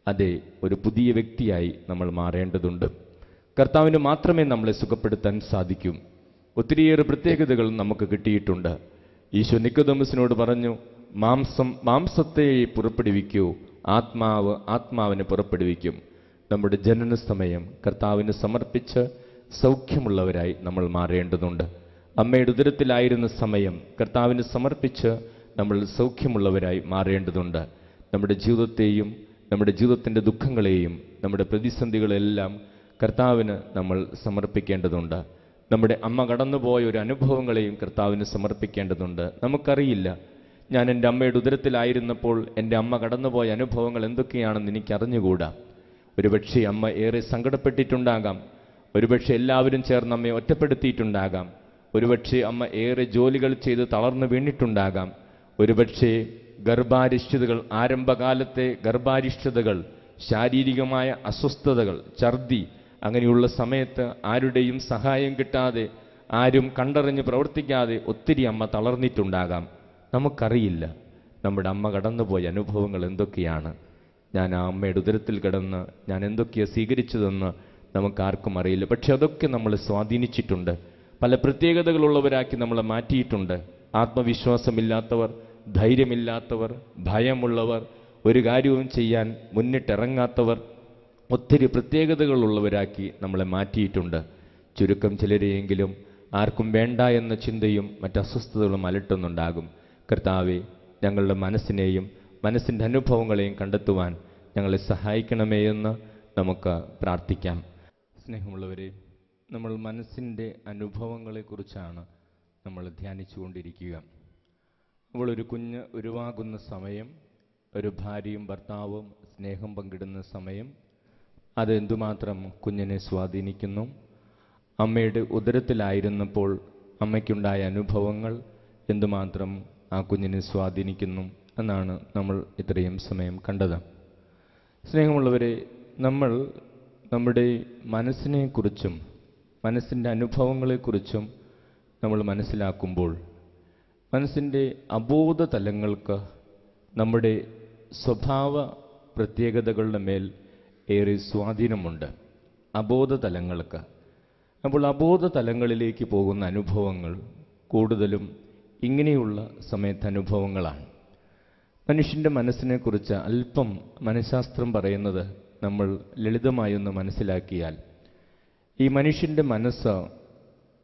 അതെ, ഒരു പുതിയ വ്യക്തിയായി നമ്മൾ മാറേണ്ടതുണ്ട്. കർത്താവിന് മാത്രമേ നമ്മളെ സുഖപ്പെടുത്താൻ സാധിക്കൂ. ഒത്തിരിയേറെ പ്രത്യേകതകൾ നമുക്ക് കിട്ടിയിട്ടുണ്ട്. ഈശോ നിക്കോദെമസിനോട് പറഞ്ഞു, മാംസത്തെ പുറപ്പെടുവിക്കൂ, ആത്മാവ് ആത്മാവിനെ പുറപ്പെടുവിക്കും. നമ്മുടെ ജനന സമയം കർത്താവിന് സമർപ്പിച്ച് സൗഖ്യമുള്ളവരായി നമ്മൾ മാറേണ്ടതുണ്ട്. അമ്മയുടെ ഉദരത്തിലായിരുന്ന സമയം കർത്താവിന് സമർപ്പിച്ച് നമ്മൾ സൗഖ്യമുള്ളവരായി മാറേണ്ടതുണ്ട്. നമ്മുടെ ജീവിതത്തെയും നമ്മുടെ ജീവിതത്തിൻ്റെ ദുഃഖങ്ങളെയും നമ്മുടെ പ്രതിസന്ധികളെല്ലാം കർത്താവിന് നമ്മൾ സമർപ്പിക്കേണ്ടതുണ്ട്. നമ്മുടെ അമ്മ കടന്നുപോയ ഒരു അനുഭവങ്ങളെയും കർത്താവിന് സമർപ്പിക്കേണ്ടതുണ്ട്. നമുക്കറിയില്ല, ഞാൻ എൻ്റെ അമ്മയുടെ ഉദരത്തിലായിരുന്നപ്പോൾ എൻ്റെ അമ്മ കടന്നുപോയ അനുഭവങ്ങൾ എന്തൊക്കെയാണെന്ന് എനിക്കറിഞ്ഞുകൂടാ. ഒരുപക്ഷെ അമ്മ ഏറെ സങ്കടപ്പെട്ടിട്ടുണ്ടാകാം. ഒരുപക്ഷെ എല്ലാവരും ചേർന്ന് അമ്മയെ ഒറ്റപ്പെടുത്തിയിട്ടുണ്ടാകാം. ഒരുപക്ഷെ അമ്മ ഏറെ ജോലികൾ ചെയ്ത് തളർന്നു വീണിട്ടുണ്ടാകാം. ഒരുപക്ഷെ ഗർഭാരിഷ്ഠതകൾ, ആരംഭകാലത്തെ ഗർഭാരിഷ്ഠതകൾ, ശാരീരികമായ അസ്വസ്ഥതകൾ, ഛർദി, അങ്ങനെയുള്ള സമയത്ത് ആരുടെയും സഹായം കിട്ടാതെ, ആരും കണ്ടറിഞ്ഞ് പ്രവർത്തിക്കാതെ ഒത്തിരി അമ്മ തളർന്നിട്ടുണ്ടാകാം. നമുക്കറിയില്ല നമ്മുടെ അമ്മ കടന്നുപോയ അനുഭവങ്ങൾ എന്തൊക്കെയാണ്. ഞാൻ ആ അമ്മയുടെ ഉദരത്തിൽ കിടന്ന് ഞാൻ എന്തൊക്കെയാണ് സ്വീകരിച്ചതെന്ന് നമുക്കാർക്കും അറിയില്ല. പക്ഷെ അതൊക്കെ നമ്മളെ സ്വാധീനിച്ചിട്ടുണ്ട്. പല പ്രത്യേകതകളുള്ളവരാക്കി നമ്മളെ മാറ്റിയിട്ടുണ്ട്. ആത്മവിശ്വാസമില്ലാത്തവർ, ധൈര്യമില്ലാത്തവർ, ഭയമുള്ളവർ, ഒരു കാര്യവും ചെയ്യാൻ മുന്നിട്ടിറങ്ങാത്തവർ, ഒത്തിരി പ്രത്യേകതകളുള്ളവരാക്കി നമ്മളെ മാറ്റിയിട്ടുണ്ട്. ചുരുക്കം ചിലരെയെങ്കിലും ആർക്കും വേണ്ട എന്ന ചിന്തയും മറ്റസ്വസ്ഥതകളും അലട്ടുന്നുണ്ടാകും. കർത്താവെ, ഞങ്ങളുടെ മനസ്സിനെയും മനസ്സിൻ്റെ അനുഭവങ്ങളെയും കണ്ടെത്തുവാൻ ഞങ്ങളെ സഹായിക്കണമേ എന്ന് നമുക്ക് പ്രാർത്ഥിക്കാം. സ്നേഹമുള്ളവരെ, നമ്മൾ മനസ്സിൻ്റെ അനുഭവങ്ങളെക്കുറിച്ചാണ് നമ്മൾ ധ്യാനിച്ചുകൊണ്ടിരിക്കുക. ഒരു കുഞ്ഞ് ഉരുവാകുന്ന സമയം, ഒരു ഭാര്യയും ഭർത്താവും സ്നേഹം പങ്കിടുന്ന സമയം, അത് എന്തുമാത്രം കുഞ്ഞിനെ സ്വാധീനിക്കുന്നു. അമ്മയുടെ ഉദരത്തിലായിരുന്നപ്പോൾ അമ്മയ്ക്കുണ്ടായ അനുഭവങ്ങൾ എന്തുമാത്രം ആ കുഞ്ഞിനെ സ്വാധീനിക്കുന്നു എന്നാണ് നമ്മൾ ഇത്രയും സമയം കണ്ടത്. സ്നേഹമുള്ളവരെ, നമ്മൾ നമ്മുടെ മനസ്സിനെക്കുറിച്ചും മനസ്സിൻ്റെ അനുഭവങ്ങളെക്കുറിച്ചും നമ്മൾ മനസ്സിലാക്കുമ്പോൾ മനസ്സിൻ്റെ അബോധ തലങ്ങൾക്ക് നമ്മുടെ സ്വഭാവ പ്രത്യേകതകളുടെ മേൽ ഏറെ സ്വാധീനമുണ്ട്. അബോധ തലങ്ങൾക്ക്. അപ്പോൾ അബോധ തലങ്ങളിലേക്ക് പോകുന്ന അനുഭവങ്ങൾ കൂടുതലും ഇങ്ങനെയുള്ള സമയത്ത് അനുഭവങ്ങളാണ്. മനുഷ്യൻ്റെ മനസ്സിനെക്കുറിച്ച് അല്പം മനഃശാസ്ത്രം പറയുന്നത് നമ്മൾ ലളിതമായൊന്ന് മനസ്സിലാക്കിയാൽ, ഈ മനുഷ്യൻ്റെ മനസ്സ്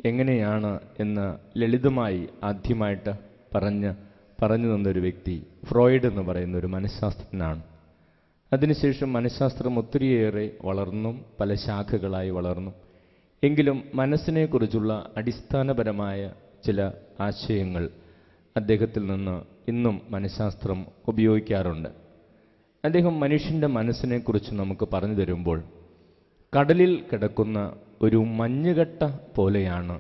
എങ്ങനെയാണ് എന്ന് ലളിതമായി ആദ്യമായിട്ട് പറഞ്ഞു തന്നൊരു വ്യക്തി ഫ്രോയിഡ് എന്ന് പറയുന്ന ഒരു മനഃശാസ്ത്രജ്ഞനാണ്. അതിനുശേഷം മനഃശാസ്ത്രം ഒത്തിരിയേറെ വളർന്നു, പല ശാഖകളായി വളർന്നു. എങ്കിലും മനസ്സിനെക്കുറിച്ചുള്ള അടിസ്ഥാനപരമായ ചില ആശയങ്ങൾ അദ്ദേഹത്തിൽ നിന്ന് ഇന്നും മനഃശാസ്ത്രം ഉപയോഗിക്കാറുണ്ട്. അദ്ദേഹം മനുഷ്യൻ്റെ മനസ്സിനെക്കുറിച്ച് നമുക്ക് പറഞ്ഞു തരുമ്പോൾ, കടലിൽ കിടക്കുന്ന ഒരു മഞ്ഞുകട്ട പോലെയാണ്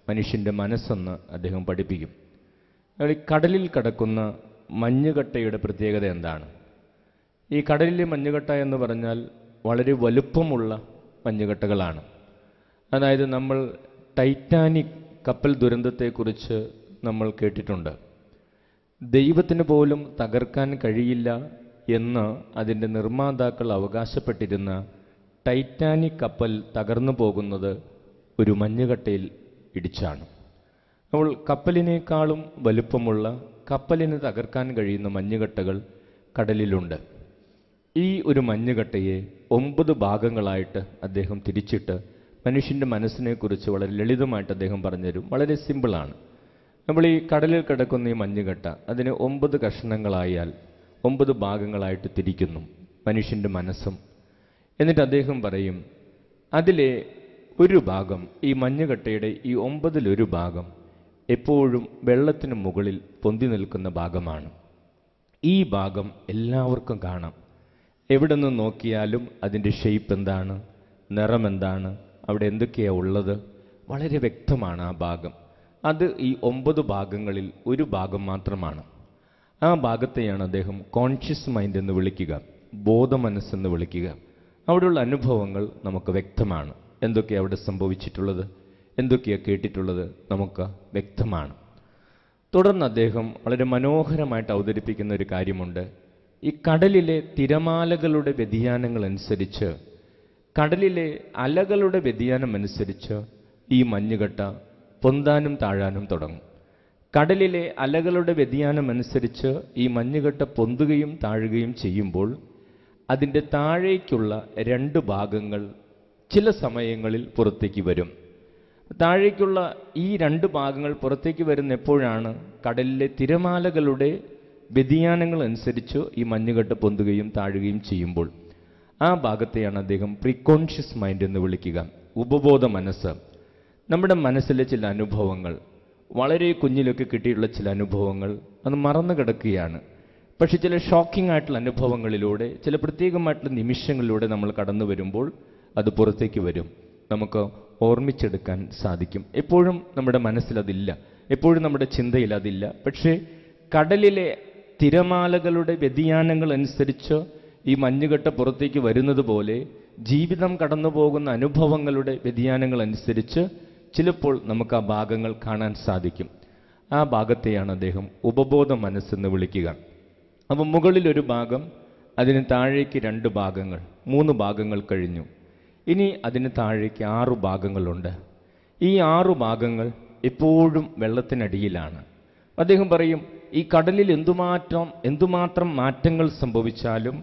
മനുഷ്യൻ്റെ മനസ്സെന്ന് അദ്ദേഹം പഠിപ്പിക്കും. കടലിൽ കിടക്കുന്ന മഞ്ഞുകട്ടയുടെ പ്രത്യേകത എന്താണ്? ഈ കടലിലെ മഞ്ഞുകട്ട എന്ന് പറഞ്ഞാൽ വളരെ വലുപ്പമുള്ള മഞ്ഞുകട്ടകളാണ്. അതായത് നമ്മൾ ടൈറ്റാനിക് കപ്പൽ ദുരന്തത്തെക്കുറിച്ച് നമ്മൾ കേട്ടിട്ടുണ്ട്. ദൈവത്തിന് പോലും തകർക്കാൻ കഴിയില്ല എന്ന് അതിൻ്റെ നിർമ്മാതാക്കൾ അവകാശപ്പെട്ടിരുന്ന ടൈറ്റാനിക് കപ്പൽ തകർന്നു പോകുന്നത് ഒരു മഞ്ഞുകട്ടയിൽ ഇടിച്ചാണ്. അപ്പോൾ കപ്പലിനേക്കാളും വലുപ്പമുള്ള, കപ്പലിന് തകർക്കാൻ കഴിയുന്ന മഞ്ഞുകട്ടകൾ കടലിലുണ്ട്. ഈ ഒരു മഞ്ഞുകട്ടയെ 9 ഭാഗങ്ങളായിട്ട് അദ്ദേഹം തിരിച്ചിട്ട് മനുഷ്യൻ്റെ മനസ്സിനെക്കുറിച്ച് വളരെ ലളിതമായിട്ട് അദ്ദേഹം പറഞ്ഞുതരും. വളരെ സിമ്പിളാണ്. നമ്മൾ ഈ കടലിൽ കിടക്കുന്ന ഈ മഞ്ഞുകട്ട അതിനെ 9 കഷ്ണങ്ങളായാൽ 9 ഭാഗങ്ങളായിട്ട് തിരിക്കുന്നു മനുഷ്യൻ്റെ മനസ്സും. എന്നിട്ട് അദ്ദേഹം പറയും, അതിലെ ഒരു ഭാഗം, ഈ മഞ്ഞുകട്ടയുടെ ഈ 9-1 ഭാഗം എപ്പോഴും വെള്ളത്തിന് മുകളിൽ പൊന്തി നിൽക്കുന്ന ഭാഗമാണ്. ഈ ഭാഗം എല്ലാവർക്കും കാണാം. എവിടെ നിന്ന് നോക്കിയാലും അതിൻ്റെ ഷേപ്പ് എന്താണ്, നിറം എന്താണ്, അവിടെ എന്തൊക്കെയാണ് ഉള്ളത്, വളരെ വ്യക്തമാണ് ആ ഭാഗം. അത് ഈ 9 ഭാഗങ്ങളിൽ ഒരു ഭാഗം മാത്രമാണ്. ആ ഭാഗത്തെയാണ് അദ്ദേഹം കോൺഷ്യസ് മൈൻഡ് എന്ന് വിളിക്കുക, ബോധമനസ്സെന്ന് വിളിക്കുക. അവിടെയുള്ള അനുഭവങ്ങൾ നമുക്ക് വ്യക്തമാണ്. എന്തൊക്കെയാണ് അവിടെ സംഭവിച്ചിട്ടുള്ളത്, എന്തൊക്കെയാണ് കേട്ടിട്ടുള്ളത് നമുക്ക് വ്യക്തമാണ്. തുടർന്ന് അദ്ദേഹം വളരെ മനോഹരമായിട്ട് അവതരിപ്പിക്കുന്ന ഒരു കാര്യമുണ്ട്. ഈ കടലിലെ തിരമാലകളുടെ വ്യതിയാനങ്ങൾ അനുസരിച്ച്, കടലിലെ അലകളുടെ വ്യതിയാനം അനുസരിച്ച് ഈ മഞ്ഞുകട്ട പൊന്താനും താഴാനും തുടങ്ങും. കടലിലെ അലകളുടെ വ്യതിയാനം അനുസരിച്ച് ഈ മഞ്ഞുകട്ട പൊന്തുകയും താഴുകയും ചെയ്യുമ്പോൾ അതിൻ്റെ താഴേക്കുള്ള 2 ഭാഗങ്ങൾ ചില സമയങ്ങളിൽ പുറത്തേക്ക് വരും. താഴേക്കുള്ള ഈ 2 ഭാഗങ്ങൾ പുറത്തേക്ക് വരുന്ന എപ്പോഴാണ്? കടലിലെ തിരമാലകളുടെ വ്യതിയാനങ്ങൾ അനുസരിച്ച് ഈ മഞ്ഞുകട്ട പൊന്തുകയും താഴുകയും ചെയ്യുമ്പോൾ. ആ ഭാഗത്തെയാണ് അദ്ദേഹം പ്രീകോൺഷ്യസ് മൈൻഡ് എന്ന് വിളിക്കുക, ഉപബോധ മനസ്സ്. നമ്മുടെ മനസ്സിലെ ചില അനുഭവങ്ങൾ, വളരെ കുഞ്ഞിലൊക്കെ കിട്ടിയിട്ടുള്ള ചില അനുഭവങ്ങൾ അത് മറന്നു കിടക്കുകയാണ്. പക്ഷെ ചില ഷോക്കിംഗ് ആയിട്ടുള്ള അനുഭവങ്ങളിലൂടെ, ചില പ്രത്യേകമായിട്ടുള്ള നിമിഷങ്ങളിലൂടെ നമ്മൾ കടന്നു വരുമ്പോൾ അത് പുറത്തേക്ക് വരും, നമുക്ക് ഓർമ്മിച്ചെടുക്കാൻ സാധിക്കും. എപ്പോഴും നമ്മുടെ മനസ്സിലതില്ല, എപ്പോഴും നമ്മുടെ ചിന്തയിൽ അതില്ല. പക്ഷേ കടലിലെ തിരമാലകളുടെ വ്യതിയാനങ്ങൾ അനുസരിച്ച് ഈ മഞ്ഞുകട്ട പുറത്തേക്ക് വരുന്നത് പോലെ ജീവിതം കടന്നു പോകുന്ന അനുഭവങ്ങളുടെ വ്യതിയാനങ്ങൾ അനുസരിച്ച് ചിലപ്പോൾ നമുക്ക് ആ ഭാഗങ്ങൾ കാണാൻ സാധിക്കും. ആ ഭാഗത്തെയാണ് അദ്ദേഹം ഉപബോധ മനസ്സെന്ന് വിളിക്കുക. അപ്പം മുകളിലൊരു ഭാഗം, അതിന് താഴേക്ക് 2 ഭാഗങ്ങൾ, 3 ഭാഗങ്ങൾ കഴിഞ്ഞു. ഇനി അതിന് താഴേക്ക് 6 ഭാഗങ്ങളുണ്ട്. ഈ 6 ഭാഗങ്ങൾ എപ്പോഴും വെള്ളത്തിനടിയിലാണ്. അദ്ദേഹം പറയും, ഈ കടലിൽ എന്തുമാത്രം മാറ്റങ്ങൾ സംഭവിച്ചാലും,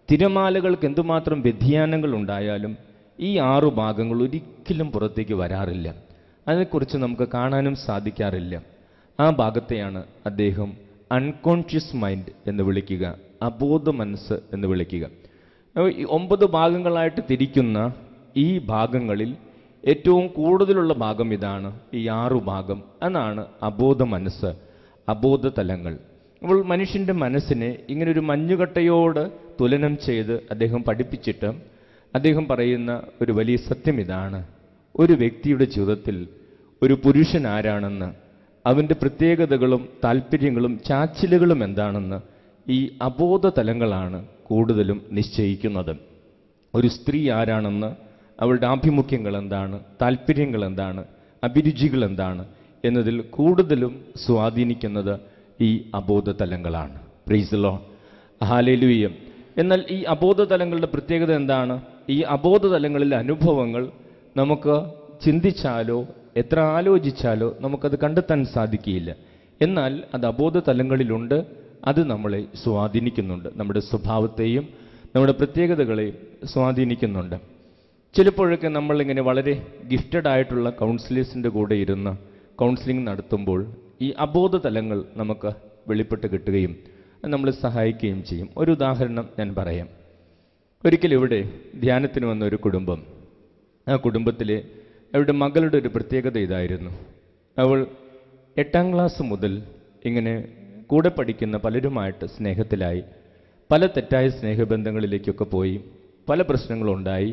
തിരമാലകൾക്ക് എന്തുമാത്രം വ്യതിയാനങ്ങൾ ഉണ്ടായാലും, ഈ 6 ഭാഗങ്ങൾ ഒരിക്കലും പുറത്തേക്ക് വരാറില്ല. അതിനെക്കുറിച്ച് നമുക്ക് കാണാനും സാധിക്കാറില്ല. ആ ഭാഗത്തെയാണ് അദ്ദേഹം അൺകോൺഷ്യസ് മൈൻഡ് എന്ന് വിളിക്കുക, അബോധ മനസ്സ് എന്ന് വിളിക്കുക. ഈ 9 ഭാഗങ്ങളായിട്ട് തിരിക്കുന്ന ഈ ഭാഗങ്ങളിൽ ഏറ്റവും കൂടുതലുള്ള ഭാഗം ഇതാണ്, ഈ 6 ഭാഗം. അതാണ് അബോധ മനസ്സ്, അബോധ തലങ്ങൾ. അപ്പോൾ മനുഷ്യൻ്റെ മനസ്സിനെ ഇങ്ങനൊരു മഞ്ഞുകട്ടയോട് തുലനം ചെയ്ത് അദ്ദേഹം പഠിപ്പിച്ചിട്ട് അദ്ദേഹം പറയുന്ന ഒരു വലിയ സത്യം ഇതാണ്: ഒരു വ്യക്തിയുടെ ജീവിതത്തിൽ ഒരു പുരുഷൻ ആരാണെന്ന്, അവൻ്റെ പ്രത്യേകതകളും താല്പര്യങ്ങളും ചാച്ചിലുകളും എന്താണെന്ന് ഈ അബോധ തലങ്ങളാണ് കൂടുതലും നിശ്ചയിക്കുന്നത്. ഒരു സ്ത്രീ ആരാണെന്ന്, അവളുടെ ആഭിമുഖ്യങ്ങൾ എന്താണ്, താല്പര്യങ്ങൾ എന്താണ്, അഭിരുചികൾ എന്താണ് എന്നതിൽ കൂടുതലും സ്വാധീനിക്കുന്നത് ഈ അബോധ തലങ്ങളാണ്. പ്രൈസ് ദി ലോർഡ്, ഹല്ലേലൂയ. എന്നാൽ ഈ അബോധ തലങ്ങളുടെ പ്രത്യേകത എന്താണ്? ഈ അബോധ തലങ്ങളിലെ അനുഭവങ്ങൾ നമുക്ക് ചിന്തിച്ചാലോ എത്ര ആലോചിച്ചാലോ നമുക്കത് കണ്ടെത്താൻ സാധിക്കുകയില്ല. എന്നാൽ അത് അബോധ തലങ്ങളിലുണ്ട്. അത് നമ്മളെ സ്വാധീനിക്കുന്നുണ്ട്, നമ്മുടെ സ്വഭാവത്തെയും നമ്മുടെ പ്രത്യേകതകളെയും സ്വാധീനിക്കുന്നുണ്ട്. ചിലപ്പോഴൊക്കെ നമ്മളിങ്ങനെ വളരെ ഗിഫ്റ്റഡ് ആയിട്ടുള്ള കൗൺസിലേഴ്സിൻ്റെ കൂടെ ഇരുന്ന് കൗൺസിലിംഗ് നടത്തുമ്പോൾ ഈ അബോധ തലങ്ങൾ നമുക്ക് വെളിപ്പെട്ട് കിട്ടുകയും നമ്മൾ സഹായിക്കുകയും ചെയ്യും. ഒരു ഉദാഹരണം ഞാൻ പറയാം. ഒരിക്കലും ഇവിടെ ധ്യാനത്തിന് വന്ന ഒരു കുടുംബം, ആ കുടുംബത്തിലെ അവരുടെ മകളുടെ ഒരു പ്രത്യേകത ഇതായിരുന്നു. അവൾ 8ാം ക്ലാസ് മുതൽ ഇങ്ങനെ കൂടെ പഠിക്കുന്ന പലരുമായിട്ട് സ്നേഹത്തിലായി, പല തെറ്റായ സ്നേഹബന്ധങ്ങളിലേക്കൊക്കെ പോയി, പല പ്രശ്നങ്ങളുണ്ടായി.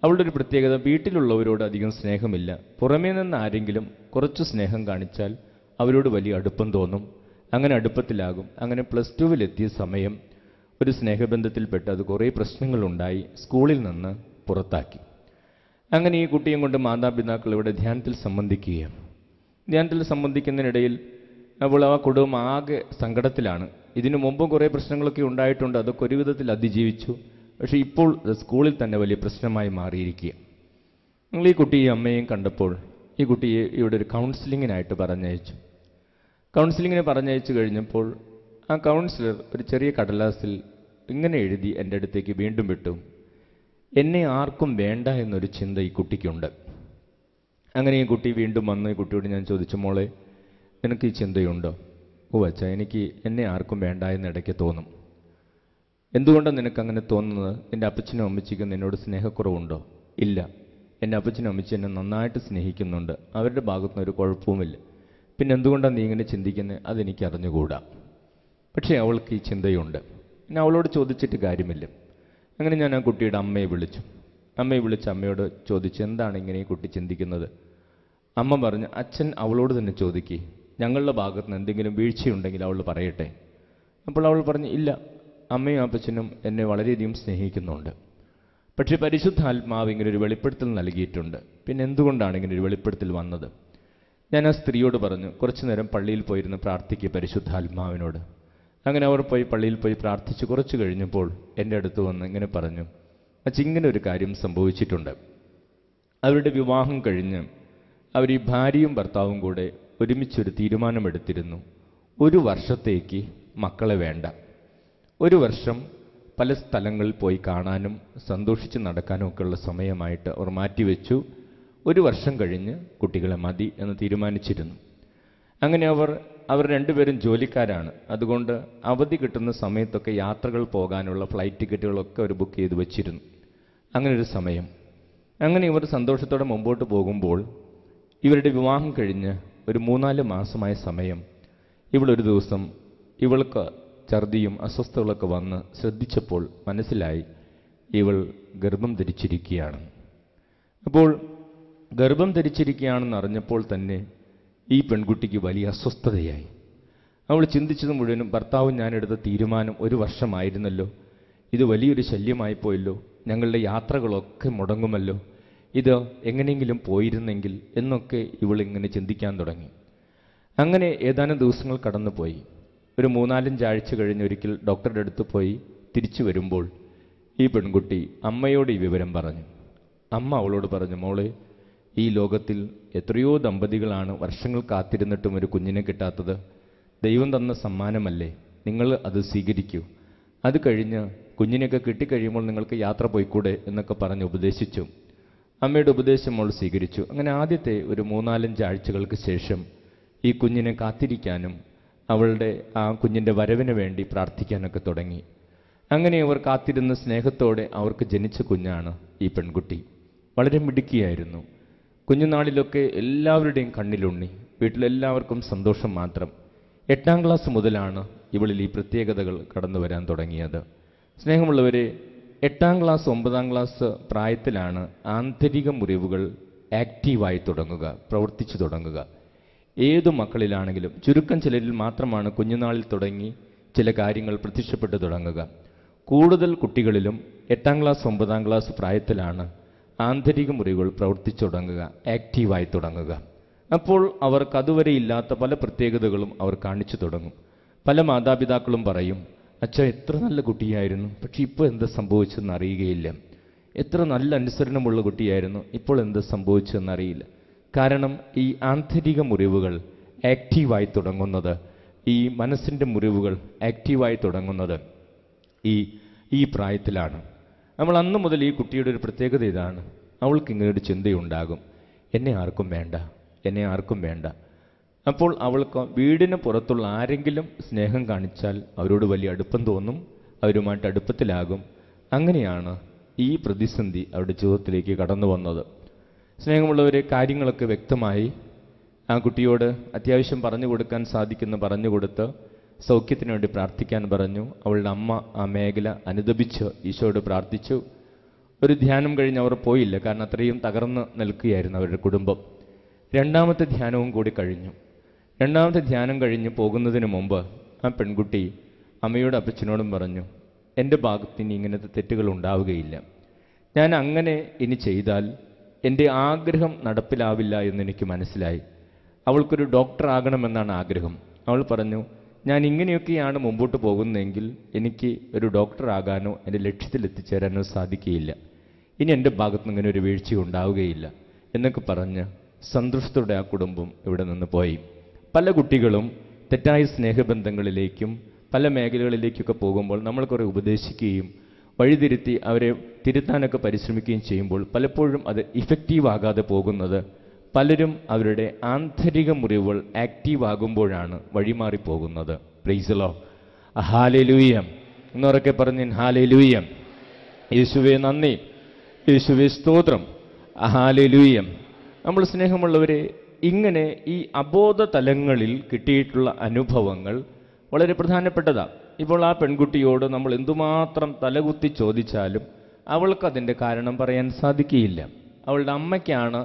അവളുടെ ഒരു പ്രത്യേകത, വീട്ടിലുള്ളവരോട് അധികം സ്നേഹമില്ല. പുറമേ നിന്ന് ആരെങ്കിലും കുറച്ച് സ്നേഹം കാണിച്ചാൽ അവരോട് വലിയ അടുപ്പം തോന്നും. അങ്ങനെ അടുപ്പത്തിലാകും. അങ്ങനെ +2 സമയം ഒരു സ്നേഹബന്ധത്തിൽപ്പെട്ട് അത് കുറേ പ്രശ്നങ്ങളുണ്ടായി. സ്കൂളിൽ നിന്ന് പുറത്താക്കി. അങ്ങനെ ഈ കുട്ടിയും കൊണ്ട് മാതാപിതാക്കൾ ഇവിടെ ധ്യാനത്തിൽ സംബന്ധിക്കുകയാണ്. ധ്യാനത്തിൽ സംബന്ധിക്കുന്നതിനിടയിൽ അപ്പോൾ ആ കുടുംബം ആകെ സങ്കടത്തിലാണ്. ഇതിനു മുമ്പും കുറേ പ്രശ്നങ്ങളൊക്കെ ഉണ്ടായിട്ടുണ്ട്, അതൊക്കെ ഒരു വിധത്തിൽ അതിജീവിച്ചു. പക്ഷേ ഇപ്പോൾ സ്കൂളിൽ തന്നെ വലിയ പ്രശ്നമായി മാറിയിരിക്കുക. നിങ്ങൾ ഈ കുട്ടിയെ അമ്മയെയും കണ്ടപ്പോൾ ഈ കുട്ടിയെ ഇവിടെ ഒരു കൗൺസിലിങ്ങിനായിട്ട് പറഞ്ഞയച്ചു. കൗൺസിലിങ്ങിന് പറഞ്ഞയച്ചു കഴിഞ്ഞപ്പോൾ ആ കൗൺസിലർ ഒരു ചെറിയ കടലാസിൽ ഇങ്ങനെ എഴുതി എൻ്റെ അടുത്തേക്ക് വീണ്ടും വിട്ടു: എന്നെ ആർക്കും വേണ്ട എന്നൊരു ചിന്ത ഈ കുട്ടിക്കുണ്ട്. അങ്ങനെ ഈ കുട്ടി വീണ്ടും വന്ന് ഈ കുട്ടിയോട് ഞാൻ ചോദിച്ചു, മോളെ നിനക്ക് ഈ ചിന്തയുണ്ടോ? ഓ അച്ഛാ, എനിക്ക് എന്നെ ആർക്കും വേണ്ട എന്ന് ഇടയ്ക്ക് തോന്നും. എന്തുകൊണ്ടാണ് നിനക്കങ്ങനെ തോന്നുന്നത്? എൻ്റെ അപ്പച്ചനും അമ്മച്ചിക്കും നിന്നോട് സ്നേഹക്കുറവുണ്ടോ? ഇല്ല, എൻ്റെ അപ്പച്ചനും അമ്മച്ചി എന്നെ നന്നായിട്ട് സ്നേഹിക്കുന്നുണ്ട്, അവരുടെ ഭാഗത്തുനിന്ന് ഒരു കുഴപ്പവുമില്ല. പിന്നെ എന്തുകൊണ്ടാണ് നീ ഇങ്ങനെ ചിന്തിക്കുന്നത്? അതെനിക്ക് അറിഞ്ഞുകൂടാ. പക്ഷേ അവൾക്ക് ഈ ചിന്തയുണ്ട്. പിന്നെ അവളോട് ചോദിച്ചിട്ട് കാര്യമില്ല. അങ്ങനെ ഞാൻ ആ കുട്ടിയുടെ അമ്മയെ വിളിച്ചു. അമ്മയെ വിളിച്ച് അമ്മയോട് ചോദിച്ചു, എന്താണ് ഇങ്ങനെ ഈ കുട്ടി ചിന്തിക്കുന്നത്? അമ്മ പറഞ്ഞു, അച്ഛൻ അവളോട് തന്നെ ചോദിക്കേ, ഞങ്ങളുടെ ഭാഗത്ത് നിന്ന് എന്തെങ്കിലും വീഴ്ചയുണ്ടെങ്കിൽ അവൾ പറയട്ടെ. അപ്പോൾ അവൾ പറഞ്ഞു, ഇല്ല, അമ്മയും അപ്പച്ചനും എന്നെ വളരെയധികം സ്നേഹിക്കുന്നുണ്ട്. പക്ഷേ പരിശുദ്ധാത്മാവ് ഇങ്ങനെ ഒരു വെളിപ്പെടുത്തൽ നൽകിയിട്ടുണ്ട്. പിന്നെ എന്തുകൊണ്ടാണ് ഇങ്ങനെ ഒരു വെളിപ്പെടുത്തൽ വന്നത്? ഞാൻ ആ സ്ത്രീയോട് പറഞ്ഞു, കുറച്ചു നേരം പള്ളിയിൽ പോയിരുന്ന് പ്രാർത്ഥിക്കുക പരിശുദ്ധാത്മാവിനോട്. അങ്ങനെ അവർ പോയി പള്ളിയിൽ പോയി പ്രാർത്ഥിച്ച് കുറച്ച് കഴിഞ്ഞപ്പോൾ എൻ്റെ അടുത്ത് വന്ന് ഇങ്ങനെ പറഞ്ഞു, അച്ഛൻ ഇങ്ങനെ ഒരു കാര്യം സംഭവിച്ചിട്ടുണ്ട്. അവരുടെ വിവാഹം കഴിഞ്ഞ് അവർ ഈ ഭാര്യയും ഭർത്താവും കൂടെ ഒരുമിച്ചൊരു തീരുമാനമെടുത്തിരുന്നു. 1 വർഷത്തേക്ക് മക്കളെ വേണ്ട. 1 വർഷം പല സ്ഥലങ്ങളിൽ പോയി കാണാനും സന്തോഷിച്ച് നടക്കാനും ഒക്കെയുള്ള സമയമായിട്ട് അവർ മാറ്റിവെച്ചു. 1 വർഷം കഴിഞ്ഞ് കുട്ടികളെ മതി എന്ന് തീരുമാനിച്ചിരുന്നു. അങ്ങനെ അവർ രണ്ടുപേരും ജോലിക്കാരാണ്. അതുകൊണ്ട് അവധി കിട്ടുന്ന സമയത്തൊക്കെ യാത്രകൾ പോകാനുള്ള ഫ്ലൈറ്റ് ടിക്കറ്റുകളൊക്കെ അവർ ബുക്ക് ചെയ്ത് വെച്ചിരുന്നു. അങ്ങനെ ഒരു സമയം, അങ്ങനെ ഇവർ സന്തോഷത്തോടെ മുമ്പോട്ട് പോകുമ്പോൾ ഇവരുടെ വിവാഹം കഴിഞ്ഞ് ഒരു 3-4 മാസമായ സമയം ഇവളൊരു ദിവസം ഇവൾക്ക് ഛർദിയും അസ്വസ്ഥതകളൊക്കെ വന്ന് ശ്രദ്ധിച്ചപ്പോൾ മനസ്സിലായി ഇവൾ ഗർഭം ധരിച്ചിരിക്കുകയാണ്. അപ്പോൾ ഗർഭം ധരിച്ചിരിക്കുകയാണെന്ന് അറിഞ്ഞപ്പോൾ തന്നെ ഈ പെൺകുട്ടിക്ക് വലിയ അസ്വസ്ഥതയായി. അവൾ ചിന്തിച്ചത് മുഴുവനും, ഭർത്താവും ഞാനെടുത്ത തീരുമാനം 1 വർഷമായിരുന്നല്ലോ, ഇത് വലിയൊരു ശല്യമായി പോയല്ലോ, ഞങ്ങളുടെ യാത്രകളൊക്കെ മുടങ്ങുമല്ലോ, ഇത് എങ്ങനെയെങ്കിലും പോയിരുന്നെങ്കിൽ എന്നൊക്കെ ഇവളിങ്ങനെ ചിന്തിക്കാൻ തുടങ്ങി. അങ്ങനെ ഏതാനും ദിവസങ്ങൾ കടന്നുപോയി. ഒരു 3-4 ആഴ്ച കഴിഞ്ഞ് ഒരിക്കൽ ഡോക്ടറുടെ അടുത്ത് പോയി തിരിച്ചു വരുമ്പോൾ ഈ പെൺകുട്ടി അമ്മയോട് ഈ വിവരം പറഞ്ഞു. അമ്മ അവളോട് പറഞ്ഞു, മോളെ, ഈ ലോകത്തിൽ എത്രയോ ദമ്പതികളാണ് വർഷങ്ങൾ കാത്തിരുന്നിട്ടും ഒരു കുഞ്ഞിനെ കിട്ടാത്തത്. ദൈവം തന്ന സമ്മാനമല്ലേ, നിങ്ങൾ അത് സ്വീകരിക്കൂ. അത് കഴിഞ്ഞ് കുഞ്ഞിനെയൊക്കെ കിട്ടിക്കഴിയുമ്പോൾ നിങ്ങൾക്ക് യാത്ര പോയിക്കൂടെ എന്നൊക്കെ പറഞ്ഞ് ഉപദേശിച്ചു. അമ്മയുടെ ഉപദേശം അവൾ സ്വീകരിച്ചു. അങ്ങനെ ആദ്യത്തെ ഒരു 3-4 ആഴ്ചകൾക്ക് ശേഷം ഈ കുഞ്ഞിനെ കാത്തിരിക്കാനും അവളുടെ ആ കുഞ്ഞിൻ്റെ വരവിന് വേണ്ടി പ്രാർത്ഥിക്കാനൊക്കെ തുടങ്ങി. അങ്ങനെ അവർ കാത്തിരുന്ന സ്നേഹത്തോടെ അവർക്ക് ജനിച്ച കുഞ്ഞാണ് ഈ പെൺകുട്ടി. വളരെ മിടുക്കിയായിരുന്നു. കുഞ്ഞുനാളിലൊക്കെ എല്ലാവരുടെയും കണ്ണിലുണ്ണി, വീട്ടിലെല്ലാവർക്കും സന്തോഷം മാത്രം. 8ാം ക്ലാസ് മുതലാണ് ഇവളിൽ ഈ പ്രത്യേകതകൾ കടന്നു വരാൻ തുടങ്ങിയത്. സ്നേഹമുള്ളവരെ, 8ാം ക്ലാസ് 9ാം ക്ലാസ് പ്രായത്തിലാണ് ആന്തരിക മുറിവുകൾ ആക്റ്റീവായി തുടങ്ങുക, പ്രവർത്തിച്ചു തുടങ്ങുക. ഏതു മക്കളിലാണെങ്കിലും ചുരുക്കം ചിലരിൽ മാത്രമാണ് കുഞ്ഞുനാളിൽ തുടങ്ങി ചില കാര്യങ്ങൾ പ്രത്യക്ഷപ്പെട്ടു തുടങ്ങുക. കൂടുതൽ കുട്ടികളിലും 8ാം ക്ലാസ് 9ാം ക്ലാസ് പ്രായത്തിലാണ് ആന്തരിക മുറിവുകൾ പ്രവർത്തിച്ചു തുടങ്ങുക, ആക്റ്റീവായി തുടങ്ങുക. അപ്പോൾ അവർക്ക് അതുവരെ ഇല്ലാത്ത പല പ്രത്യേകതകളും അവർ കാണിച്ചു തുടങ്ങും. പല മാതാപിതാക്കളും പറയും, അച്ഛാ എത്ര നല്ല കുട്ടിയായിരുന്നു, പക്ഷെ ഇപ്പോൾ എന്താ സംഭവിച്ചെന്ന് അറിയുകയില്ല. എത്ര നല്ല അനുസരണമുള്ള കുട്ടിയായിരുന്നു, ഇപ്പോൾ എന്താ സംഭവിച്ചതെന്നറിയില്ല. കാരണം ഈ ആന്തരിക മുറിവുകൾ ആക്റ്റീവായി തുടങ്ങുന്നത്, ഈ മനസ്സിൻ്റെ മുറിവുകൾ ആക്റ്റീവായി തുടങ്ങുന്നത് ഈ പ്രായത്തിലാണ്. നമ്മൾ അന്ന് മുതൽ ഈ കുട്ടിയുടെ ഒരു പ്രത്യേകത ഇതാണ്, അവൾക്ക് ഇങ്ങനൊരു ചിന്തയുണ്ടാകും, എന്നെ ആർക്കും വേണ്ട, എന്നെ ആർക്കും വേണ്ട. അപ്പോൾ അവൾക്ക് വീടിന് പുറത്തുള്ള ആരെങ്കിലും സ്നേഹം കാണിച്ചാൽ അവരോട് വലിയ അടുപ്പം തോന്നും, അവരുമായിട്ട് അടുപ്പത്തിലാകും. അങ്ങനെയാണ് ഈ പ്രതിസന്ധി അവരുടെ ജീവിതത്തിലേക്ക് കടന്നു വന്നത്. സ്നേഹമുള്ളവരെ, കാര്യങ്ങളൊക്കെ വ്യക്തമായി ആ കുട്ടിയോട് അത്യാവശ്യം പറഞ്ഞു കൊടുക്കാൻ സാധിക്കുന്ന പറഞ്ഞു കൊടുത്ത് സൗഖ്യത്തിന് വേണ്ടി പ്രാർത്ഥിക്കാൻ പറഞ്ഞു. അവളുടെ അമ്മ ആ മേഖല അനുദപിച്ച് ഈശോയോട് പ്രാർത്ഥിച്ചു. ഒരു ധ്യാനം കഴിഞ്ഞ് അവർ പോയില്ല, കാരണം അത്രയും തകർന്ന് നിൽക്കുകയായിരുന്നു അവരുടെ കുടുംബം. 2ാമത്തെ ധ്യാനവും കൂടി കഴിഞ്ഞു. 2ാമത്തെ ധ്യാനം കഴിഞ്ഞ് പോകുന്നതിന് മുമ്പ് ആ പെൺകുട്ടി അമ്മയോടും അപ്പച്ചനോടും പറഞ്ഞു, എൻ്റെ ഭാഗത്ത് ഇനി ഇങ്ങനത്തെ തെറ്റുകൾ ഉണ്ടാവുകയില്ല. ഞാൻ അങ്ങനെ ഇനി ചെയ്താൽ എൻ്റെ ആഗ്രഹം നടപ്പിലാവില്ല എന്നെനിക്ക് മനസ്സിലായി. അവൾക്കൊരു ഡോക്ടർ ആകണമെന്നാണ് ആഗ്രഹം. അവൾ പറഞ്ഞു, ഞാൻ ഇങ്ങനെയൊക്കെയാണ് മുമ്പോട്ട് പോകുന്നതെങ്കിൽ എനിക്ക് ഒരു ഡോക്ടർ ആകാനോ എൻ്റെ ലക്ഷ്യത്തിലെത്തിച്ചേരാനോ സാധിക്കുകയില്ല. ഇനി എൻ്റെ ഭാഗത്തുനിന്ന് ഇങ്ങനെ ഒരു വീഴ്ച ഉണ്ടാവുകയില്ല എന്നൊക്കെ പറഞ്ഞ് സന്തുഷ്ടത്തോടെ ആ കുടുംബം ഇവിടെ നിന്ന് പോയി. പല കുട്ടികളും തെറ്റായ സ്നേഹബന്ധങ്ങളിലേക്കും പല മേഖലകളിലേക്കൊക്കെ പോകുമ്പോൾ നമ്മൾ കുറേ ഉപദേശിക്കുകയും വഴിതിരുത്തി അവരെ തിരുത്താനൊക്കെ പരിശ്രമിക്കുകയും ചെയ്യുമ്പോൾ പലപ്പോഴും അത് ഇഫക്റ്റീവ് ആകാതെ പോകുന്നത് പലരും അവരുടെ ആന്തരിക മുറിവുകൾ ആക്റ്റീവ് ആകുമ്പോഴാണ് വഴിമാറിപ്പോകുന്നത്. പ്രൈസ് ദി ലോർഡ്, ഹല്ലേലൂയ എന്നൊക്കെ പറഞ്ഞ് ഹല്ലേലൂയ, യേശുവേ നന്ദി, യേശുവേ സ്തോത്രം, ഹല്ലേലൂയ. നമ്മൾ സ്നേഹമുള്ളവരെ, ഇങ്ങനെ ഈ അബോധ തലങ്ങളിൽ കിട്ടിയിട്ടുള്ള അനുഭവങ്ങൾ വളരെ പ്രധാനപ്പെട്ടതാണ്. ഇപ്പോൾ ആ പെൺകുട്ടിയോട് നമ്മൾ എന്തുമാത്രം തലകുത്തി ചോദിച്ചാലും അവൾക്കതിൻ്റെ കാരണം പറയാൻ സാധിക്കുകയില്ല. അവളുടെ അമ്മയ്ക്കാണ്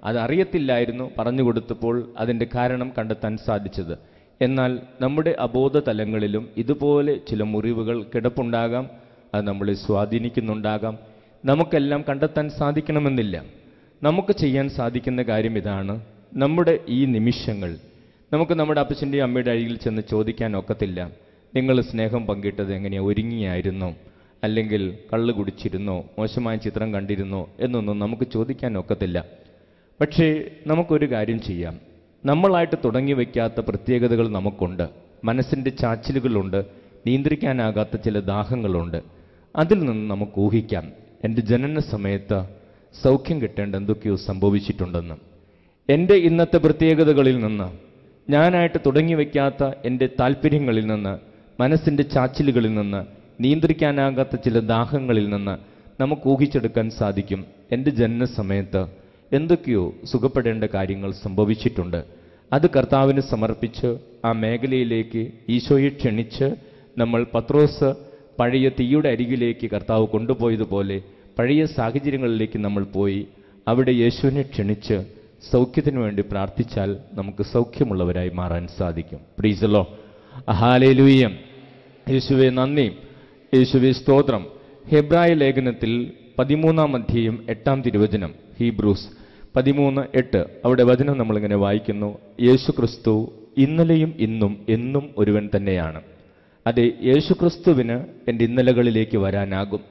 അതറിയത്തില്ലായിരുന്നു പറഞ്ഞു കൊടുത്തപ്പോൾ അതിൻ്റെ കാരണം കണ്ടെത്താൻ സാധിച്ചത്. എന്നാൽ നമ്മുടെ അബോധ തലങ്ങളിലും ഇതുപോലെ ചില മുറിവുകൾ കിടപ്പുണ്ടാകാം, അത് നമ്മളെ സ്വാധീനിക്കുന്നുണ്ടാകാം. നമുക്കെല്ലാം കണ്ടെത്താൻ സാധിക്കണമെന്നില്ല. നമുക്ക് ചെയ്യാൻ സാധിക്കുന്ന കാര്യം ഇതാണ്, നമ്മുടെ ഈ നിമിഷങ്ങൾ നമുക്ക് നമ്മുടെ അപ്പച്ചൻ്റെയും അമ്മയുടെ അരികിൽ ചെന്ന് ചോദിക്കാൻ ഒക്കത്തില്ല, നിങ്ങൾ സ്നേഹം പങ്കിട്ടത് എങ്ങനെയാണ്, ഒരുങ്ങിയായിരുന്നോ, അല്ലെങ്കിൽ കള്ള് കുടിച്ചിരുന്നോ, മോശമായ ചിത്രം കണ്ടിരുന്നോ എന്നൊന്നും നമുക്ക് ചോദിക്കാൻ ഒക്കത്തില്ല. പക്ഷേ നമുക്കൊരു കാര്യം ചെയ്യാം, നമ്മളായിട്ട് തുടങ്ങി വയ്ക്കാത്ത പ്രത്യേകതകൾ നമുക്കുണ്ട്, മനസ്സിൻ്റെ ചാച്ചിലുകളുണ്ട്, നിയന്ത്രിക്കാനാകാത്ത ചില ദാഹങ്ങളുണ്ട്. അതിൽ നിന്ന് നമുക്ക് ഊഹിക്കാം, എൻ്റെ ജനന സമയത്ത് സൗഖ്യം കിട്ടേണ്ട എന്തൊക്കെയോ സംഭവിച്ചിട്ടുണ്ടെന്ന്. എൻ്റെ ഇന്നത്തെ പ്രത്യേകതകളിൽ നിന്ന്, ഞാനായിട്ട് തുടങ്ങി വയ്ക്കാത്ത എൻ്റെ താല്പര്യങ്ങളിൽ നിന്ന്, മനസ്സിൻ്റെ ചാച്ചിലുകളിൽ നിന്ന്, നിയന്ത്രിക്കാനാകാത്ത ചില ദാഹങ്ങളിൽ നിന്ന് നമുക്ക് ഊഹിച്ചെടുക്കാൻ സാധിക്കും, എൻ്റെ ജനന സമയത്ത് എന്തൊക്കെയോ സുഖപ്പെടേണ്ട കാര്യങ്ങൾ സംഭവിച്ചിട്ടുണ്ട്. അത് കർത്താവിന് സമർപ്പിച്ച് ആ മേഖലയിലേക്ക് ഈശോയെ ക്ഷണിച്ച് നമ്മൾ പത്രോസ് പഴയ തീയുടെ അരികിലേക്ക് കർത്താവ് കൊണ്ടുപോയതുപോലെ പഴയ സാഹചര്യങ്ങളിലേക്ക് നമ്മൾ പോയി അവിടെ യേശുവിനെ ക്ഷണിച്ച് സൗഖ്യത്തിന് വേണ്ടി പ്രാർത്ഥിച്ചാൽ നമുക്ക് സൗഖ്യമുള്ളവരായി മാറാൻ സാധിക്കും. പ്രൈസ് ദി ലോർഡ്, ഹല്ലേലൂയ, യേശുവേ നന്ദി, യേശുവേ സ്തോത്രം. ഹെബ്രായ ലേഖനത്തിൽ 13-ാം അധ്യായം 8-ാം തിരുവചനം, ഹീബ്രൂസ് 13:8, അവിടെ വചനം നമ്മളിങ്ങനെ വായിക്കുന്നു, യേശുക്രിസ്തു ഇന്നലെയും ഇന്നും എന്നും ഒരുവൻ തന്നെയാണ്. അതെ, യേശുക്രിസ്തുവിന് എൻ്റെ ഇന്നലകളിലേക്ക് വരാനാകും.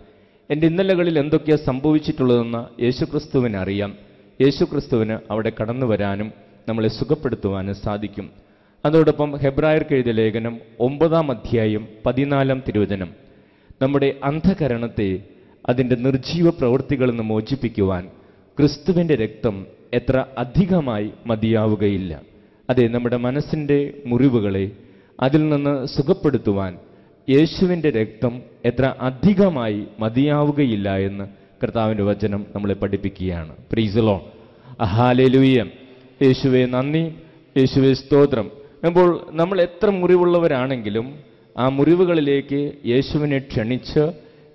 എൻ്റെ ഇന്നലകളിൽ എന്തൊക്കെയാണ് സംഭവിച്ചിട്ടുള്ളതെന്ന് യേശുക്രിസ്തുവിന് അറിയാം. യേശുക്രിസ്തുവിന് അവിടെ കടന്നു വരാനും നമ്മളെ സുഖപ്പെടുത്തുവാനും സാധിക്കും. അതോടൊപ്പം ഹെബ്രായർക്ക് എഴുതിയ ലേഖനം 9-ാം അധ്യായം 14-ാം തിരുവചനം, നമ്മുടെ അന്ധകരണത്തെ അതിൻ്റെ നിർജീവ പ്രവൃത്തികളിൽ നിന്ന് മോചിപ്പിക്കുവാൻ ക്രിസ്തുവിൻ്റെ രക്തം എത്ര അധികമായി മതിയാവുകയില്ല. അതെ, നമ്മുടെ മനസ്സിൻ്റെ മുറിവുകളെ അതിൽ നിന്ന് സുഖപ്പെടുത്തുവാൻ യേശുവിൻ്റെ രക്തം എത്ര അധികമായി മതിയാവുകയില്ല എന്ന് കർത്താവിൻ്റെ വചനം നമ്മളെ പഠിപ്പിക്കുകയാണ്. Price the Lord. ഹല്ലേലൂയ. യേശുവേ നന്ദി, യേശുവേ സ്തോത്രം. അപ്പോൾ നമ്മൾ എത്ര മുറിവുള്ളവരാണെങ്കിലും ആ മുറിവുകളിലേക്ക് യേശുവിനെ ക്ഷണിച്ച്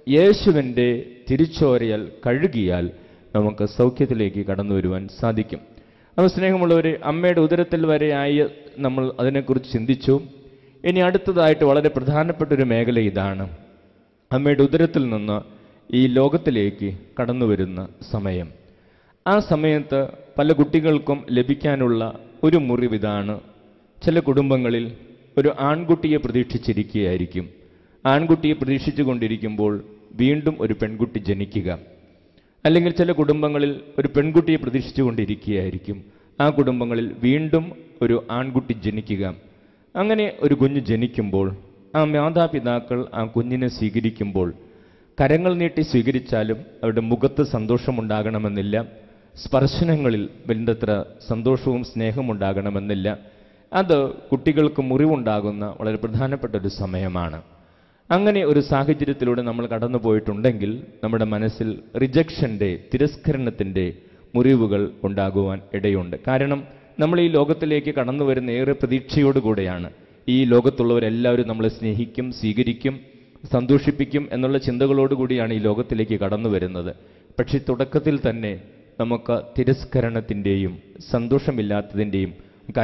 യേശുവിൻ്റെ തിരിച്ചോരയാൽ കഴുകിയാൽ നമുക്ക് സൗഖ്യത്തിലേക്ക് കടന്നു വരുവാൻ സാധിക്കും. അപ്പോൾ സ്നേഹമുള്ളവർ, അമ്മയുടെ ഉദരത്തിൽ വരെയായി നമ്മൾ അതിനെക്കുറിച്ച് ചിന്തിച്ചു. ഇനി അടുത്തതായിട്ട് വളരെ പ്രധാനപ്പെട്ടൊരു മേഖല ഇതാണ്. അമ്മയുടെ ഉദരത്തിൽ നിന്ന് ഈ ലോകത്തിലേക്ക് കടന്നു വരുന്ന സമയം. ആ സമയത്ത് പല കുട്ടികൾക്കും ലഭിക്കാനുള്ള ഒരു മുറിവിതാണ്. ചില കുടുംബങ്ങളിൽ ഒരു ആൺകുട്ടിയെ പ്രതീക്ഷിച്ചിരിക്കുകയായിരിക്കും. ആൺകുട്ടിയെ പ്രതീക്ഷിച്ചു കൊണ്ടിരിക്കുമ്പോൾ വീണ്ടും ഒരു പെൺകുട്ടി ജനിക്കുക. അല്ലെങ്കിൽ ചില കുടുംബങ്ങളിൽ ഒരു പെൺകുട്ടിയെ പ്രതീക്ഷിച്ചു കൊണ്ടിരിക്കുകയായിരിക്കും. ആ കുടുംബങ്ങളിൽ വീണ്ടും ഒരു ആൺകുട്ടി ജനിക്കുക. അങ്ങനെ ഒരു കുഞ്ഞ് ജനിക്കുമ്പോൾ ആ മാതാപിതാക്കൾ ആ കുഞ്ഞിനെ സ്വീകരിക്കുമ്പോൾ കരങ്ങൾ നീട്ടി സ്വീകരിച്ചാലും അവരുടെ മുഖത്ത് സന്തോഷമുണ്ടാകണമെന്നില്ല. സ്പർശനങ്ങളിൽ വേണ്ടത്ര സന്തോഷവും സ്നേഹവും ഉണ്ടാകണമെന്നില്ല. അത് കുട്ടികൾക്ക് മുറിവുണ്ടാകുന്ന വളരെ പ്രധാനപ്പെട്ട ഒരു സമയമാണ്. അങ്ങനെ ഒരു സാഹചര്യത്തിലൂടെ നമ്മൾ കടന്നു പോയിട്ടുണ്ടെങ്കിൽ നമ്മുടെ മനസ്സിൽ റിജക്ഷൻ്റെ, തിരസ്കരണത്തിൻ്റെ മുറിവുകൾ ഉണ്ടാകുവാൻ ഇടയുണ്ട്. കാരണം നമ്മൾ ഈ ലോകത്തിലേക്ക് കടന്നു വരുന്ന ഏറെ പ്രതീക്ഷയോടുകൂടെയാണ്. ഈ ലോകത്തുള്ളവരെല്ലാവരും നമ്മളെ സ്നേഹിക്കും, സ്വീകരിക്കും, സന്തോഷിപ്പിക്കും എന്നുള്ള ചിന്തകളോടുകൂടിയാണ് ഈ ലോകത്തിലേക്ക് കടന്നു വരുന്നത്. പക്ഷേ തുടക്കത്തിൽ തന്നെ നമുക്ക് തിരസ്കരണത്തിൻ്റെയും സന്തോഷമില്ലാത്തതിൻ്റെയും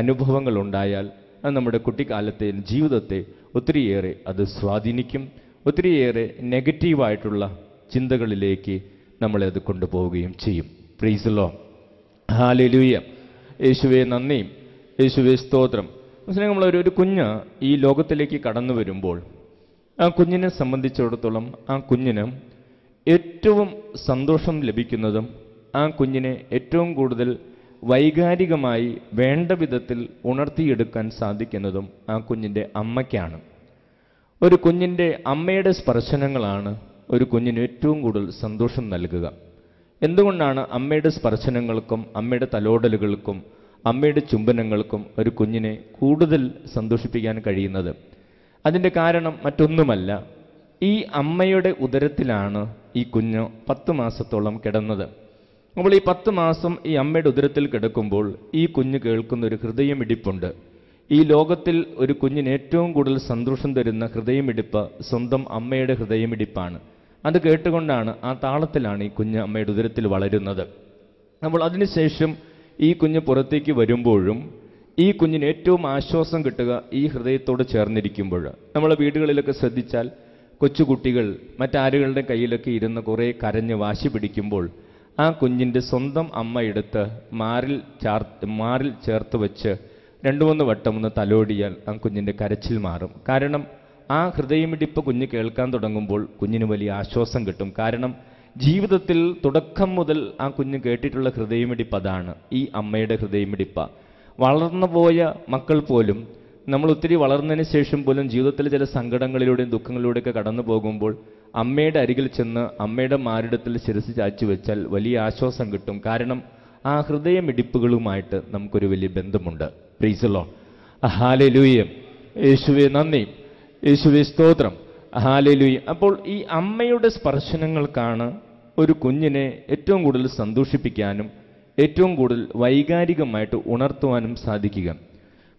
അനുഭവങ്ങൾ ഉണ്ടായാൽ അത് നമ്മുടെ കുട്ടിക്കാലത്തെ ജീവിതത്തെ ഒത്തിരിയേറെ അത് സ്വാധീനിക്കും. ഒത്തിരിയേറെ നെഗറ്റീവായിട്ടുള്ള ചിന്തകളിലേക്ക് നമ്മളെ അത് കൊണ്ടുപോവുകയും ചെയ്യും. Price the Lord. ഹല്ലേലൂയ. യേശുവേ നന്ദി, യേശുവേ സ്തോത്രം. നമ്മളൊരു കുഞ്ഞ് ഈ ലോകത്തിലേക്ക് കടന്നു വരുമ്പോൾ ആ കുഞ്ഞിനെ സംബന്ധിച്ചിടത്തോളം ആ കുഞ്ഞിന് ഏറ്റവും സന്തോഷം ലഭിക്കുന്നതും ആ കുഞ്ഞിനെ ഏറ്റവും കൂടുതൽ വൈകാരികമായി വേണ്ട വിധത്തിൽ ഉണർത്തിയെടുക്കാൻ സാധിക്കുന്നതും ആ കുഞ്ഞിൻ്റെ അമ്മയ്ക്കാണ്. ഒരു കുഞ്ഞിൻ്റെ അമ്മയുടെ സ്പർശനങ്ങളാണ് ഒരു കുഞ്ഞിന് ഏറ്റവും കൂടുതൽ സന്തോഷം നൽകുക. എന്തുകൊണ്ടാണ് അമ്മയുടെ സ്പർശനങ്ങൾക്കും അമ്മയുടെ തലോടലുകൾക്കും അമ്മയുടെ ചുംബനങ്ങൾക്കും ഒരു കുഞ്ഞിനെ കൂടുതൽ സന്തോഷിപ്പിക്കാൻ കഴിയുന്നത്? അതിൻ്റെ കാരണം മറ്റൊന്നുമല്ല, ഈ അമ്മയുടെ ഉദരത്തിലാണ് ഈ കുഞ്ഞ് 10 മാസത്തോളം കിടന്നത്. അപ്പോൾ ഈ 10 മാസം ഈ അമ്മയുടെ ഉദരത്തിൽ കിടക്കുമ്പോൾ ഈ കുഞ്ഞ് കേൾക്കുന്ന ഒരു ഹൃദയമിടിപ്പുണ്ട്. ഈ ലോകത്തിൽ ഒരു കുഞ്ഞിന് ഏറ്റവും കൂടുതൽ സന്തോഷം തരുന്ന ഹൃദയമിടിപ്പ് സ്വന്തം അമ്മയുടെ ഹൃദയമിടിപ്പാണ്. അത് കേട്ടുകൊണ്ടാണ്, ആ താളത്തിലാണ് ഈ കുഞ്ഞ് അമ്മയുടെ ഉദരത്തിൽ വളരുന്നത്. അപ്പോൾ അതിനുശേഷം ഈ കുഞ്ഞ് പുറത്തേക്ക് വരുമ്പോഴും ഈ കുഞ്ഞിന് ഏറ്റവും ആശ്വാസം കിട്ടുക ഈ ഹൃദയത്തോട് ചേർന്നിരിക്കുമ്പോൾ. നമ്മളെ വീടുകളിലൊക്കെ ശ്രദ്ധിച്ചാൽ കൊച്ചുകുട്ടികൾ മറ്റാരുകളുടെ കയ്യിലൊക്കെ ഇരുന്ന് കുറേ കരഞ്ഞ് വാശി പിടിക്കുമ്പോൾ ആ കുഞ്ഞിൻ്റെ സ്വന്തം അമ്മ എടുത്ത് മാറിൽ ചേർത്ത് വെച്ച് 2-3 വട്ടം ഒന്ന് തലോടിയാൽ ആ കുഞ്ഞിൻ്റെ കരച്ചിൽ മാറും. കാരണം ആ ഹൃദയമിടിപ്പ് കുഞ്ഞ് കേൾക്കാൻ തുടങ്ങുമ്പോൾ കുഞ്ഞിന് വലിയ ആശ്വാസം കിട്ടും. കാരണം ജീവിതത്തിൽ തുടക്കം മുതൽ ആ കുഞ്ഞ് കേട്ടിട്ടുള്ള ഹൃദയമിടിപ്പ് അതാണ്, ഈ അമ്മയുടെ ഹൃദയമിടിപ്പ. വളർന്നുപോയ മക്കൾ പോലും, നമ്മൾ ഒത്തിരി വളർന്നതിന് ശേഷം പോലും ജീവിതത്തിൽ ചില സങ്കടങ്ങളിലൂടെയും ദുഃഖങ്ങളിലൂടെയൊക്കെ കടന്നു പോകുമ്പോൾ അമ്മയുടെ അരികിൽ ചെന്ന് അമ്മയുടെ മാറിടത്തിൽ ശിരസ് ചാച്ചു വെച്ചാൽ വലിയ ആശ്വാസം കിട്ടും. കാരണം ആ ഹൃദയമിടിപ്പുകളുമായിട്ട് നമുക്കൊരു വലിയ ബന്ധമുണ്ട്. Price the Lord. ഹല്ലേലൂയ. യേശുവേ നന്ദി, യേശുവേ സ്തോത്രം. ഹല്ലേലൂയ. അപ്പോൾ ഈ അമ്മയുടെ സ്പർശനങ്ങൾക്കാണ് ഒരു കുഞ്ഞിനെ ഏറ്റവും കൂടുതൽ സന്തോഷിപ്പിക്കാനും ഏറ്റവും കൂടുതൽ വൈകാരികമായിട്ട് ഉണർത്തുവാനും സാധിക്കുക.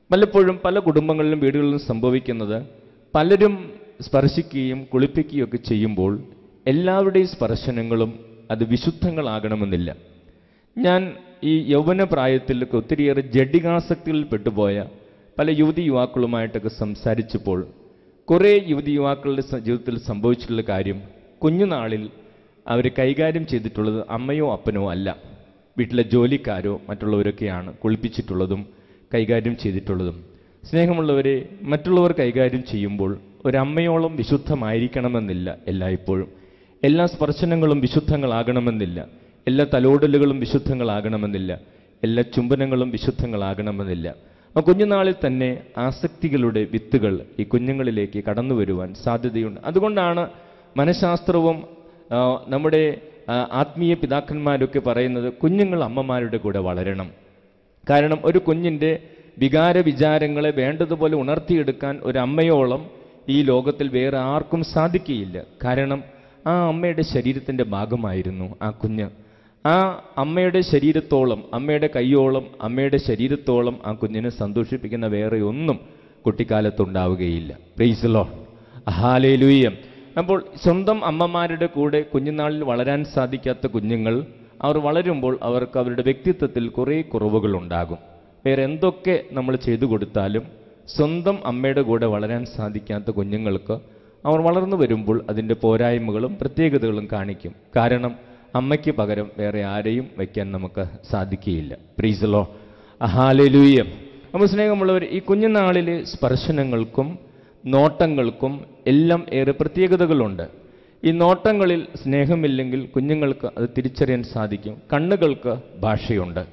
പലപ്പോഴും പല കുടുംബങ്ങളിലും വീടുകളിലും സംഭവിക്കുന്നത്, പലരും സ്പർശിക്കുകയും കുളിപ്പിക്കുകയും ഒക്കെ ചെയ്യുമ്പോൾ എല്ലാവരുടെയും സ്പർശനങ്ങളും അത് വിശുദ്ധങ്ങളാകണമെന്നില്ല. ഞാൻ ഈ യൗവന പ്രായത്തിലൊക്കെ ഒത്തിരിയേറെ ജഡികാസക്തിയിൽ പെട്ടുപോയ പല യുവതി യുവാക്കളുമായിട്ടൊക്കെ സംസാരിച്ചപ്പോൾ കുറേ യുവതി യുവാക്കളുടെ ജീവിതത്തിൽ സംഭവിച്ചിട്ടുള്ള കാര്യം, കുഞ്ഞുനാളിൽ അവർ കൈകാര്യം ചെയ്തിട്ടുള്ളത് അമ്മയോ അപ്പനോ അല്ല, വീട്ടിലെ ജോലിക്കാരോ മറ്റുള്ളവരൊക്കെയാണ് കുളിപ്പിച്ചിട്ടുള്ളതും കൈകാര്യം ചെയ്തിട്ടുള്ളതും. സ്നേഹമുള്ളവരെ, മറ്റുള്ളവർ കൈകാര്യം ചെയ്യുമ്പോൾ ഒരമ്മയോളം വിശുദ്ധമായിരിക്കണമെന്നില്ല എല്ലായ്പ്പോഴും. എല്ലാ സ്പർശനങ്ങളും വിശുദ്ധങ്ങളാകണമെന്നില്ല, എല്ലാ തലോടലുകളും വിശുദ്ധങ്ങളാകണമെന്നില്ല, എല്ലാ ചുംബനങ്ങളും വിശുദ്ധങ്ങളാകണമെന്നില്ല. ആ കുഞ്ഞുനാളിൽ തന്നെ ആസക്തികളുടെ വിത്തുകൾ ഈ കുഞ്ഞുങ്ങളിലേക്ക് കടന്നു വരുവാൻ സാധ്യതയുണ്ട്. അതുകൊണ്ടാണ് മനഃശാസ്ത്രവും നമ്മുടെ ആത്മീയ പിതാക്കന്മാരൊക്കെ പറയുന്നത് കുഞ്ഞുങ്ങൾ അമ്മമാരുടെ കൂടെ വളരണം. കാരണം ഒരു കുഞ്ഞിൻ്റെ വികാര വിചാരങ്ങളെ വേണ്ടതുപോലെ ഉണർത്തിയെടുക്കാൻ ഒരു അമ്മയോളം ഈ ലോകത്തിൽ വേറെ ആർക്കും സാധിക്കുകയില്ല. കാരണം ആ അമ്മയുടെ ശരീരത്തിൻ്റെ ഭാഗമായിരുന്നു ആ കുഞ്ഞ്. ആ അമ്മയുടെ ശരീരത്തോളം, അമ്മയുടെ കൈയോളം, അമ്മയുടെ ശരീരത്തോളം ആ കുഞ്ഞിനെ സന്തോഷിപ്പിക്കുന്ന വേറെ ഒന്നും കുട്ടിക്കാലത്തുണ്ടാവുകയില്ല. പ്രൈസ് ദി ലോർഡ്, ഹല്ലേലൂയ. അപ്പോൾ സ്വന്തം അമ്മമാരുടെ കൂടെ കുഞ്ഞുനാളിൽ വളരാൻ സാധിക്കാത്ത കുഞ്ഞുങ്ങൾ അവർ വളരുമ്പോൾ അവർക്ക് അവരുടെ വ്യക്തിത്വത്തിൽ കുറേ കുറവുകളുണ്ടാകും. വേറെ എന്തൊക്കെ നമ്മൾ ചെയ്തു കൊടുത്താലും സ്വന്തം അമ്മയുടെ കൂടെ വളരാൻ സാധിക്കാത്ത കുഞ്ഞുങ്ങൾക്ക് അവർ വളർന്നു വരുമ്പോൾ അതിൻ്റെ പോരായ്മകളും പ്രത്യേകതകളും കാണിക്കും. കാരണം അമ്മയ്ക്ക് പകരം വേറെ ആരെയും വയ്ക്കാൻ നമുക്ക് സാധിക്കുകയില്ല. പ്രൈസ് ദി ലോർഡ്, ഹല്ലേലൂയ. അപ്പോൾ സ്നേഹമുള്ളവർ, ഈ കുഞ്ഞുനാളിലെ സ്പർശനങ്ങൾക്കും നോട്ടങ്ങൾക്കും എല്ലാം ഏറെ പ്രത്യേകതകളുണ്ട്. ഈ നോട്ടങ്ങളിൽ സ്നേഹമില്ലെങ്കിൽ കുഞ്ഞുങ്ങൾക്ക് അത് തിരിച്ചറിയാൻ സാധിക്കും. കണ്ണുകൾക്ക് ഭാഷയുണ്ട്.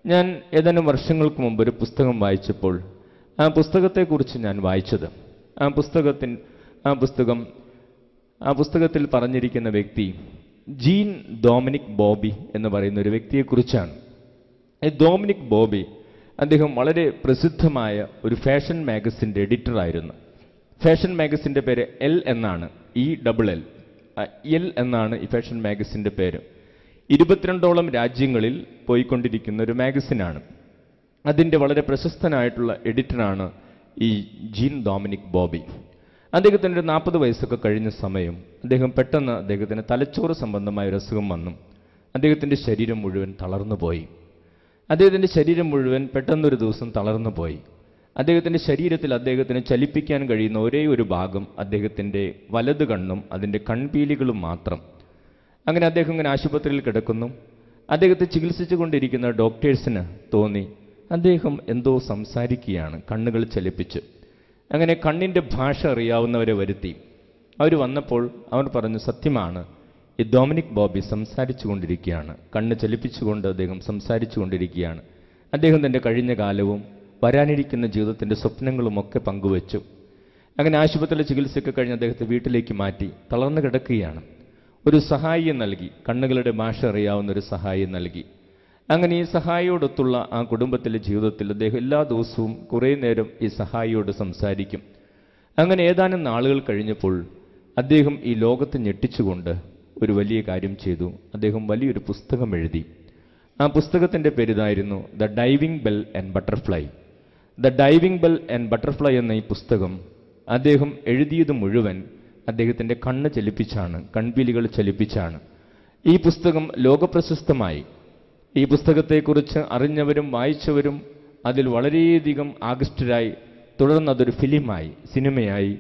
ഞാൻ ഏതാനും വർഷങ്ങൾക്ക് മുമ്പ് ഒരു പുസ്തകം വായിച്ചപ്പോൾ ആ പുസ്തകത്തെക്കുറിച്ച് ഞാൻ വായിച്ചത്, ആ പുസ്തകത്തിൽ പറഞ്ഞിരിക്കുന്ന വ്യക്തി ജീൻ ഡൊമിനിക് ബോബി എന്ന് പറയുന്ന ഒരു വ്യക്തിയെക്കുറിച്ചാണ്. ഈ ഡൊമിനിക് ബോബി അദ്ദേഹം വളരെ പ്രസിദ്ധമായ ഒരു ഫാഷൻ മാഗസിൻ്റെ എഡിറ്ററായിരുന്നു. ഫാഷൻ മാഗസിൻ്റെ പേര് എൽ എന്നാണ്, ELL എൽ എന്നാണ് ഈ ഫാഷൻ മാഗസിൻ്റെ പേര്. 22ഓളം രാജ്യങ്ങളിൽ പോയിക്കൊണ്ടിരിക്കുന്ന ഒരു മാഗസിനാണ്. അതിൻ്റെ വളരെ പ്രശസ്തനായിട്ടുള്ള എഡിറ്ററാണ് ഈ ജീൻ ഡൊമിനിക് ബോബി. അദ്ദേഹത്തിൻ്റെ 40 വയസ്സൊക്കെ കഴിഞ്ഞ സമയം പെട്ടെന്ന് അദ്ദേഹത്തിന് തലച്ചോറ് സംബന്ധമായ ഒരു അസുഖം വന്നു. അദ്ദേഹത്തിൻ്റെ ശരീരം മുഴുവൻ തളർന്നുപോയി. അദ്ദേഹത്തിൻ്റെ ശരീരം മുഴുവൻ പെട്ടെന്നൊരു ദിവസം തളർന്നുപോയി. അദ്ദേഹത്തിൻ്റെ ശരീരത്തിൽ അദ്ദേഹത്തിന് ചലിപ്പിക്കാൻ കഴിയുന്ന ഒരേ ഒരു ഭാഗം അദ്ദേഹത്തിൻ്റെ വലത് കണ്ണും അതിൻ്റെ കൺപീലികളും മാത്രം. അങ്ങനെ അദ്ദേഹം ഇങ്ങനെ ആശുപത്രിയിൽ കിടക്കുന്നു. അദ്ദേഹത്തെ ചികിത്സിച്ചു കൊണ്ടിരിക്കുന്ന ഡോക്ടേഴ്സിന് തോന്നി അദ്ദേഹം എന്തോ സംസാരിക്കുകയാണ്, കണ്ണുകൾ ചലിപ്പിച്ച്. അങ്ങനെ കണ്ണിൻ്റെ ഭാഷ അറിയാവുന്നവരെ വരുത്തി. അവർ വന്നപ്പോൾ അവർ പറഞ്ഞു, സത്യമാണ്, ഈ ഡൊമിനിക് ബോബി സംസാരിച്ചു കൊണ്ടിരിക്കുകയാണ്, കണ്ണ് ചലിപ്പിച്ചുകൊണ്ട് അദ്ദേഹം സംസാരിച്ചു കൊണ്ടിരിക്കുകയാണ്. അദ്ദേഹം തൻ്റെ കഴിഞ്ഞ കാലവും വരാനിരിക്കുന്ന ജീവിതത്തിൻ്റെ സ്വപ്നങ്ങളുമൊക്കെ പങ്കുവച്ചു. അങ്ങനെ ആശുപത്രിയിലെ ചികിത്സയൊക്കെ കഴിഞ്ഞ് അദ്ദേഹത്തെ വീട്ടിലേക്ക് മാറ്റി. തളർന്നു കിടക്കുകയാണ്. ഒരു സഹായിയെ നൽകി, കണ്ണുകളുടെ ഭാഷ അറിയാവുന്ന ഒരു സഹായിയെ നൽകി. അങ്ങനെ ഈ സഹായിയോടൊത്തുള്ള ആ കുടുംബത്തിലെ ജീവിതത്തിൽ അദ്ദേഹം എല്ലാ ദിവസവും കുറേ നേരം ഈ സഹായിയോട് സംസാരിക്കും. അങ്ങനെ ഏതാനും നാളുകൾ കഴിഞ്ഞപ്പോൾ അദ്ദേഹം ഈ ലോകത്തെ ഞെട്ടിച്ചുകൊണ്ട് ഒരു വലിയ കാര്യം ചെയ്തു. അദ്ദേഹം വലിയൊരു പുസ്തകം എഴുതി. ആ പുസ്തകത്തിൻ്റെ പേരിതായിരുന്നു the diving bell and butterfly. The diving bell and butterfly എന്ന ഈ പുസ്തകം അദ്ദേഹം എഴുതിയത് മുഴുവൻ അദ്ദേഹത്തിൻ്റെ കണ്ണ് ചലിപ്പിച്ചാണ്, കൺപീലികൾ ചലിപ്പിച്ചാണ്. ഈ പുസ്തകം ലോകപ്രശസ്തമായി. ഈ പുസ്തകത്തെക്കുറിച്ച് അറിഞ്ഞവരും വായിച്ചവരും അതിൽ വളരെയധികം ആകൃഷ്ടരായി. തുടർന്ന് അതൊരു ഫിലിമായി, സിനിമയായി.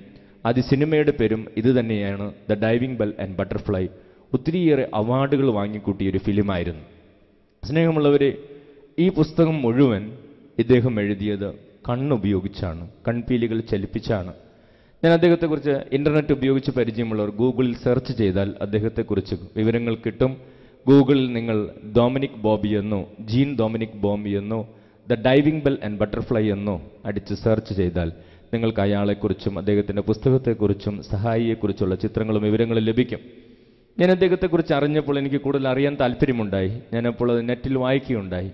സിനിമയുടെ പേരും ഇത് തന്നെയാണ്, the diving bell and butterfly. ഒത്തിരിയേറെ അവാർഡുകൾ വാങ്ങിക്കൂട്ടിയൊരു ഫിലിമായിരുന്നു. സ്നേഹമുള്ളവരെ, ഈ പുസ്തകം മുഴുവൻ ഇദ്ദേഹം എഴുതിയത് കണ്ണുപയോഗിച്ചാണ്, കൺപീലികൾ ചലിപ്പിച്ചാണ്. ഞാൻ അദ്ദേഹത്തെക്കുറിച്ച് ഇൻ്റർനെറ്റ് ഉപയോഗിച്ച് പരിചയമുള്ളവർ ഗൂഗിളിൽ സെർച്ച് ചെയ്താൽ അദ്ദേഹത്തെക്കുറിച്ച് വിവരങ്ങൾ കിട്ടും. ഗൂഗിളിൽ നിങ്ങൾ ഡൊമിനിക് ബോബി എന്നോ ജീൻ ഡൊമിനിക് ബോബി എന്നോ the diving bell and butterfly എന്നോ അടിച്ച് സെർച്ച് ചെയ്താൽ നിങ്ങൾക്ക് അയാളെക്കുറിച്ചും അദ്ദേഹത്തിൻ്റെ പുസ്തകത്തെക്കുറിച്ചും സഹായിയെക്കുറിച്ചുള്ള ചിത്രങ്ങളും വിവരങ്ങളും ലഭിക്കും. ഞാൻ അദ്ദേഹത്തെക്കുറിച്ച് അറിഞ്ഞപ്പോൾ എനിക്ക് കൂടുതൽ അറിയാൻ താല്പര്യമുണ്ടായി. ഞാനപ്പോൾ അത് നെറ്റിൽ വായിക്കുകയുണ്ടായി.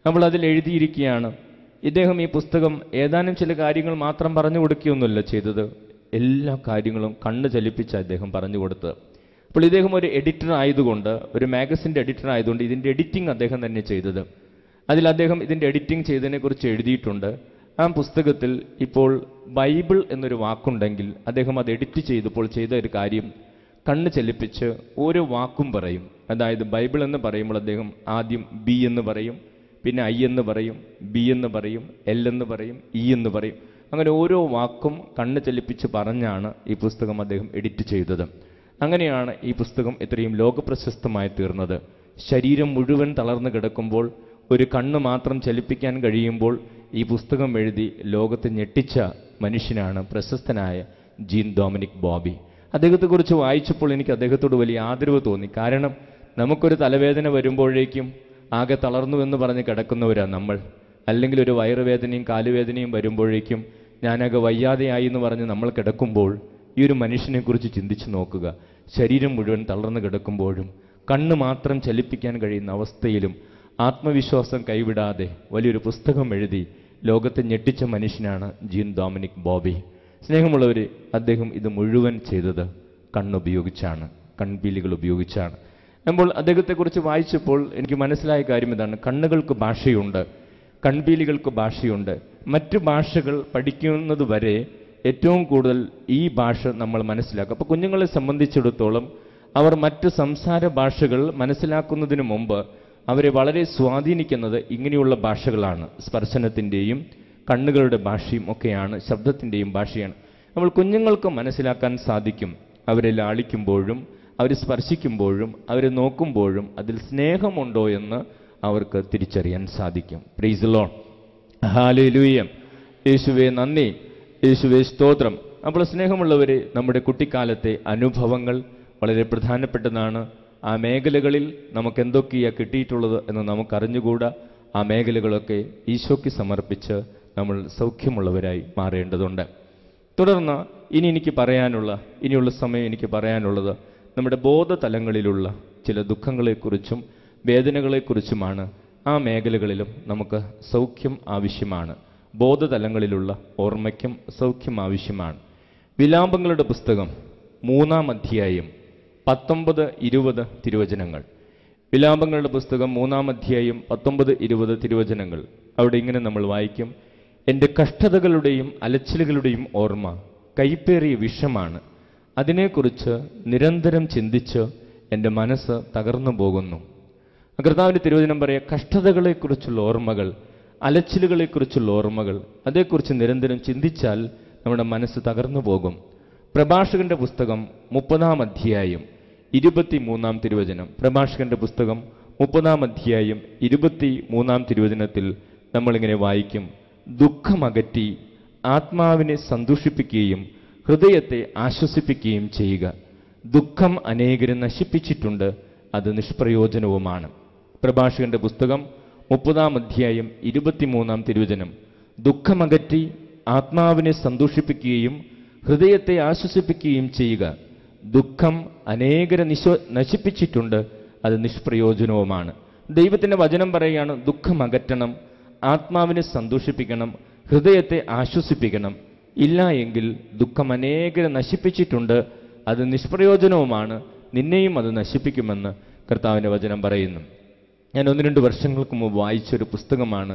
അപ്പോൾ അതിൽ എഴുതിയിരിക്കുകയാണ്, ഇദ്ദേഹം ഈ പുസ്തകം ഏതാനും ചില കാര്യങ്ങൾ മാത്രം പറഞ്ഞു കൊടുക്കുകയൊന്നുമല്ല ചെയ്തത്, എല്ലാ കാര്യങ്ങളും കണ്ണ് ചലിപ്പിച്ച് അദ്ദേഹം പറഞ്ഞു കൊടുത്തത്. അപ്പോൾ ഇദ്ദേഹം ഒരു എഡിറ്റർ ആയതുകൊണ്ട്, ഒരു മാഗസിൻ്റെ എഡിറ്റർ ആയതുകൊണ്ട് ഇതിൻ്റെ എഡിറ്റിംഗ് അദ്ദേഹം തന്നെ ചെയ്തത്. അതിൽ അദ്ദേഹം ഇതിൻ്റെ എഡിറ്റിംഗ് ചെയ്തതിനെക്കുറിച്ച് എഴുതിയിട്ടുണ്ട്. ആ പുസ്തകത്തിൽ ഇപ്പോൾ ബൈബിൾ എന്നൊരു വാക്കുണ്ടെങ്കിൽ അദ്ദേഹം അത് എഡിറ്റ് ചെയ്തപ്പോൾ ചെയ്ത ഒരു കാര്യം, കണ്ണ് ചലിപ്പിച്ച് ഓരോ വാക്കും പറയും. അതായത് ബൈബിൾ എന്ന് പറയുമ്പോൾ അദ്ദേഹം ആദ്യം ബി എന്ന് പറയും, പിന്നെ ഐ എന്ന് പറയും, ബി എന്ന് പറയും, എൽ എന്ന് പറയും, ഇ എന്ന് പറയും. അങ്ങനെ ഓരോ വാക്കും കണ്ണ് ചലിപ്പിച്ച് പറഞ്ഞാണ് ഈ പുസ്തകം അദ്ദേഹം എഡിറ്റ് ചെയ്തത്. അങ്ങനെയാണ് ഈ പുസ്തകം ഇത്രയും ലോകപ്രശസ്തമായി തീർന്നത്. ശരീരം മുഴുവൻ തളർന്നു കിടക്കുമ്പോൾ ഒരു കണ്ണ് മാത്രം ചലിപ്പിക്കാൻ കഴിയുമ്പോൾ ഈ പുസ്തകം എഴുതി ലോകത്തെ ഞെട്ടിച്ച മനുഷ്യനാണ് പ്രശസ്തനായ ജീൻ ഡൊമിനിക് ബോബി. അദ്ദേഹത്തെക്കുറിച്ച് വായിച്ചപ്പോൾ എനിക്ക് അദ്ദേഹത്തോട് വലിയ ആദരവ് തോന്നി. കാരണം നമുക്കൊരു തലവേദന വരുമ്പോഴേക്കും ആകെ തളർന്നു എന്ന് പറഞ്ഞ് കിടക്കുന്നവരാണ് നമ്മൾ. അല്ലെങ്കിൽ ഒരു വയറുവേദനയും കാലുവേദനയും വരുമ്പോഴേക്കും ഞാനാകെ വയ്യാതെയായി എന്ന് പറഞ്ഞ് നമ്മൾ കിടക്കുമ്പോൾ ഈ ഒരു മനുഷ്യനെക്കുറിച്ച് ചിന്തിച്ചു നോക്കുക. ശരീരം മുഴുവൻ തളർന്നു കിടക്കുമ്പോഴും കണ്ണ് മാത്രം ചലിപ്പിക്കാൻ കഴിയുന്ന അവസ്ഥയിലും ആത്മവിശ്വാസം കൈവിടാതെ വലിയൊരു പുസ്തകം എഴുതി ലോകത്തെ ഞെട്ടിച്ച മനുഷ്യനാണ് ജീൻ ഡൊമിനിക് ബോബി. സ്നേഹമുള്ളവർ, അദ്ദേഹം ഇത് മുഴുവൻ ചെയ്തത് കണ്ണുപയോഗിച്ചാണ്, കൺപീലികൾ ഉപയോഗിച്ചാണ്. അപ്പോൾ അദ്ദേഹത്തെക്കുറിച്ച് വായിച്ചപ്പോൾ എനിക്ക് മനസ്സിലായ കാര്യം ഇതാണ്: കണ്ണുകൾക്ക് ഭാഷയുണ്ട്, കൺപീലികൾക്ക് ഭാഷയുണ്ട്. മറ്റു ഭാഷകൾ പഠിക്കുന്നത് വരെ ഏറ്റവും കൂടുതൽ ഈ ഭാഷ നമ്മൾ മനസ്സിലാക്കും. അപ്പോൾ കുഞ്ഞുങ്ങളെ സംബന്ധിച്ചിടത്തോളം അവർ മറ്റ് സംസാര ഭാഷകൾ മനസ്സിലാക്കുന്നതിന് മുമ്പ് അവരെ വളരെ സ്വാധീനിക്കുന്നത് ഇങ്ങനെയുള്ള ഭാഷകളാണ്. സ്പർശനത്തിൻ്റെയും കണ്ണുകളുടെ ഭാഷയും ഒക്കെയാണ്, ശബ്ദത്തിൻ്റെയും ഭാഷയാണ്. നമ്മൾ കുഞ്ഞുങ്ങൾക്ക് മനസ്സിലാക്കാൻ സാധിക്കും. അവരെ ലാളിക്കുമ്പോഴും അവർ സ്പർശിക്കുമ്പോഴും അവരെ നോക്കുമ്പോഴും അതിൽ സ്നേഹമുണ്ടോ എന്ന് അവർക്ക് തിരിച്ചറിയാൻ സാധിക്കും. പ്രൈസ് ദി ലോർഡ്, ഹല്ലേലൂയ. യേശുവേ നന്ദി, യേശുവേ സ്തോത്രം. അപ്പോൾ സ്നേഹമുള്ളവരെ, നമ്മുടെ കുട്ടിക്കാലത്തെ അനുഭവങ്ങൾ വളരെ പ്രധാനപ്പെട്ടതാണ്. ആ മേഖലകളിൽ നമുക്ക് എന്തൊക്കെയാണ് കിട്ടിയിട്ടുള്ളത് എന്ന് നമുക്കറിഞ്ഞുകൂടാ. ആ മേഖലകളൊക്കെ ഈശോയ്ക്ക് സമർപ്പിച്ച് നമ്മൾ സൗഖ്യമുള്ളവരായി മാറേണ്ടതുണ്ട്. തുടർന്ന് ഇനിയുള്ള സമയം എനിക്ക് പറയാനുള്ളത് നമ്മുടെ ബോധതലങ്ങളിലുള്ള ചില ദുഃഖങ്ങളെക്കുറിച്ചും വേദനകളെക്കുറിച്ചുമാണ്. ആ മേഖലകളിലും നമുക്ക് സൗഖ്യം ആവശ്യമാണ്. ബോധതലങ്ങളിലുള്ള ഓർമ്മയ്ക്കും സൗഖ്യം ആവശ്യമാണ്. വിലാപങ്ങളുടെ പുസ്തകം 3-ാം അധ്യായം 19-20 തിരുവചനങ്ങൾ. വിലാപങ്ങളുടെ പുസ്തകം 3-ാം അധ്യായം 19-20 തിരുവചനങ്ങൾ. അവിടെ ഇങ്ങനെ നമ്മൾ വായിക്കും: എൻ്റെ കഷ്ടതകളുടെയും അലച്ചിലുകളുടെയും ഓർമ്മ കൈപ്പേറിയ വിഷമാണ്. അതിനെക്കുറിച്ച് നിരന്തരം ചിന്തിച്ച് എൻ്റെ മനസ്സ് തകർന്നു പോകുന്നു. കർത്താവിൻ്റെ തിരുവചനം പറയാം, കഷ്ടതകളെക്കുറിച്ചുള്ള ഓർമ്മകൾ, അലച്ചിലുകളെക്കുറിച്ചുള്ള ഓർമ്മകൾ, അതേക്കുറിച്ച് നിരന്തരം ചിന്തിച്ചാൽ നമ്മുടെ മനസ്സ് തകർന്നു പോകും. പ്രഭാഷകന്റെ പുസ്തകം 30-ാം അധ്യായം 23-ാം തിരുവചനം. പ്രഭാഷകന്റെ പുസ്തകം 30-ാം അധ്യായം 23-ാം തിരുവചനത്തിൽ നമ്മളിങ്ങനെ വായിക്കും: ദുഃഖമകറ്റി ആത്മാവിനെ സന്തോഷിപ്പിക്കുകയും ഹൃദയത്തെ ആശ്വസിപ്പിക്കുകയും ചെയ്യുക. ദുഃഖം അനേകരെ നശിപ്പിച്ചിട്ടുണ്ട്, അത് നിഷ്പ്രയോജനവുമാണ്. പ്രഭാഷകന്റെ പുസ്തകം 30-ാം അധ്യായം 23-ാം തിരുവചനം. ദുഃഖമകറ്റി ആത്മാവിനെ സന്തോഷിപ്പിക്കുകയും ഹൃദയത്തെ ആശ്വസിപ്പിക്കുകയും ചെയ്യുക. ദുഃഖം അനേകരെ നശിപ്പിച്ചിട്ടുണ്ട്, അത് നിഷ്പ്രയോജനവുമാണ്. ദൈവത്തിൻ്റെ വചനം പറയുകയാണ്, ദുഃഖം അകറ്റണം, ആത്മാവിനെ സന്തോഷിപ്പിക്കണം, ഹൃദയത്തെ ആശ്വസിപ്പിക്കണം. ഇല്ല എങ്കിൽ ദുഃഖം അനേകരെ നശിപ്പിച്ചിട്ടുണ്ട്, അത് നിഷ്പ്രയോജനവുമാണ്, നിന്നെയും അത് നശിപ്പിക്കുമെന്ന് കർത്താവിൻ്റെ വചനം പറയുന്നു. ഞാൻ 1-2 വർഷങ്ങൾക്ക് മുമ്പ് വായിച്ചൊരു പുസ്തകമാണ്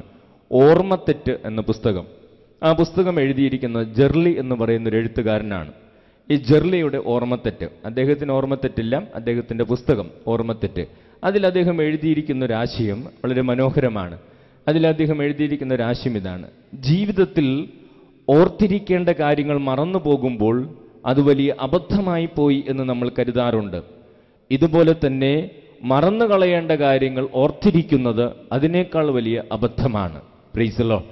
ഓർമ്മത്തെറ്റ് എന്ന പുസ്തകം. ആ പുസ്തകം എഴുതിയിരിക്കുന്നത് ജെർലി എന്ന് പറയുന്നൊരു എഴുത്തുകാരനാണ്. ഈ ജെർലിയുടെ ഓർമ്മത്തെറ്റ്, അദ്ദേഹത്തിന് ഓർമ്മത്തെറ്റില്ല, അദ്ദേഹത്തിൻ്റെ പുസ്തകം ഓർമ്മത്തെറ്റ്. അതിൽ അദ്ദേഹം എഴുതിയിരിക്കുന്ന ഒരു ആശയം വളരെ മനോഹരമാണ്. അതിൽ അദ്ദേഹം എഴുതിയിരിക്കുന്ന ഒരു ആശയം ഇതാണ്: ജീവിതത്തിൽ ഓർത്തിരിക്കേണ്ട കാര്യങ്ങൾ മറന്നു പോകുമ്പോൾ അത് വലിയ അബദ്ധമായി പോയി എന്ന് നമ്മൾ കരുതാറുണ്ട്. ഇതുപോലെ തന്നെ മറന്നു കളയേണ്ട കാര്യങ്ങൾ ഓർത്തിരിക്കുന്നത് അതിനേക്കാൾ വലിയ അബദ്ധമാണ്. Price the Lord,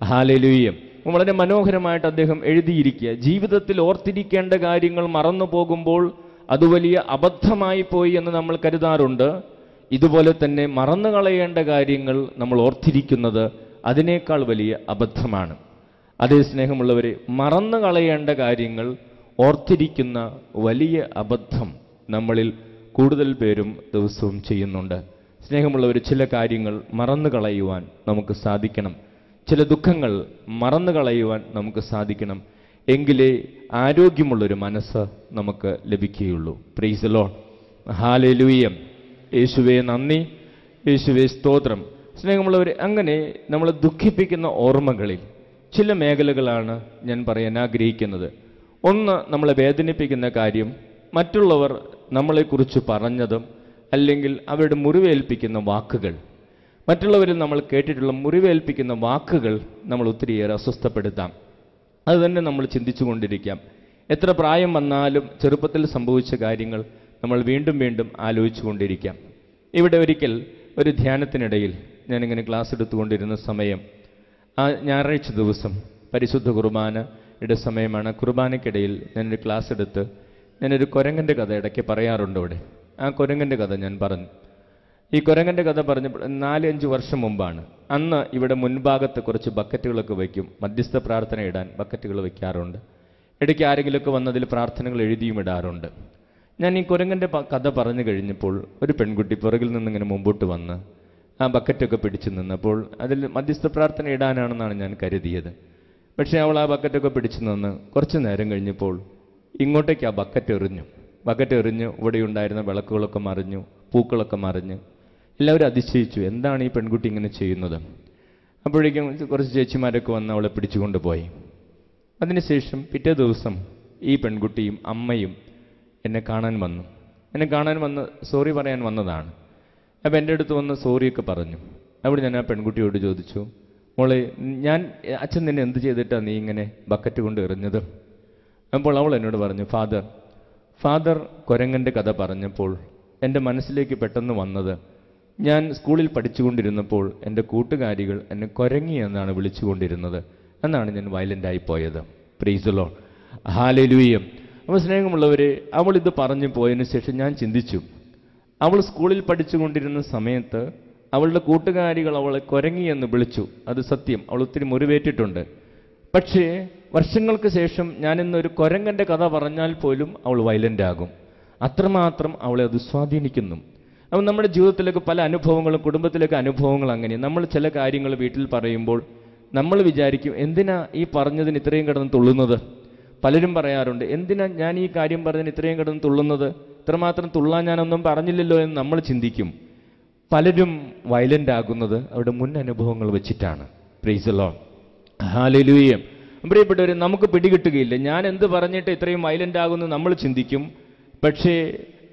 hallelujah. വളരെ മനോഹരമായിട്ട് അദ്ദേഹം എഴുതിയിരിക്കുക, ജീവിതത്തിൽ ഓർത്തിരിക്കേണ്ട കാര്യങ്ങൾ മറന്നു പോകുമ്പോൾ അത് വലിയ അബദ്ധമായി പോയി എന്ന് നമ്മൾ കരുതാറുണ്ട്. ഇതുപോലെ തന്നെ മറന്നു കളയേണ്ട കാര്യങ്ങൾ നമ്മൾ ഓർത്തിരിക്കുന്നത് അതിനേക്കാൾ വലിയ അബദ്ധമാണ്. അതേ സ്നേഹമുള്ളവരെ, മറന്നു കളയേണ്ട കാര്യങ്ങൾ ഓർത്തിരിക്കുന്ന വലിയ അബദ്ധം നമ്മളിൽ കൂടുതൽ പേരും ദിവസവും ചെയ്യുന്നുണ്ട്. സ്നേഹമുള്ളവർ, ചില കാര്യങ്ങൾ മറന്നു കളയുവാൻ നമുക്ക് സാധിക്കണം. ചില ദുഃഖങ്ങൾ മറന്നു കളയുവാൻ നമുക്ക് സാധിക്കണം. എങ്കിലേ ആരോഗ്യമുള്ളൊരു മനസ്സ് നമുക്ക് ലഭിക്കുകയുള്ളൂ. പ്രൈസ് ദി ലോർഡ്, ഹല്ലേലൂയ. യേശുവേ നന്ദി, യേശുവേ സ്തോത്രം. സ്നേഹമുള്ളവർ, അങ്ങനെ നമ്മളെ ദുഃഖിപ്പിക്കുന്ന ഓർമ്മകളിൽ ചില മേഖലകളാണ് ഞാൻ പറയാൻ ആഗ്രഹിക്കുന്നത്. ഒന്ന്, നമ്മളെ വേദനിപ്പിക്കുന്ന കാര്യം മറ്റുള്ളവർ നമ്മളെക്കുറിച്ച് പറഞ്ഞതും അല്ലെങ്കിൽ അവരുടെ മുറിവേൽപ്പിക്കുന്ന വാക്കുകൾ. മറ്റുള്ളവരിൽ നമ്മൾ കേട്ടിട്ടുള്ള മുറിവേൽപ്പിക്കുന്ന വാക്കുകൾ നമ്മൾ ഒത്തിരിയേറെ അസ്വസ്ഥപ്പെടുത്താം. അതുതന്നെ നമ്മൾ ചിന്തിച്ചു കൊണ്ടിരിക്കാം. എത്ര പ്രായം വന്നാലും ചെറുപ്പത്തിൽ സംഭവിച്ച കാര്യങ്ങൾ നമ്മൾ വീണ്ടും വീണ്ടും ആലോചിച്ചു കൊണ്ടിരിക്കാം. ഇവിടെ ഒരിക്കൽ ഒരു ധ്യാനത്തിനിടയിൽ ഞാനിങ്ങനെ ക്ലാസ് എടുത്തുകൊണ്ടിരുന്ന സമയം, ആ ഞായറാഴ്ച ദിവസം പരിശുദ്ധ കുർബാനയുടെ സമയമാണ്. കുർബാനയ്ക്കിടയിൽ ഞാനൊരു ക്ലാസ് എടുത്ത് ഞാനൊരു കുരങ്ങൻ്റെ കഥ ഇടയ്ക്ക് പറയാറുണ്ട് ഇവിടെ. ആ കുരങ്ങൻ്റെ കഥ ഞാൻ പറഞ്ഞു. ഈ കുരങ്ങൻ്റെ കഥ പറഞ്ഞപ്പോൾ 4-5 വർഷം മുമ്പാണ്. അന്ന് ഇവിടെ മുൻഭാഗത്ത് കുറച്ച് ബക്കറ്റുകളൊക്കെ വയ്ക്കും, മധ്യസ്ഥ പ്രാർത്ഥന ഇടാൻ ബക്കറ്റുകൾ വയ്ക്കാറുണ്ട്. ഇടയ്ക്ക് ആരെങ്കിലുമൊക്കെ വന്നതിൽ പ്രാർത്ഥനകൾ എഴുതിയും ഇടാറുണ്ട്. ഞാൻ ഈ കുരങ്ങൻ്റെ കഥ പറഞ്ഞു കഴിഞ്ഞപ്പോൾ ഒരു പെൺകുട്ടി പുറകിൽ നിന്നിങ്ങനെ മുമ്പോട്ട് വന്ന് ആ ബക്കറ്റൊക്കെ പിടിച്ചു നിന്നപ്പോൾ അതിൽ മധ്യസ്ഥ പ്രാർത്ഥന ഇടാനാണെന്നാണ് ഞാൻ കരുതിയത്. പക്ഷേ അവൾ ആ ബക്കറ്റൊക്കെ പിടിച്ചു നിന്ന് കുറച്ച് നേരം കഴിഞ്ഞപ്പോൾ ഇങ്ങോട്ടേക്ക് ആ ബക്കറ്റ് എറിഞ്ഞു. ഇവിടെ ഉണ്ടായിരുന്ന വിളക്കുകളൊക്കെ മറിഞ്ഞു, പൂക്കളൊക്കെ മറിഞ്ഞ്. എല്ലാവരും അതിശയിച്ചു, എന്താണ് ഈ പെൺകുട്ടി ഇങ്ങനെ ചെയ്യുന്നത്? അപ്പോഴേക്കും കുറച്ച് ചേച്ചിമാരൊക്കെ വന്ന് അവളെ പിടിച്ചുകൊണ്ട് പോയി. അതിനുശേഷം പിറ്റേ ദിവസം ഈ പെൺകുട്ടിയും അമ്മയും എന്നെ കാണാൻ വന്ന് സോറി പറയാൻ വന്നതാണ്. അപ്പോൾ എൻ്റെ അടുത്ത് വന്ന് സോറിയൊക്കെ പറഞ്ഞു. അവിടെ ഞാൻ ആ പെൺകുട്ടിയോട് ചോദിച്ചു, മോളെ, അച്ഛൻ നിന്നെ എന്ത് ചെയ്തിട്ടാണ് നീ ഇങ്ങനെ ബക്കറ്റ് കൊണ്ട് എറിഞ്ഞത്? അപ്പോൾ അവൾ എന്നോട് പറഞ്ഞു, ഫാദർ കുരങ്ങൻ്റെ കഥ പറഞ്ഞപ്പോൾ എൻ്റെ മനസ്സിലേക്ക് പെട്ടെന്ന് വന്നത്, ഞാൻ സ്കൂളിൽ പഠിച്ചുകൊണ്ടിരുന്നപ്പോൾ എൻ്റെ കൂട്ടുകാരികൾ എന്നെ കുരങ്ങി എന്നാണ് വിളിച്ചുകൊണ്ടിരുന്നത്. എന്നാണ് ഞാൻ വയലൻ്റായി പോയത്. പ്രൈസ് ദി ലോർഡ്, ഹല്ലേലൂയ. അപ്പോൾ സ്നേഹമുള്ളവരെ, അവൾ ഇത് പറഞ്ഞു പോയതിനു ശേഷം ഞാൻ ചിന്തിച്ചു, അവൾ സ്കൂളിൽ പഠിച്ചുകൊണ്ടിരുന്ന സമയത്ത് അവളുടെ കൂട്ടുകാരികൾ അവളെ കുരങ്ങി എന്ന് വിളിച്ചു. അത് സത്യം, അവൾ ഒത്തിരി മുറിവേറ്റിട്ടുണ്ട്. പക്ഷേ വർഷങ്ങൾക്ക് ശേഷം ഞാനിന്നൊരു കുരങ്ങൻ്റെ കഥ പറഞ്ഞാൽ പോലും അവൾ വയലൻ്റ് ആകും. അത്രമാത്രം അവളെ അത് സ്വാധീനിക്കുന്നു. അപ്പം നമ്മുടെ ജീവിതത്തിലേക്ക് പല അനുഭവങ്ങളും, കുടുംബത്തിലേക്ക് അനുഭവങ്ങൾ അങ്ങനെ നമ്മൾ ചില കാര്യങ്ങൾ വീട്ടിൽ പറയുമ്പോൾ നമ്മൾ വിചാരിക്കും, എന്തിനാ ഈ പറഞ്ഞതിന് ഇത്രയും കിടന്ന് തുള്ളുന്നത്? പലരും പറയാറുണ്ട്, എന്തിനാ ഞാൻ ഈ കാര്യം പറഞ്ഞതിന് ഇത്രയും കിടന്ന് തുള്ളുന്നത്? ഇത്രമാത്രം തുള്ളാൻ ഞാനൊന്നും പറഞ്ഞില്ലല്ലോ എന്ന് നമ്മൾ ചിന്തിക്കും. പലരും വയലൻ്റ് ആകുന്നത് അവരുടെ മുൻ അനുഭവങ്ങൾ വെച്ചിട്ടാണ്. Price the Lord, hallelujah. പ്രിയപ്പെട്ടവരെ, നമുക്ക് പിടികിട്ടുകയില്ല ഞാൻ എന്ത് പറഞ്ഞിട്ട് ഇത്രയും വയലൻ്റ് ആകുന്നു നമ്മൾ ചിന്തിക്കും. പക്ഷേ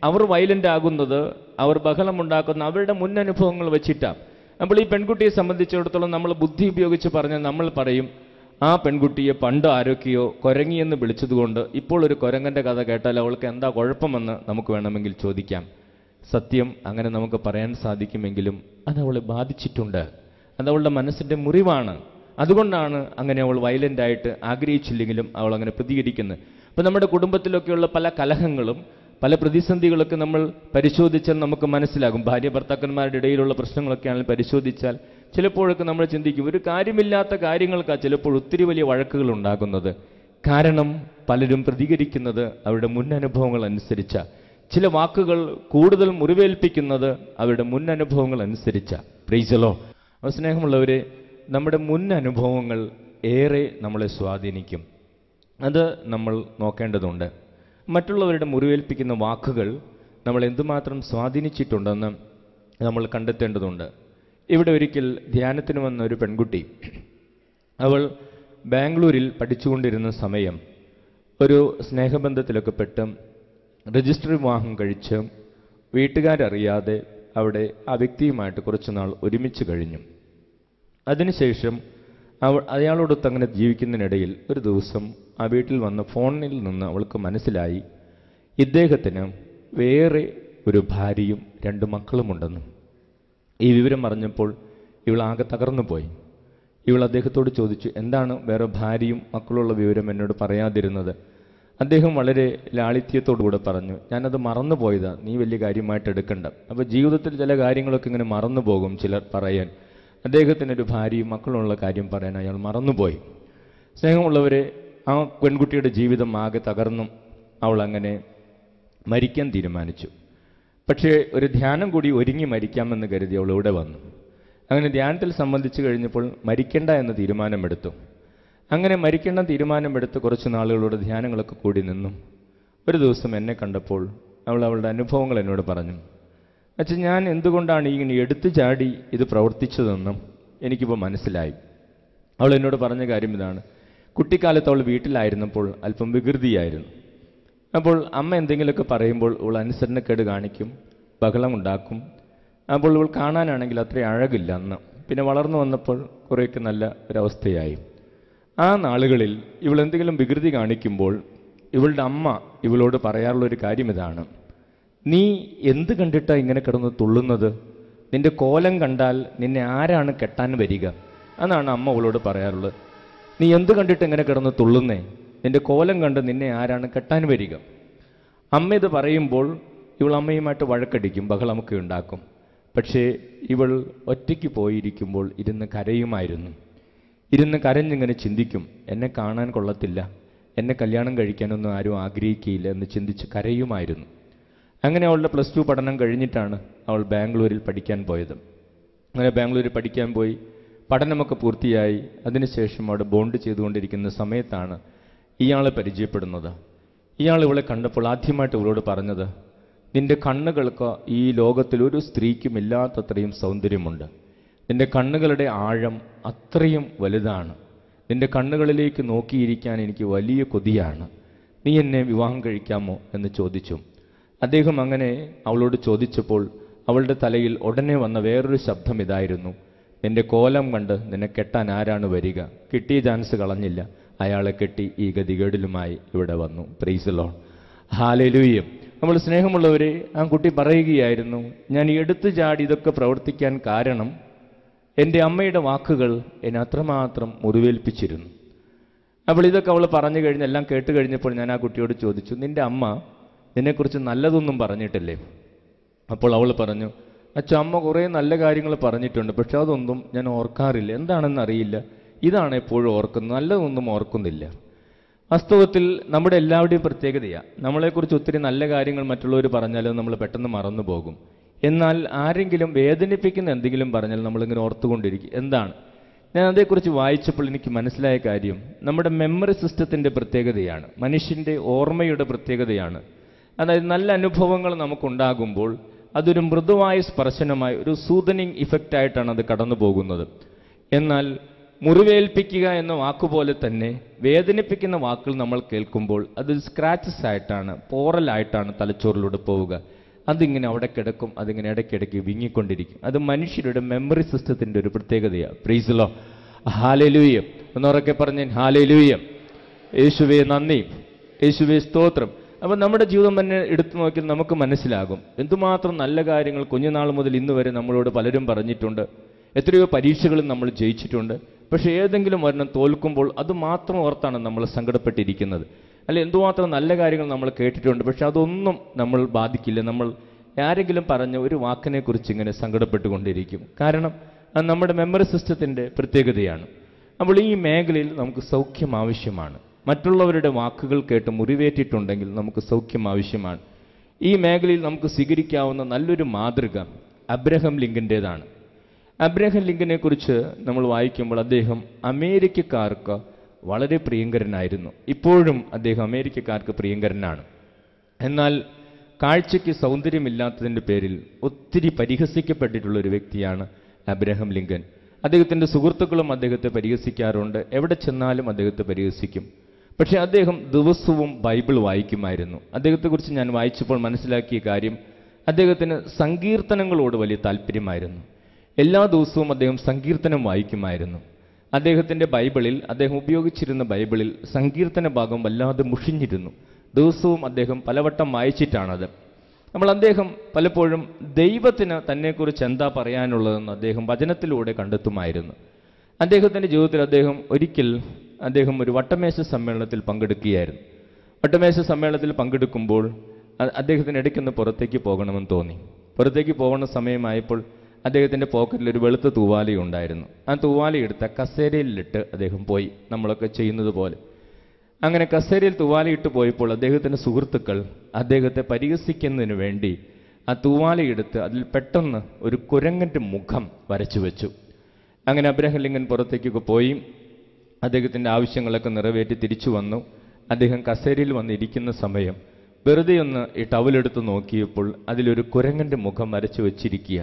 അവർ വയലൻ്റ് ആകുന്നത്, അവർ ബഹളമുണ്ടാക്കുന്ന അവരുടെ മുൻ അനുഭവങ്ങൾ വെച്ചിട്ടാണ്. അപ്പോൾ ഈ പെൺകുട്ടിയെ സംബന്ധിച്ചിടത്തോളം നമ്മൾ ബുദ്ധി ഉപയോഗിച്ച് പറഞ്ഞാൽ നമ്മൾ പറയും, ആ പെൺകുട്ടിയെ പണ്ട് ആരൊക്കെയോ കുരങ്ങിയെന്ന് വിളിച്ചതുകൊണ്ട് ഇപ്പോൾ ഒരു കുരങ്ങൻ്റെ കഥ കേട്ടാൽ അവൾക്ക് എന്താ കുഴപ്പമെന്ന് നമുക്ക് വേണമെങ്കിൽ ചോദിക്കാം. സത്യം അങ്ങനെ നമുക്ക് പറയാൻ സാധിക്കുമെങ്കിലും അത് അവളെ ബാധിച്ചിട്ടുണ്ട്. അത് അവളുടെ മനസ്സിൻ്റെ മുറിവാണ്. അതുകൊണ്ടാണ് അങ്ങനെ അവൾ വയലൻ്റായിട്ട് ആഗ്രഹിച്ചില്ലെങ്കിലും അവൾ അങ്ങനെ പ്രതികരിക്കുന്നത്. അപ്പോൾ നമ്മുടെ കുടുംബത്തിലൊക്കെയുള്ള പല കലഹങ്ങളും പല പ്രതിസന്ധികളൊക്കെ നമ്മൾ പരിശോധിച്ചാൽ നമുക്ക് മനസ്സിലാകും. ഭാര്യ ഭർത്താക്കന്മാരുടെ ഇടയിലുള്ള പ്രശ്നങ്ങളൊക്കെയാണെങ്കിൽ പരിശോധിച്ചാൽ ചിലപ്പോഴൊക്കെ നമ്മൾ ചിന്തിക്കും, ഒരു കാര്യമില്ലാത്ത കാര്യങ്ങൾക്കാണ് ചിലപ്പോൾ ഒത്തിരി വലിയ വഴക്കുകൾ ഉണ്ടാകുന്നത്. കാരണം പലരും പ്രതികരിക്കുന്നത് അവരുടെ മുൻ അനുഭവങ്ങൾ അനുസരിച്ച, ചില വാക്കുകൾ കൂടുതൽ മുറിവേൽപ്പിക്കുന്നത് അവരുടെ മുൻ അനുഭവങ്ങൾ അനുസരിച്ച. Price the Lord. സ്നേഹമുള്ളവരെ, നമ്മുടെ മുൻ അനുഭവങ്ങൾ ഏറെ നമ്മളെ സ്വാധീനിക്കും. അത് നമ്മൾ നോക്കേണ്ടതുണ്ട്. മറ്റുള്ളവരുടെ മുറിവേൽപ്പിക്കുന്ന വാക്കുകൾ നമ്മൾ എന്തുമാത്രം സ്വാധീനിച്ചിട്ടുണ്ടെന്ന് നമ്മൾ കണ്ടെത്തേണ്ടതുണ്ട്. ഇവിടെ ഒരിക്കൽ ധ്യാനത്തിന് വന്ന ഒരു പെൺകുട്ടി, അവൾ ബാംഗ്ലൂരിൽ പഠിച്ചുകൊണ്ടിരുന്ന സമയം ഒരു സ്നേഹബന്ധത്തിലൊക്കെ പെട്ട് രജിസ്റ്റർ വിവാഹം കഴിച്ച് വീട്ടുകാരറിയാതെ അവിടെ ആ വ്യക്തിയുമായിട്ട് കുറച്ചുനാൾ ഒരുമിച്ച് കഴിഞ്ഞു. അതിനുശേഷം അയാളോടൊത്ത് അങ്ങനെ ജീവിക്കുന്നതിനിടയിൽ ഒരു ദിവസം ആ വീട്ടിൽ വന്ന ഫോണിൽ നിന്ന് അവൾക്ക് മനസ്സിലായി, ഇദ്ദേഹത്തിന് വേറെ ഒരു ഭാര്യയും 2 മക്കളുമുണ്ടെന്ന്. ഈ വിവരം അറിഞ്ഞപ്പോൾ ഇവൾ ആകെ തകർന്നു പോയി. ഇവൾ അദ്ദേഹത്തോട് ചോദിച്ചു, എന്താണ് വേറെ ഭാര്യയും മക്കളുള്ള വിവരം എന്നോട് പറയാതിരുന്നത്? അദ്ദേഹം വളരെ ലാളിത്യത്തോടുകൂടെ പറഞ്ഞു, ഞാനത് മറന്നുപോയതാ, നീ വലിയ കാര്യമായിട്ട് എടുക്കണ്ട. അപ്പോൾ ജീവിതത്തിൽ ചില കാര്യങ്ങളൊക്കെ ഇങ്ങനെ മറന്നു പോകും ചിലർ പറയാൻ. അദ്ദേഹത്തിനൊരു ഭാര്യയും മക്കളുള്ള കാര്യം പറയാൻ അയാൾ മറന്നുപോയി. സ്നേഹമുള്ളവരെ, ആ പെൺകുട്ടിയുടെ ജീവിതം ആകെ തകർന്നു. അവൾ അങ്ങനെ മരിക്കാൻ തീരുമാനിച്ചു. പക്ഷേ ഒരു ധ്യാനം കൂടി ഒരുങ്ങി മരിക്കാമെന്ന് കരുതി അവൾ ഇവിടെ വന്നു. അങ്ങനെ ധ്യാനത്തിൽ സംബന്ധിച്ച് കഴിഞ്ഞപ്പോൾ മരിക്കേണ്ട എന്ന തീരുമാനമെടുത്തു. അങ്ങനെ മരിക്കേണ്ട തീരുമാനമെടുത്ത് കുറച്ച് നാളുകളോട് ധ്യാനങ്ങളൊക്കെ കൂടി നിന്നു. ഒരു ദിവസം എന്നെ കണ്ടപ്പോൾ അവൾ അവളുടെ അനുഭവങ്ങൾ എന്നോട് പറഞ്ഞു. അച്ഛൻ, ഞാൻ എന്തുകൊണ്ടാണ് ഇങ്ങനെ എടുത്തു ചാടി ഇത് പ്രവർത്തിച്ചതെന്നും എനിക്കിപ്പോൾ മനസ്സിലായി. അവൾ എന്നോട് പറഞ്ഞ കാര്യം ഇതാണ്. കുട്ടിക്കാലത്ത് അവൾ വീട്ടിലായിരുന്നപ്പോൾ അല്പം വികൃതിയായിരുന്നു. അപ്പോൾ അമ്മ എന്തെങ്കിലുമൊക്കെ പറയുമ്പോൾ അവൾ അനുസരണക്കേട് കാണിക്കും, ബഹളമുണ്ടാക്കും. അപ്പോൾ ഇവൾ കാണാനാണെങ്കിൽ അത്ര അഴകില്ല അന്ന്. പിന്നെ വളർന്നു വന്നപ്പോൾ കുറേയൊക്കെ നല്ല ഒരവസ്ഥയായി. ആ നാളുകളിൽ ഇവൾ എന്തെങ്കിലും വികൃതി കാണിക്കുമ്പോൾ ഇവളുടെ അമ്മ ഇവളോട് പറയാറുള്ളൊരു കാര്യം ഇതാണ്, നീ എന്ത് കണ്ടിട്ടാണ് ഇങ്ങനെ കിടന്ന് തുള്ളുന്നത്? നിന്റെ കോലം കണ്ടാൽ നിന്നെ ആരാണ് കെട്ടാൻ വരിക? എന്നാണ് അമ്മ അവളോട് പറയാറുള്ളത്. നീ എന്ത് കണ്ടിട്ട് ഇങ്ങനെ കിടന്ന് തുള്ളുന്നേ? നിന്റെ കോലം കണ്ട് നിന്നെ ആരാണ് കെട്ടാൻ വരിക? അമ്മ ഇത് പറയുമ്പോൾ ഇവൾ അമ്മയുമായിട്ട് വഴക്കടിക്കും, ബഹളമൊക്കെ ഉണ്ടാക്കും. പക്ഷേ ഇവൾ ഒറ്റയ്ക്ക് പോയിരിക്കുമ്പോൾ ഇരുന്ന് കരയുമായിരുന്നു. ഇരുന്ന് കരഞ്ഞിങ്ങനെ ചിന്തിക്കും, എന്നെ കാണാൻ കൊള്ളത്തില്ല, എന്നെ കല്യാണം കഴിക്കാനൊന്നും ആരും ആഗ്രഹിക്കുകയില്ല എന്ന് ചിന്തിച്ച് കരയുമായിരുന്നു. അങ്ങനെ അവളുടെ +2 പഠനം കഴിഞ്ഞിട്ടാണ് അവൾ ബാംഗ്ലൂരിൽ പഠിക്കാൻ പോയത്. അങ്ങനെ ബാംഗ്ലൂരിൽ പഠിക്കാൻ പോയി, പഠനമൊക്കെ പൂർത്തിയായി. അതിനുശേഷം അവിടെ ബോണ്ട് ചെയ്തുകൊണ്ടിരിക്കുന്ന സമയത്താണ് ഇയാളെ പരിചയപ്പെടുന്നത്. ഇയാൾ ഇവളെ കണ്ടപ്പോൾ ആദ്യമായിട്ട് ഇവളോട് പറഞ്ഞത്, നിന്റെ കണ്ണുകൾക്ക് ഈ ലോകത്തിൽ ഒരു സ്ത്രീക്കും ഇല്ലാത്തത്രയും സൗന്ദര്യമുണ്ട്. നിന്റെ കണ്ണുകളുടെ ആഴം അത്രയും വലുതാണ്. നിന്റെ കണ്ണുകളിലേക്ക് നോക്കിയിരിക്കാൻ എനിക്ക് വലിയ കൊതിയാണ്. നീ എന്നെ വിവാഹം കഴിക്കാമോ എന്ന് ചോദിച്ചു. അദ്ദേഹം അങ്ങനെ അവളോട് ചോദിച്ചപ്പോൾ അവളുടെ തലയിൽ ഉടനെ വന്ന വേറൊരു ശബ്ദം ഇതായിരുന്നു, നിന്റെ കോലം കണ്ട് നിന്നെ കെട്ടാൻ ആരാണ് വരിക? കിട്ടിയ ചാൻസ് കളഞ്ഞില്ല. അയാളെ കെട്ടി ഈ ഗതികേടിലുമായി ഇവിടെ വന്നു. Price the Lord, hallelujah. നമ്മൾ സ്നേഹമുള്ളവരെ, ആ കുട്ടി പറയുകയായിരുന്നു, ഞാൻ എടുത്തു ചാടി ഇതൊക്കെ പ്രവർത്തിക്കാൻ കാരണം എൻ്റെ അമ്മയുടെ വാക്കുകൾ എന്നെ അത്രമാത്രം മുറിവേൽപ്പിച്ചിരുന്നു. അപ്പോൾ ഇതൊക്കെ അവൾ പറഞ്ഞു കഴിഞ്ഞ് എല്ലാം കേട്ട് കഴിഞ്ഞപ്പോൾ ഞാൻ ആ കുട്ടിയോട് ചോദിച്ചു, നിന്റെ അമ്മ നിന്നെക്കുറിച്ച് നല്ലതൊന്നും പറഞ്ഞിട്ടില്ലേ? അപ്പോൾ അവൾ പറഞ്ഞു, അച്ഛാ, അമ്മ കുറേ നല്ല കാര്യങ്ങൾ പറഞ്ഞിട്ടുണ്ട്, പക്ഷെ അതൊന്നും ഞാൻ ഓർക്കാറില്ല. എന്താണെന്ന് അറിയില്ല, ഇതാണ് എപ്പോഴും ഓർക്കുന്നത്, നല്ലതൊന്നും ഓർക്കുന്നില്ല. വാസ്തവത്തിൽ നമ്മുടെ എല്ലാവരുടെയും പ്രത്യേകതയാണ്, നമ്മളെക്കുറിച്ച് ഒത്തിരി നല്ല കാര്യങ്ങൾ മറ്റുള്ളവർ പറഞ്ഞാലും നമ്മൾ പെട്ടെന്ന് മറന്നു പോകും. എന്നാൽ ആരെങ്കിലും വേദനിപ്പിക്കുന്ന എന്തെങ്കിലും പറഞ്ഞാൽ നമ്മളിങ്ങനെ ഓർത്തുകൊണ്ടിരിക്കും. എന്താണ്? ഞാൻ അതേക്കുറിച്ച് വായിച്ചപ്പോൾ എനിക്ക് മനസ്സിലായ കാര്യം നമ്മുടെ മെമ്മറി സിസ്റ്റത്തിൻ്റെ പ്രത്യേകതയാണ്, മനുഷ്യൻ്റെ ഓർമ്മയുടെ പ്രത്യേകതയാണ്. അതായത് നല്ല അനുഭവങ്ങൾ നമുക്കുണ്ടാകുമ്പോൾ അതൊരു മൃദുവായ സ്പർശനമായി ഒരു സൂതനിങ് ഇഫക്റ്റായിട്ടാണ് അത് കടന്നു പോകുന്നത്. എന്നാൽ മുറിവേൽപ്പിക്കുക എന്ന വാക്കുപോലെ തന്നെ വേദനിപ്പിക്കുന്ന വാക്കുകൾ നമ്മൾ കേൾക്കുമ്പോൾ അത് സ്ക്രാച്ചസ് ആയിട്ടാണ്, പോറലായിട്ടാണ് തലച്ചോറിലൂടെ പോവുക. അതിങ്ങനെ അവിടെ കിടക്കും, അതിങ്ങനെ ഇടയ്ക്കിടയ്ക്ക് വിങ്ങിക്കൊണ്ടിരിക്കും. അത് മനുഷ്യരുടെ മെമ്മറി സിസ്റ്റത്തിൻ്റെ ഒരു പ്രത്യേകതയാണ്. പ്രൈസ് ദി ലോർഡ്, ഹല്ലേലൂയ. ഒന്നുറക്കെ പറഞ്ഞേ ഹല്ലേലൂയ. യേശുവേ നന്ദി, യേശുവേ സ്തോത്രം. അപ്പം നമ്മുടെ ജീവിതം തന്നെ എടുത്തു നോക്കിയാൽ നമുക്ക് മനസ്സിലാകും എന്തുമാത്രം നല്ല കാര്യങ്ങൾ കുഞ്ഞുനാൾ മുതൽ ഇന്ന് വരെ നമ്മളോട് പലരും പറഞ്ഞിട്ടുണ്ട്. എത്രയോ പരീക്ഷകളും നമ്മൾ ജയിച്ചിട്ടുണ്ട്. പക്ഷേ ഏതെങ്കിലും ഒരെണ്ണം തോൽക്കുമ്പോൾ അത് മാത്രം ഓർത്താണ് നമ്മൾ സങ്കടപ്പെട്ടിരിക്കുന്നത്. അല്ലെ, എന്തുമാത്രം നല്ല കാര്യങ്ങൾ നമ്മൾ കേട്ടിട്ടുണ്ട്, പക്ഷെ അതൊന്നും നമ്മൾ ബാധിക്കില്ല. നമ്മൾ ആരെങ്കിലും പറഞ്ഞ ഒരു വാക്കിനെക്കുറിച്ച് ഇങ്ങനെ സങ്കടപ്പെട്ടുകൊണ്ടിരിക്കും. കാരണം അത് നമ്മുടെ മെമ്മറി സിസ്റ്റത്തിൻ്റെ പ്രത്യേകതയാണ്. അപ്പോൾ ഈ മേഖലയിൽ നമുക്ക് സൗഖ്യം ആവശ്യമാണ്. മറ്റുള്ളവരുടെ വാക്കുകൾ കേട്ട് മുറിവേറ്റിട്ടുണ്ടെങ്കിൽ നമുക്ക് സൗഖ്യം ആവശ്യമാണ്. ഈ മേഖലയിൽ നമുക്ക് സ്വീകരിക്കാവുന്ന നല്ലൊരു മാതൃക അബ്രഹാം ലിങ്കൻ്റേതാണ്. അബ്രഹാം ലിങ്കനെ കുറിച്ച് നമ്മൾ വായിക്കുമ്പോൾ അദ്ദേഹം അമേരിക്കക്കാർക്ക് വളരെ പ്രിയങ്കരനായിരുന്നു. ഇപ്പോഴും അദ്ദേഹം അമേരിക്കക്കാർക്ക് പ്രിയങ്കരനാണ്. എന്നാൽ കാഴ്ചയ്ക്ക് സൗന്ദര്യമില്ലാത്തതിൻ്റെ പേരിൽ ഒത്തിരി പരിഹസിക്കപ്പെട്ടിട്ടുള്ള ഒരു വ്യക്തിയാണ് അബ്രഹാം ലിങ്കൻ. അദ്ദേഹത്തിൻ്റെ സുഹൃത്തുക്കളും അദ്ദേഹത്തെ പരിഹസിക്കാറുണ്ട്. എവിടെ ചെന്നാലും അദ്ദേഹത്തെ പരിഹസിക്കും. പക്ഷെ അദ്ദേഹം ദിവസവും ബൈബിൾ വായിക്കുമായിരുന്നു. അദ്ദേഹത്തെക്കുറിച്ച് ഞാൻ വായിച്ചപ്പോൾ മനസ്സിലാക്കിയ കാര്യം, അദ്ദേഹത്തിന് സങ്കീർത്തനങ്ങളോട് വലിയ താല്പര്യമായിരുന്നു. എല്ലാ ദിവസവും അദ്ദേഹം സങ്കീർത്തനം വായിക്കുമായിരുന്നു. അദ്ദേഹത്തിൻ്റെ ബൈബിളിൽ, അദ്ദേഹം ഉപയോഗിച്ചിരുന്ന ബൈബിളിൽ സങ്കീർത്തന ഭാഗം വല്ലാതെ മുഷിഞ്ഞിരുന്നു. ദിവസവും അദ്ദേഹം പലവട്ടം വായിച്ചിട്ടാണത്. അദ്ദേഹം പലപ്പോഴും ദൈവത്തിന് തന്നെക്കുറിച്ച് എന്താ പറയാനുള്ളതെന്ന് അദ്ദേഹം വചനത്തിലൂടെ കണ്ടെത്തുമായിരുന്നു. അദ്ദേഹത്തിൻ്റെ ജീവിതത്തിൽ ഒരിക്കൽ ഒരു വട്ടമേശ സമ്മേളനത്തിൽ പങ്കെടുക്കുകയായിരുന്നു. വട്ടമേശ സമ്മേളനത്തിൽ പങ്കെടുക്കുമ്പോൾ അദ്ദേഹത്തിന് ഇടയ്ക്കൊന്ന് പുറത്തേക്ക് പോകണമെന്ന് തോന്നി. പുറത്തേക്ക് പോകുന്ന സമയമായപ്പോൾ അദ്ദേഹത്തിൻ്റെ പോക്കറ്റിൽ ഒരു വെളുത്ത തൂവാലി ഉണ്ടായിരുന്നു. ആ തൂവാലി എടുത്ത കസേരയിലിട്ട് അദ്ദേഹം പോയി, നമ്മളൊക്കെ ചെയ്യുന്നത് പോലെ. അങ്ങനെ കസേരയിൽ തൂവാലയിട്ട് പോയപ്പോൾ അദ്ദേഹത്തിൻ്റെ സുഹൃത്തുക്കൾ അദ്ദേഹത്തെ പരിഹസിക്കുന്നതിന് വേണ്ടി ആ തൂവാലയെടുത്ത് അതിൽ പെട്ടെന്ന് ഒരു കുരങ്ങൻ്റെ മുഖം വരച്ചു വെച്ചു. അങ്ങനെ അബ്രഹാം ലിങ്കൻ പുറത്തേക്കൊക്കെ പോയി അദ്ദേഹത്തിൻ്റെ ആവശ്യങ്ങളൊക്കെ നിറവേറ്റി തിരിച്ചു വന്നു. അദ്ദേഹം കസേരയിൽ വന്നിരിക്കുന്ന സമയം വെറുതെ ഒന്ന് ഈ ടവലെടുത്ത് നോക്കിയപ്പോൾ അതിലൊരു കുരങ്ങൻ്റെ മുഖം വരച്ചു വെച്ചിരിക്കുക.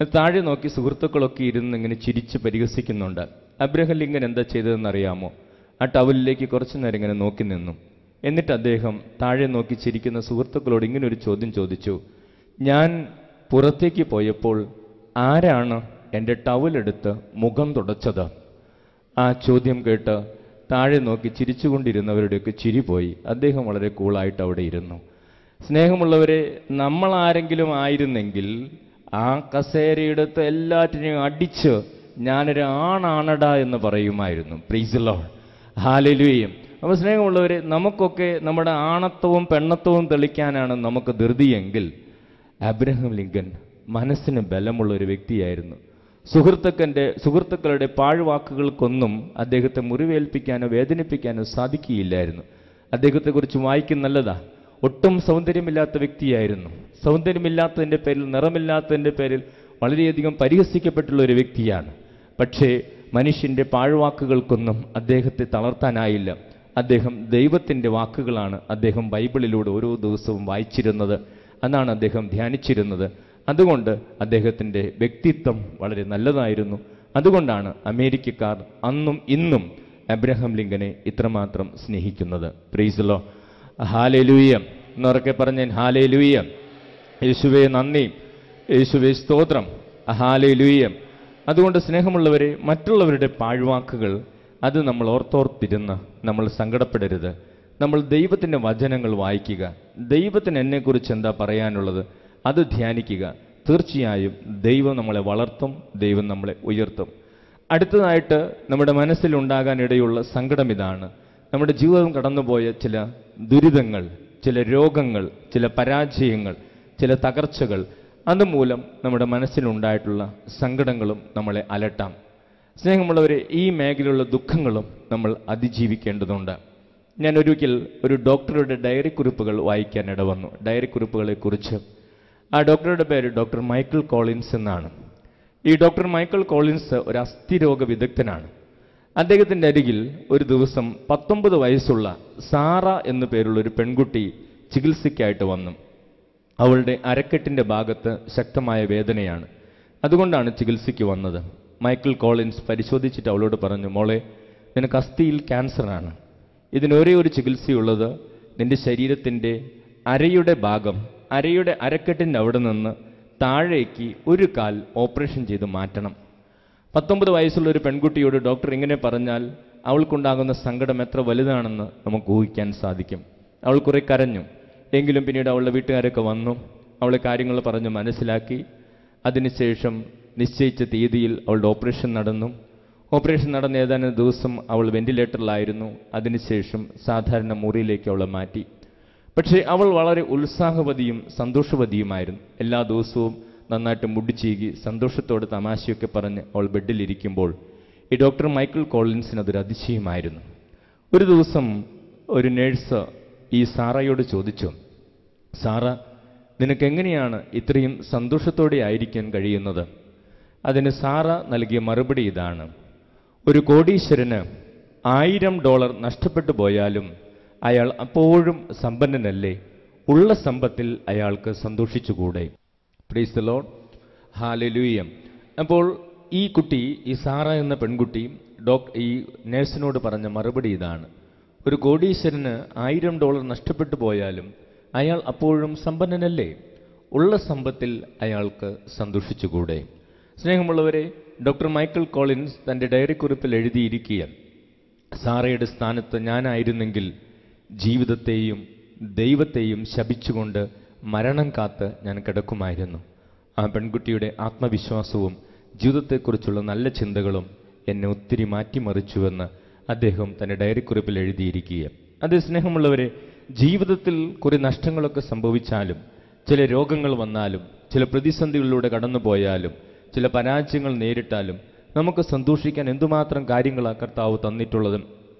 താഴെ നോക്കി സുഹൃത്തുക്കളൊക്കെ ഇരുന്ന് ഇങ്ങനെ ചിരിച്ച് പരിഹസിക്കുന്നുണ്ട്. അബ്രഹാം ലിങ്കൻ എന്താ ചെയ്തതെന്നറിയാമോ? ആ ടവലിലേക്ക് കുറച്ചു നേരം ഇങ്ങനെ നോക്കി നിന്നു. എന്നിട്ട് അദ്ദേഹം താഴെ നോക്കി ചിരിക്കുന്ന സുഹൃത്തുക്കളോട് ഇങ്ങനെ ഒരു ചോദ്യം ചോദിച്ചു, ഞാൻ പുറത്തേക്ക് പോയപ്പോൾ ആരാണ് എൻ്റെ ടവലെടുത്ത് മുഖം തുടച്ചത്? ആ ചോദ്യം കേട്ട് താഴെ നോക്കി ചിരിച്ചുകൊണ്ടിരുന്നവരുടെയൊക്കെ ചിരി പോയി. അദ്ദേഹം വളരെ കൂളായിട്ട് അവിടെ ഇരുന്നു. സ്നേഹമുള്ളവരെ, നമ്മൾ ആരെങ്കിലും ആയിരുന്നെങ്കിൽ ആ കസേരയെടുത്ത് എല്ലാറ്റിനെയും അടിച്ച് ഞാനൊരു ആണാണടാ എന്ന് പറയുമായിരുന്നു. പ്രൈസ് ദി ലോർഡ്, ഹല്ലേലൂയ. അപ്പോൾ സ്നേഹമുള്ളവരെ, നമുക്കൊക്കെ നമ്മുടെ ആണത്വവും പെണ്ണത്വവും തെളിക്കാനാണ് നമുക്ക് ധൃതിയെങ്കിൽ അബ്രഹാം ലിങ്കൻ മനസ്സിന് ബലമുള്ള ഒരു വ്യക്തിയായിരുന്നു. സുഹൃത്തുക്കളുടെ പാഴ്വാക്കുകൾക്കൊന്നും അദ്ദേഹത്തെ മുറിവേൽപ്പിക്കാനോ വേദനിപ്പിക്കാനോ സാധിക്കുകയില്ലായിരുന്നു. അദ്ദേഹത്തെക്കുറിച്ച് വായിക്കുന്ന നല്ലതാ. ഒട്ടും സൗന്ദര്യമില്ലാത്ത വ്യക്തിയായിരുന്നു. സൗന്ദര്യമില്ലാത്തതിൻ്റെ പേരിൽ, നിറമില്ലാത്തതിൻ്റെ പേരിൽ വളരെയധികം പരിഹസിക്കപ്പെട്ടുള്ള ഒരു വ്യക്തിയാണ്. പക്ഷേ മനുഷ്യൻ്റെ പാഴ്വാക്കുകൾക്കൊന്നും അദ്ദേഹത്തെ തളർത്താനായില്ല. അദ്ദേഹം ദൈവത്തിൻ്റെ വാക്കുകളാണ് അദ്ദേഹം ബൈബിളിലൂടെ ഓരോ ദിവസവും വായിച്ചിരുന്നത്, അതാണ് അദ്ദേഹം ധ്യാനിച്ചിരുന്നത്. അതുകൊണ്ട് അദ്ദേഹത്തിൻ്റെ വ്യക്തിത്വം വളരെ നല്ലതായിരുന്നു. അതുകൊണ്ടാണ് അമേരിക്കക്കാർ അന്നും ഇന്നും അബ്രഹാം ലിങ്കനെ ഇത്രമാത്രം സ്നേഹിക്കുന്നത്. Praise the Lord. ഹല്ലേലൂയ എന്നുറക്കെ പറഞ്ഞേൻ. ഹല്ലേലൂയ. യേശുവേ നന്ദി, യേശുവേ സ്തോത്രം. ഹല്ലേലൂയ. അതുകൊണ്ട് സ്നേഹമുള്ളവരെ, മറ്റുള്ളവരുടെ പാഴ്വാക്കുകൾ അത് നമ്മൾ ഓർത്തോർത്തിരുന്ന് നമ്മൾ സങ്കടപ്പെടരുത്. നമ്മൾ ദൈവത്തിൻ്റെ വചനങ്ങൾ വായിക്കുക. ദൈവത്തിന് എന്നെക്കുറിച്ച് എന്താ പറയാനുള്ളത് അത് ധ്യാനിക്കുക. തീർച്ചയായും ദൈവം നമ്മളെ വളർത്തും, ദൈവം നമ്മളെ ഉയർത്തും. അടുത്തതായിട്ട് നമ്മുടെ മനസ്സിലുണ്ടാകാനിടയുള്ള സങ്കടം ഇതാണ്. നമ്മുടെ ജീവിതം കടന്നുപോയ ചില ദുരിതങ്ങൾ, ചില രോഗങ്ങൾ, ചില പരാജയങ്ങൾ, ചില തകർച്ചകൾ, അതുമൂലം നമ്മുടെ മനസ്സിലുണ്ടായിട്ടുള്ള സങ്കടങ്ങളും നമ്മളെ അലട്ടാം. സ്നേഹമുള്ളവരെ, ഈ മേഖലയിലുള്ള ദുഃഖങ്ങളും നമ്മൾ അതിജീവിക്കേണ്ടതുണ്ട്. ഞാൻ ഒരിക്കൽ ഒരു ഡോക്ടറുടെ ഡയറി കുറിപ്പുകൾ വായിക്കാൻ ഇടവന്നു. ഡയറി കുറിപ്പുകളെക്കുറിച്ച്. ആ ഡോക്ടറുടെ പേര് ഡോക്ടർ മൈക്കിൾ കോളിൻസ് എന്നാണ്. ഈ ഡോക്ടർ മൈക്കിൾ കോളിൻസ് ഒരു അസ്ഥിരോഗ വിദഗ്ധനാണ്. അദ്ദേഹത്തിൻ്റെ അരികിൽ ഒരു ദിവസം 19 വയസ്സുള്ള സാറ എന്നു പേരുള്ള ഒരു പെൺകുട്ടി ചികിത്സയ്ക്കായിട്ട് വന്നു. അവളുടെ അരക്കെട്ടിൻ്റെ ഭാഗത്ത് ശക്തമായ വേദനയാണ്. അതുകൊണ്ടാണ് ചികിത്സയ്ക്ക് വന്നത്. മൈക്കിൾ കോളിൻസ് പരിശോധിച്ചിട്ട് അവളോട് പറഞ്ഞു, മോളെ, നിനക്ക് അസ്ഥിയിൽ ക്യാൻസറാണ്. ഇതിനൊരേ ഒരു ചികിത്സയുള്ളത്, നിന്റെ ശരീരത്തിൻ്റെ അരയുടെ ഭാഗം, അരക്കെട്ടിൻ്റെ അവിടെ നിന്ന് താഴേക്ക് ഒരു കാൽ ഓപ്പറേഷൻ ചെയ്ത് മാറ്റണം. 19 വയസ്സുള്ള ഒരു പെൺകുട്ടിയോട് ഡോക്ടർ ഇങ്ങനെ പറഞ്ഞാൽ അവൾക്കുണ്ടാകുന്ന സങ്കടം എത്ര വലുതാണെന്ന് നമുക്ക് ഊഹിക്കാൻ സാധിക്കും. അവൾ കുറെ കരഞ്ഞു. എങ്കിലും പിന്നീട് അവളുടെ വീട്ടുകാരൊക്കെ വന്നു, അവളെ കാര്യങ്ങൾ പറഞ്ഞ് മനസ്സിലാക്കി. അതിനുശേഷം നിശ്ചയിച്ച തീയതിയിൽ അവളുടെ ഓപ്പറേഷൻ നടന്നു. ഓപ്പറേഷൻ നടന്ന ഏതാനും ദിവസം അവൾ വെന്റിലേറ്ററിലായിരുന്നു. അതിനുശേഷം സാധാരണ മുറിയിലേക്ക് അവളെ മാറ്റി. പക്ഷേ അവൾ വളരെ ഉത്സാഹവതിയും സന്തോഷവതിയുമായിരുന്നു. എല്ലാ ദിവസവും നന്നായിട്ട് മുടിച്ചീകി സന്തോഷത്തോടെ തമാശയൊക്കെ പറഞ്ഞ് അവൾ ബെഡിലിരിക്കുമ്പോൾ ഈ ഡോക്ടർ മൈക്കിൾ കോളിൻസിന് അതൊരു അതിശയമായിരുന്നു. ഒരു ദിവസം ഒരു നേഴ്സ് ഈ സാറയോട് ചോദിച്ചു, സാറ, നിനക്കെങ്ങനെയാണ് ഇത്രയും സന്തോഷത്തോടെ ആയിരിക്കാൻ കഴിയുന്നത്? അതിന് സാറ നൽകിയ മറുപടി ഇതാണ്: ഒരു കോടീശ്വരന് $1000 നഷ്ടപ്പെട്ടു പോയാലും അയാൾ അപ്പോഴും സമ്പന്നനല്ലേ? ഉള്ള സമ്പത്തിൽ അയാൾക്ക് സന്തോഷിച്ചുകൂടെ? Praise the Lord. ഹല്ലേലൂയ. അപ്പോൾ ഈ കുട്ടി, ഈ സാറ എന്ന പെൺകുട്ടി ഈ നേഴ്സിനോട് പറഞ്ഞ മറുപടി ഇതാണ്: ഒരു കോടീശ്വരന് $1000 നഷ്ടപ്പെട്ടു പോയാലും അയാൾ അപ്പോഴും സമ്പന്നനല്ലേ? ഉള്ള സമ്പത്തിൽ അയാൾക്ക് സന്തോഷിച്ചുകൂടെ? സ്നേഹമുള്ളവരെ, ഡോക്ടർ മൈക്കിൾ കോളിൻസ് തൻ്റെ ഡയറി കുറിപ്പിൽ എഴുതിയിരിക്കുകയാണ്, സാറയുടെ സ്ഥാനത്ത് ഞാനായിരുന്നെങ്കിൽ ജീവിതത്തെയും ദൈവത്തെയും ശപിച്ചുകൊണ്ട് മരണം കാത്ത് ഞാൻ കിടക്കുമായിരുന്നു. ആ പെൺകുട്ടിയുടെ ആത്മവിശ്വാസവും ജീവിതത്തെക്കുറിച്ചുള്ള നല്ല ചിന്തകളും എന്നെ ഒത്തിരി മാറ്റിമറിച്ചുവെന്ന് അദ്ദേഹം തൻ്റെ ഡയറി കുറിപ്പിൽ എഴുതിയിരിക്കുക. അതേ സ്നേഹമുള്ളവരെ, ജീവിതത്തിൽ കുറെ നഷ്ടങ്ങളൊക്കെ സംഭവിച്ചാലും, ചില രോഗങ്ങൾ വന്നാലും, ചില പ്രതിസന്ധികളിലൂടെ കടന്നുപോയാലും, ചില പരാജയങ്ങൾ നേരിട്ടാലും നമുക്ക് സന്തോഷിക്കാൻ എന്തുമാത്രം കാര്യങ്ങളാണ് കർത്താവ് തന്നിട്ടുള്ളത്.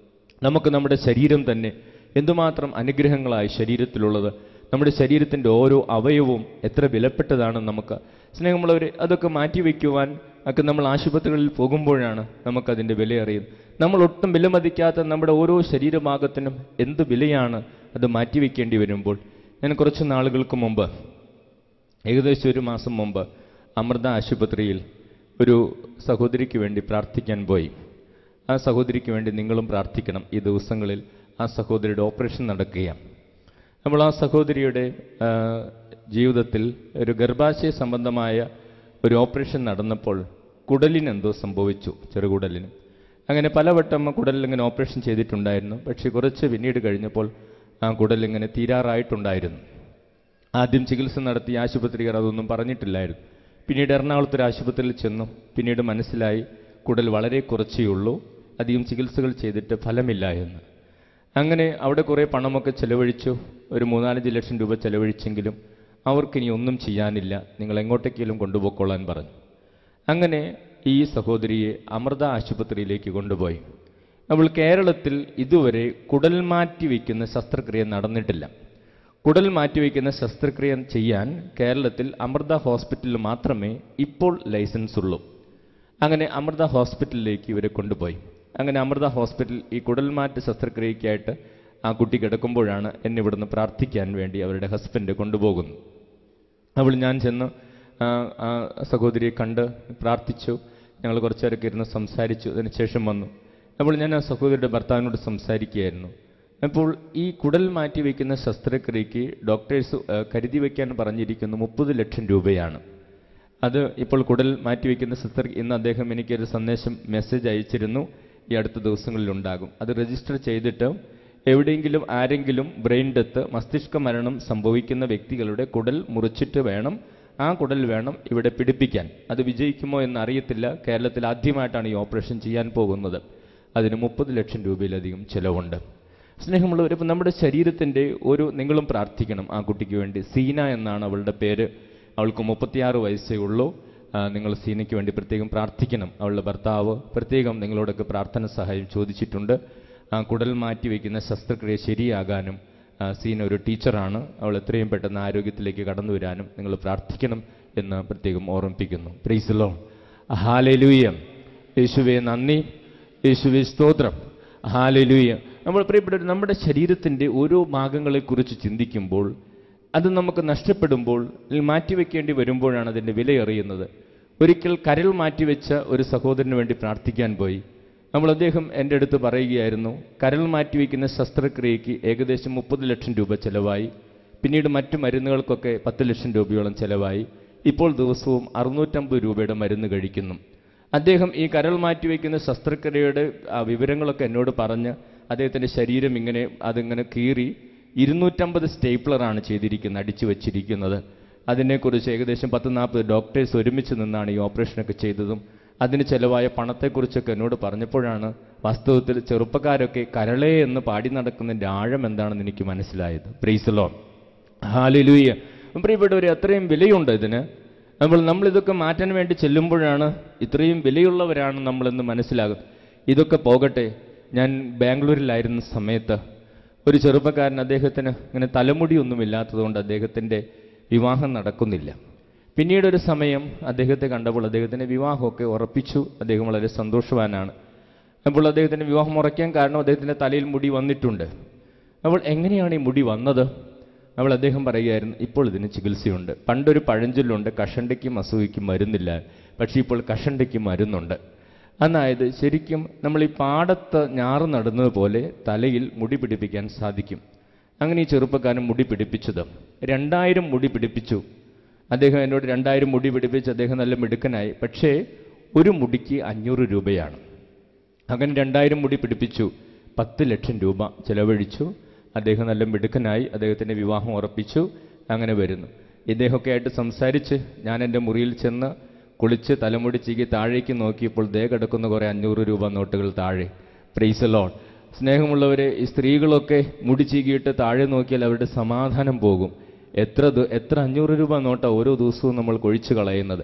നമുക്ക് നമ്മുടെ ശരീരം തന്നെ എന്തുമാത്രം അനുഗ്രഹങ്ങളായി ശരീരത്തിലുള്ളത്. നമ്മുടെ ശരീരത്തിൻ്റെ ഓരോ അവയവവും എത്ര വിലപ്പെട്ടതാണ് നമുക്ക്. സ്നേഹമുള്ളവരെ, അതൊക്കെ മാറ്റിവെക്കുവാൻ ഒക്കെ നമ്മൾ ആശുപത്രികളിൽ പോകുമ്പോഴാണ് നമുക്കതിൻ്റെ വില അറിയുന്നത്. നമ്മൾ ഒട്ടും വിലമതിക്കാത്ത നമ്മുടെ ഓരോ ശരീരഭാഗത്തിനും എന്ത് വിലയാണ് അത് മാറ്റിവെക്കേണ്ടി വരുമ്പോൾ. ഞാൻ കുറച്ച് നാളുകൾക്ക് മുമ്പ്, ഏകദേശം 1 മാസം മുമ്പ്, അമൃത ആശുപത്രിയിൽ ഒരു സഹോദരിക്ക് വേണ്ടി പ്രാർത്ഥിക്കാൻ പോയി. ആ സഹോദരിക്ക് വേണ്ടി നിങ്ങളും പ്രാർത്ഥിക്കണം. ഈ ദിവസങ്ങളിൽ ആ സഹോദരിയുടെ ഓപ്പറേഷൻ നടക്കുകയാണ്. അപ്പോൾ ആ സഹോദരിയുടെ ജീവിതത്തിൽ ഒരു ഗർഭാശയ സംബന്ധമായ ഒരു ഓപ്പറേഷൻ നടന്നപ്പോൾ കുടലിനെന്തോ സംഭവിച്ചു, ചെറുകുടലിന്. അങ്ങനെ പലവട്ടം കുടലിലിങ്ങനെ ഓപ്പറേഷൻ ചെയ്തിട്ടുണ്ടായിരുന്നു. പക്ഷേ കുറച്ച് പിന്നീട് കഴിഞ്ഞപ്പോൾ ആ കുടലിങ്ങനെ തീരാറായിട്ടുണ്ടായിരുന്നു. ആദ്യം ചികിത്സ നടത്തിയ ആശുപത്രിക്കാർ അതൊന്നും പറഞ്ഞിട്ടില്ലായിരുന്നു. പിന്നീട് എറണാകുളത്തൊരു ആശുപത്രിയിൽ ചെന്നു. പിന്നീട് മനസ്സിലായി കുടൽ വളരെ കുറച്ചേ ഉള്ളൂ, അധികം ചികിത്സകൾ ചെയ്തിട്ട് ഫലമില്ല എന്ന്. അങ്ങനെ അവിടെ കുറേ പണമൊക്കെ ചെലവഴിച്ചു. ഒരു 3-4 ലക്ഷം രൂപ ചെലവഴിച്ചെങ്കിലും അവർക്കിനി ഒന്നും ചെയ്യാനില്ല, നിങ്ങൾ എങ്ങോട്ടേക്കെങ്കിലും കൊണ്ടുപോയിക്കൊള്ളാൻ പറഞ്ഞു. അങ്ങനെ ഈ സഹോദരിയെ അമൃത ആശുപത്രിയിലേക്ക് കൊണ്ടുപോയി. അപ്പോൾ കേരളത്തിൽ ഇതുവരെ കുടൽ മാറ്റിവെക്കുന്ന ശസ്ത്രക്രിയ നടന്നിട്ടില്ല. കുടൽ മാറ്റിവെക്കുന്ന ശസ്ത്രക്രിയ ചെയ്യാൻ കേരളത്തിൽ അമൃത ഹോസ്പിറ്റലിൽ മാത്രമേ ഇപ്പോൾ ലൈസൻസ് ഉള്ളൂ. അങ്ങനെ അമൃത ഹോസ്പിറ്റലിലേക്ക് ഇവരെ കൊണ്ടുപോയി. അങ്ങനെ അമൃത ഹോസ്പിറ്റൽ ഈ കുടൽമാറ്റ് ശസ്ത്രക്രിയയ്ക്കായിട്ട് ആ കുട്ടി കിടക്കുമ്പോഴാണ് എന്നെ ഇവിടുന്ന് പ്രാർത്ഥിക്കാൻ വേണ്ടി അവരുടെ ഹസ്ബൻഡ് കൊണ്ടുപോകുന്നു. അപ്പോൾ ഞാൻ ചെന്ന് ആ സഹോദരിയെ കണ്ട് പ്രാർത്ഥിച്ചു. ഞങ്ങൾ കുറച്ചേരൊക്കെ ഇരുന്ന് സംസാരിച്ചു. അതിനുശേഷം വന്നു. അപ്പോൾ ഞാൻ ആ സഹോദരിയുടെ ഭർത്താവിനോട് സംസാരിക്കുകയായിരുന്നു. അപ്പോൾ ഈ കുടൽ മാറ്റി വയ്ക്കുന്ന ശസ്ത്രക്രിയയ്ക്ക് ഡോക്ടേഴ്സ് കരുതി വയ്ക്കാൻ പറഞ്ഞിരിക്കുന്നു 30 ലക്ഷം രൂപയാണ്. അത് ഇപ്പോൾ കുടൽ മാറ്റിവെക്കുന്ന ഇന്ന് അദ്ദേഹം എനിക്കൊരു മെസ്സേജ് അയച്ചിരുന്നു. ഈ അടുത്ത ദിവസങ്ങളിലുണ്ടാകും. അത് രജിസ്റ്റർ ചെയ്തിട്ട് എവിടെയെങ്കിലും ആരെങ്കിലും ബ്രെയിൻ ഡെത്ത്, മസ്തിഷ്ക മരണം സംഭവിക്കുന്ന വ്യക്തികളുടെ കുടൽ മുറിച്ചിട്ട് വേണം, ആ കുടൽ വേണം ഇവിടെ പിടിപ്പിക്കാൻ. അത് വിജയിക്കുമോ എന്നറിയത്തില്ല. കേരളത്തിൽ ആദ്യമായിട്ടാണ് ഈ ഓപ്പറേഷൻ ചെയ്യാൻ പോകുന്നത്. അതിന് 30 ലക്ഷം രൂപയിലധികം ചിലവുണ്ട്. സ്നേഹമുള്ളവർ, ഇപ്പം നമ്മുടെ ശരീരത്തിൻ്റെ നിങ്ങളും പ്രാർത്ഥിക്കണം ആ കുട്ടിക്ക് വേണ്ടി. സീന എന്നാണ് അവളുടെ പേര്. അവൾക്ക് 36 വയസ്സേ ഉള്ളൂ. നിങ്ങൾ സീനയ്ക്ക് വേണ്ടി പ്രത്യേകം പ്രാർത്ഥിക്കണം. അവളുടെ ഭർത്താവ് പ്രത്യേകം നിങ്ങളോടൊക്കെ പ്രാർത്ഥന സഹായം ചോദിച്ചിട്ടുണ്ട്. കുടൽ മാറ്റി വയ്ക്കുന്ന ശസ്ത്രക്രിയ ശരിയാകാനും സീന ഒരു ടീച്ചറാണ്. അവൾ എത്രയും പെട്ടെന്ന് ആരോഗ്യത്തിലേക്ക് കടന്നു വരാനും നിങ്ങൾ പ്രാർത്ഥിക്കണം എന്ന് പ്രത്യേകം ഓർമ്മിപ്പിക്കുന്നു. Price the Lord. ഹല്ലേലൂയ. യേശുവേ നന്ദി, യേശുവേ സ്തോത്രം. ഹല്ലേലൂയ. നമ്മൾ പ്രിയപ്പെട്ടവർ, നമ്മുടെ ശരീരത്തിൻ്റെ ഓരോ ഭാഗങ്ങളെക്കുറിച്ച് ചിന്തിക്കുമ്പോൾ അത് നമുക്ക് നഷ്ടപ്പെടുമ്പോൾ, മാറ്റിവെക്കേണ്ടി വരുമ്പോഴാണ് അതിൻ്റെ വിലയറിയുന്നത്. ഒരിക്കൽ കരൾ മാറ്റിവെച്ച ഒരു സഹോദരന് വേണ്ടി പ്രാർത്ഥിക്കാൻ പോയി. അദ്ദേഹം എൻ്റെ അടുത്ത് പറയുകയായിരുന്നു, കരൾ മാറ്റിവെക്കുന്ന ശസ്ത്രക്രിയയ്ക്ക് ഏകദേശം 30 ലക്ഷം രൂപ ചിലവായി. പിന്നീട് മറ്റു മരുന്നുകൾക്കൊക്കെ 10 ലക്ഷം രൂപയോളം ചിലവായി. ഇപ്പോൾ ദിവസവും 650 രൂപയുടെ മരുന്ന് കഴിക്കുന്നു. അദ്ദേഹം ഈ കരൾ മാറ്റിവെക്കുന്ന ശസ്ത്രക്രിയയുടെ വിവരങ്ങളൊക്കെ എന്നോട് പറഞ്ഞ് അദ്ദേഹത്തിൻ്റെ ശരീരം അതിങ്ങനെ കീറി 250 സ്റ്റേപ്ലറാണ് ചെയ്തിരിക്കുന്നത്, അടിച്ചു വച്ചിരിക്കുന്നത്. അതിനെക്കുറിച്ച് ഏകദേശം 10-40 ഡോക്ടേഴ്സ് ഒരുമിച്ച് നിന്നാണ് ഈ ഓപ്പറേഷനൊക്കെ ചെയ്തതും. അതിന് ചിലവായ പണത്തെക്കുറിച്ചൊക്കെ എന്നോട് പറഞ്ഞപ്പോഴാണ് വാസ്തവത്തിൽ ചെറുപ്പക്കാരൊക്കെ കരളേ എന്ന് പാടി നടക്കുന്നതിൻ്റെ ആഴം എന്താണെന്ന് എനിക്ക് മനസ്സിലായത്. Price the Lord. ഹല്ലേലൂയ. പ്രിയപ്പെട്ടവരെ, അത്രയും വിലയുണ്ട് ഇതിന്. നമ്മളിതൊക്കെ മാറ്റാൻ വേണ്ടി ചെല്ലുമ്പോഴാണ് ഇത്രയും വിലയുള്ളവരാണ് നമ്മളെന്ന് മനസ്സിലാകും. ഇതൊക്കെ പോകട്ടെ, ഞാൻ ബാംഗ്ലൂരിലായിരുന്ന സമയത്ത് ഒരു ചെറുപ്പക്കാരൻ, അദ്ദേഹത്തിന് ഇങ്ങനെ തലമുടിയൊന്നുമില്ലാത്തതുകൊണ്ട് അദ്ദേഹത്തിൻ്റെ വിവാഹം നടക്കുന്നില്ല. പിന്നീടൊരു സമയം അദ്ദേഹത്തെ കണ്ടപ്പോൾ അദ്ദേഹത്തിൻ്റെ വിവാഹമൊക്കെ ഉറപ്പിച്ചു. അദ്ദേഹം വളരെ സന്തോഷവാനാണ്. അപ്പോൾ അദ്ദേഹത്തിൻ്റെ വിവാഹം ഉറയ്ക്കാൻ കാരണം അദ്ദേഹത്തിൻ്റെ തലയിൽ മുടി വന്നിട്ടുണ്ട്. അപ്പോൾ എങ്ങനെയാണ് ഈ മുടി വന്നത്? അദ്ദേഹം പറയുകയായിരുന്നു, ഇപ്പോൾ ഇതിന് ചികിത്സയുണ്ട്. പണ്ടൊരു പഴഞ്ചൊല്ലുണ്ട്, കഷണ്ടിക്കും അസൂയയ്ക്കും മരുന്നില്ല, പക്ഷേ ഇപ്പോൾ കഷണ്ടിക്ക് മരുന്നുണ്ട്. അതായത് ശരിക്കും നമ്മൾ ഈ പാടത്ത് ഞാറ് നടുന്നത് പോലെ തലയിൽ മുടി പിടിപ്പിക്കാൻ സാധിക്കും. അങ്ങനെ ഈ ചെറുപ്പക്കാരൻ മുടി പിടിപ്പിച്ചത് 2000 മുടി പിടിപ്പിച്ചു. അദ്ദേഹം എന്നോട് 2000 മുടി പിടിപ്പിച്ച് അദ്ദേഹം നല്ല മിടുക്കനായി. പക്ഷേ ഒരു മുടിക്ക് 500 രൂപയാണ്. അങ്ങനെ 2000 മുടി പിടിപ്പിച്ചു. 10 ലക്ഷം രൂപ ചിലവഴിച്ചു. അദ്ദേഹം നല്ല മിടുക്കനായി. അദ്ദേഹത്തിൻ്റെ വിവാഹം ഉറപ്പിച്ചു. അങ്ങനെ വരുന്നു. ഇദ്ദേഹമൊക്കെ ആയിട്ട് സംസാരിച്ച് ഞാൻ എൻ്റെ മുറിയിൽ ചെന്ന് കുളിച്ച് തലമുടി ചീകി താഴേക്ക് നോക്കിയപ്പോൾ ദേ കിടക്കുന്ന കുറേ 500 രൂപ നോട്ടുകൾ താഴെ. Price the Lord. സ്നേഹമുള്ളവരെ, ഈ സ്ത്രീകളൊക്കെ മുടി ചീകിയിട്ട് താഴെ നോക്കിയാൽ അവരുടെ സമാധാനം പോകും. എത്ര 500 രൂപ നോട്ടാണ് ഓരോ ദിവസവും നമ്മൾ കൊഴിച്ചു കളയുന്നത്.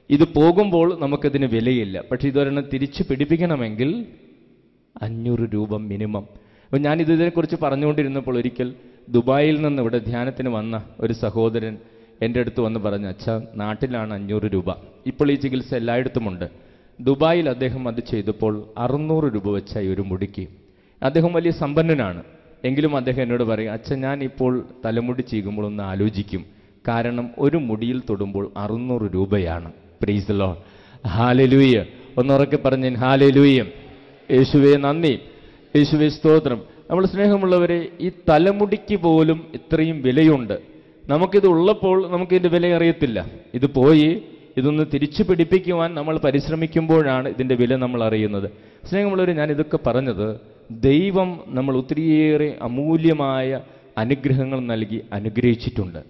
ഇത് പോകുമ്പോൾ നമുക്കതിന് വിലയില്ല. പക്ഷെ ഇതൊരെണ്ണം തിരിച്ചു പിടിപ്പിക്കണമെങ്കിൽ 500 രൂപ മിനിമം. അപ്പം ഇതിനെക്കുറിച്ച് പറഞ്ഞുകൊണ്ടിരുന്നപ്പോൾ ഒരിക്കൽ ദുബായിൽ നിന്ന് ഇവിടെ ധ്യാനത്തിന് വന്ന ഒരു സഹോദരൻ എൻ്റെ അടുത്ത് വന്ന് പറഞ്ഞു, അച്ഛാ, നാട്ടിലാണ് 500 രൂപ, ഇപ്പോൾ ഈ ചികിത്സ എല്ലായിടത്തുമുണ്ട്. ദുബായിൽ അദ്ദേഹം അത് ചെയ്തപ്പോൾ 600 രൂപ വെച്ചായി ഒരു മുടിക്ക്. അദ്ദേഹം വലിയ സമ്പന്നനാണ്. എങ്കിലും അദ്ദേഹം എന്നോട് പറയും, അച്ഛൻ, ഞാൻ ഇപ്പോൾ തലമുടി ചീകുമ്പോൾ ഒന്ന് ആലോചിക്കും. കാരണം ഒരു മുടിയിൽ തൊടുമ്പോൾ 600 രൂപയാണ്. Price the Lord. ഹല്ലേലൂയ. ഒന്നുറക്കെ പറഞ്ഞ് ഹല്ലേലൂയ. യേശുവേ നന്ദി, യേശുവേ സ്തോത്രം. നമ്മൾ സ്നേഹമുള്ളവരെ, ഈ തലമുടിക്ക് പോലും ഇത്രയും വിലയുണ്ട്. നമുക്കിത് ഉള്ളപ്പോൾ നമുക്കിതിൻ്റെ വില അറിയത്തില്ല. ഇത് പോയി ഇതൊന്ന് തിരിച്ചു പിടിപ്പിക്കുവാൻ നമ്മൾ പരിശ്രമിക്കുമ്പോഴാണ് ഇതിൻ്റെ വില നമ്മൾ അറിയുന്നത്. സ്നേഹമുള്ളവർ, ഞാൻ ഇതൊക്കെ പറഞ്ഞത്, ദൈവം നമ്മൾ ഒത്തിരിയേറെ അമൂല്യമായ അനുഗ്രഹങ്ങൾ നൽകി അനുഗ്രഹിച്ചിട്ടുണ്ട്.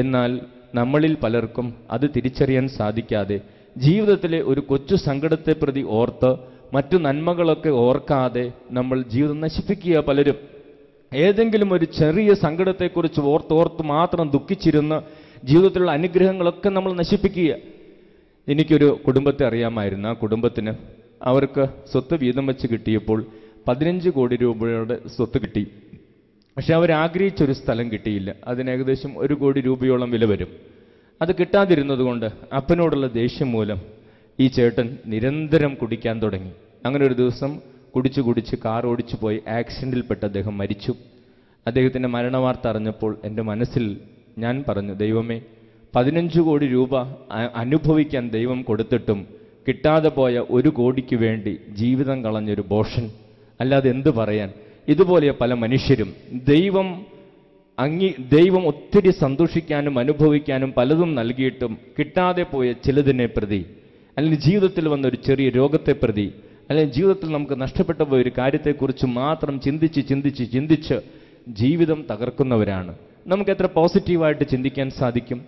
എന്നാൽ നമ്മളിൽ പലർക്കും അത് തിരിച്ചറിയാൻ സാധിക്കാതെ ജീവിതത്തിലെ ഒരു കൊച്ചു സങ്കടത്തെ പ്രതി ഓർത്ത് മറ്റു നന്മകളൊക്കെ ഓർക്കാതെ നമ്മൾ ജീവിതം നശിപ്പിക്കുക. പലരും ഏതെങ്കിലും ഒരു ചെറിയ സങ്കടത്തെക്കുറിച്ച് ഓർത്ത് മാത്രം ദുഃഖിച്ചിരുന്ന് ജീവിതത്തിലുള്ള അനുഗ്രഹങ്ങളൊക്കെ നമ്മൾ നശിപ്പിക്കുക. എനിക്കൊരു കുടുംബത്തെ അറിയാമായിരുന്നു. ആ കുടുംബത്തിന് അവർക്ക് സ്വത്ത് വീതം വെച്ച് കിട്ടിയപ്പോൾ 15 കോടി രൂപയുടെ സ്വത്ത് കിട്ടി. പക്ഷെ അവരാഗ്രഹിച്ചൊരു സ്ഥലം കിട്ടിയില്ല. അതിന് ഏകദേശം 1 കോടി രൂപയോളം വില വരും. അത് കിട്ടാതിരുന്നത് കൊണ്ട് അപ്പനോടുള്ള ദേഷ്യം മൂലം ഈ ചേട്ടൻ നിരന്തരം കുടിക്കാൻ തുടങ്ങി. അങ്ങനെ ഒരു ദിവസം കുടിച്ച് കാർ ഓടിച്ചു പോയി ആക്സിഡന്റിൽപ്പെട്ട് അദ്ദേഹം മരിച്ചു. അദ്ദേഹത്തിൻ്റെ മരണവാർത്ത അറിഞ്ഞപ്പോൾ എൻ്റെ മനസ്സിൽ ഞാൻ പറഞ്ഞു, ദൈവമേ, 15 കോടി രൂപ അനുഭവിക്കാൻ ദൈവം കൊടുത്തിട്ടും കിട്ടാതെ പോയ 1 കോടിക്ക് വേണ്ടി ജീവിതം കളഞ്ഞൊരു ബോഷൻ, അല്ലാതെ എന്ത് പറയാൻ. ഇതുപോലെ പല മനുഷ്യരും ദൈവം ഒത്തിരി സന്തോഷിക്കാനും അനുഭവിക്കാനും പലതും നൽകിയിട്ടും കിട്ടാതെ പോയ ചിലതിനെ പ്രതി, അല്ലെങ്കിൽ ജീവിതത്തിൽ വന്ന ഒരു ചെറിയ രോഗത്തെ പ്രതി, അല്ലെങ്കിൽ ജീവിതത്തിൽ നമുക്ക് നഷ്ടപ്പെട്ടു പോയ ഒരു കാര്യത്തെക്കുറിച്ച് മാത്രം ചിന്തിച്ച് ജീവിതം തകർക്കുന്നവരാണ്. നമുക്ക് എത്ര പോസിറ്റീവായിട്ട് ചിന്തിക്കാൻ സാധിക്കും?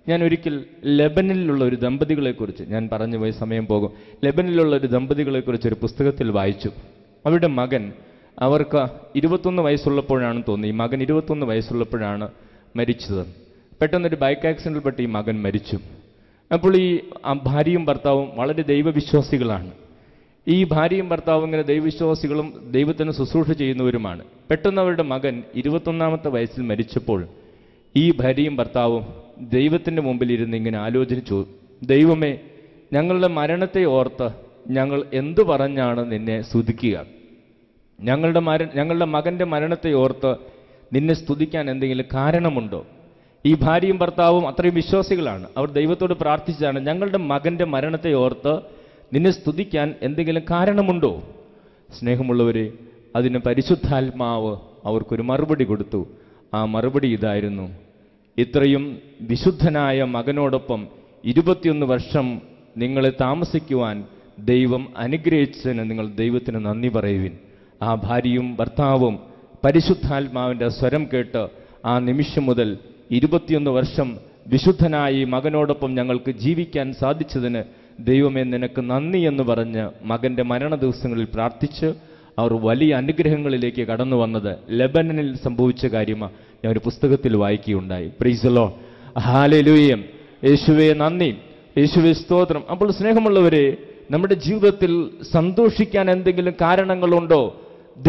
ഞാൻ ഒരിക്കൽ ലെബനിലുള്ള ഒരു ദമ്പതികളെക്കുറിച്ച്, ഞാൻ പറഞ്ഞു പോയി സമയം പോകും, ലെബനിലുള്ള ഒരു ദമ്പതികളെക്കുറിച്ച് ഒരു പുസ്തകത്തിൽ വായിച്ചു. അവരുടെ മകൻ, അവർക്ക് 21 വയസ്സുള്ളപ്പോഴാണ് തോന്നി, ഈ മകൻ 21 വയസ്സുള്ളപ്പോഴാണ് മരിച്ചത്. പെട്ടെന്നൊരു ബൈക്ക് ആക്സിഡന്റിൽപ്പെട്ട് ഈ മകൻ മരിച്ചു. അപ്പോൾ ഈ ഭാര്യയും ഭർത്താവും വളരെ ദൈവവിശ്വാസികളാണ്. ഈ ഭാര്യയും ഭർത്താവും ഇങ്ങനെ ദൈവവിശ്വാസികളും ദൈവത്തിന് ശുശ്രൂഷ ചെയ്യുന്നവരുമാണ്. പെട്ടെന്ന് അവരുടെ മകൻ 21ാമത്തെ വയസ്സിൽ മരിച്ചപ്പോൾ ഈ ഭാര്യയും ഭർത്താവും ദൈവത്തിൻ്റെ മുമ്പിൽ ഇരുന്ന് ഇങ്ങനെ ആലോചിച്ചു, ദൈവമേ, ഞങ്ങളുടെ മരണത്തെ ഓർത്ത് ഞങ്ങൾ എന്തു പറഞ്ഞാണ് നിന്നെ സ്തുതിക്കുക? ഞങ്ങളുടെ മകൻ്റെ മരണത്തെ ഓർത്ത് നിന്നെ സ്തുതിക്കാൻ എന്തെങ്കിലും കാരണമുണ്ടോ? ഈ ഭാര്യയും ഭർത്താവും അത്രയും വിശ്വാസികളാണ്. അവർ ദൈവത്തോട് പ്രാർത്ഥിച്ചാണ്, ഞങ്ങളുടെ മകൻ്റെ മരണത്തെ ഓർത്ത് നിന്നെ സ്തുതിക്കാൻ എന്തെങ്കിലും കാരണമുണ്ടോ? സ്നേഹമുള്ളവരെ, അതിന് പരിശുദ്ധാത്മാവ് അവർക്കൊരു മറുപടി കൊടുത്തു. ആ മറുപടി ഇതായിരുന്നു, ഇത്രയും വിശുദ്ധനായ മകനോടൊപ്പം 21 വർഷം നിങ്ങളെ താമസിക്കുവാൻ ദൈവം അനുഗ്രഹിച്ചതിന് നിങ്ങൾ ദൈവത്തിന് നന്ദി പറയുവിൻ. ആ ഭാര്യയും ഭർത്താവും പരിശുദ്ധാത്മാവിൻ്റെ സ്വരം കേട്ട് ആ നിമിഷം മുതൽ 21 വർഷം വിശുദ്ധനായി മകനോടൊപ്പം ഞങ്ങൾക്ക് ജീവിക്കാൻ സാധിച്ചതിന് ദൈവമേ നിനക്ക് നന്ദി എന്ന് പറഞ്ഞ് മകൻ്റെ മരണ ദിവസങ്ങളിൽ പ്രാർത്ഥിച്ച് അവർ വലിയ അനുഗ്രഹങ്ങളിലേക്ക് കടന്നു വന്നത് ലെബനനിൽ സംഭവിച്ച കാര്യമാണ്. ഞാൻ ഒരു പുസ്തകത്തിൽ വായിക്കുകയുണ്ടായി. പ്രൈസ് ദി ലോർഡ്, ഹല്ലേലൂയ. യേശുവേ നന്ദി, യേശുവേ സ്തോത്രം. അപ്പോൾ സ്നേഹമുള്ളവരെ, നമ്മുടെ ജീവിതത്തിൽ സന്തോഷിക്കാൻ എന്തെങ്കിലും കാരണങ്ങളുണ്ടോ,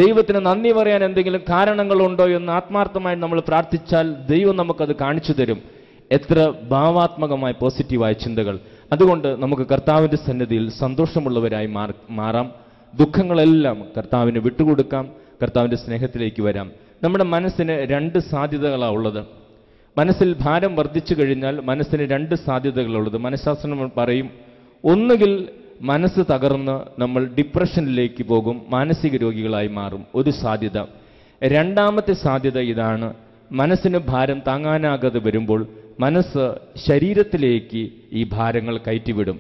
ദൈവത്തിന് നന്ദി പറയാൻ എന്തെങ്കിലും കാരണങ്ങളുണ്ടോ എന്ന് ആത്മാർത്ഥമായി നമ്മൾ പ്രാർത്ഥിച്ചാൽ ദൈവം നമുക്കത് കാണിച്ചു തരും. എത്ര ഭാവാത്മകമായ പോസിറ്റീവായ ചിന്തകൾ. അതുകൊണ്ട് നമുക്ക് കർത്താവിൻ്റെ സന്നിധിയിൽ സന്തോഷമുള്ളവരായി മാറാം. ദുഃഖങ്ങളെല്ലാം കർത്താവിന് വിട്ടുകൊടുക്കാം. കർത്താവിൻ്റെ സ്നേഹത്തിലേക്ക് വരാം. നമ്മുടെ മനസ്സിന് 2 സാധ്യതകളാണ് ഉള്ളത്. മനസ്സിൽ ഭാരം വർദ്ധിച്ചു കഴിഞ്ഞാൽ മനസ്സിന് 2 സാധ്യതകളുള്ളത്. മനഃശാസ്ത്രം പറയും, ഒന്നുകിൽ മനസ്സ് തകർന്ന് നമ്മൾ ഡിപ്രഷനിലേക്ക് പോകും, മാനസിക രോഗികളായി മാറും, ഒരു സാധ്യത. രണ്ടാമത്തെ സാധ്യത ഇതാണ്, മനസ്സിന് ഭാരം താങ്ങാനാകാതെ വരുമ്പോൾ മനസ്സ് ശരീരത്തിലേക്ക് ഈ ഭാരങ്ങൾ കയറ്റിവിടും.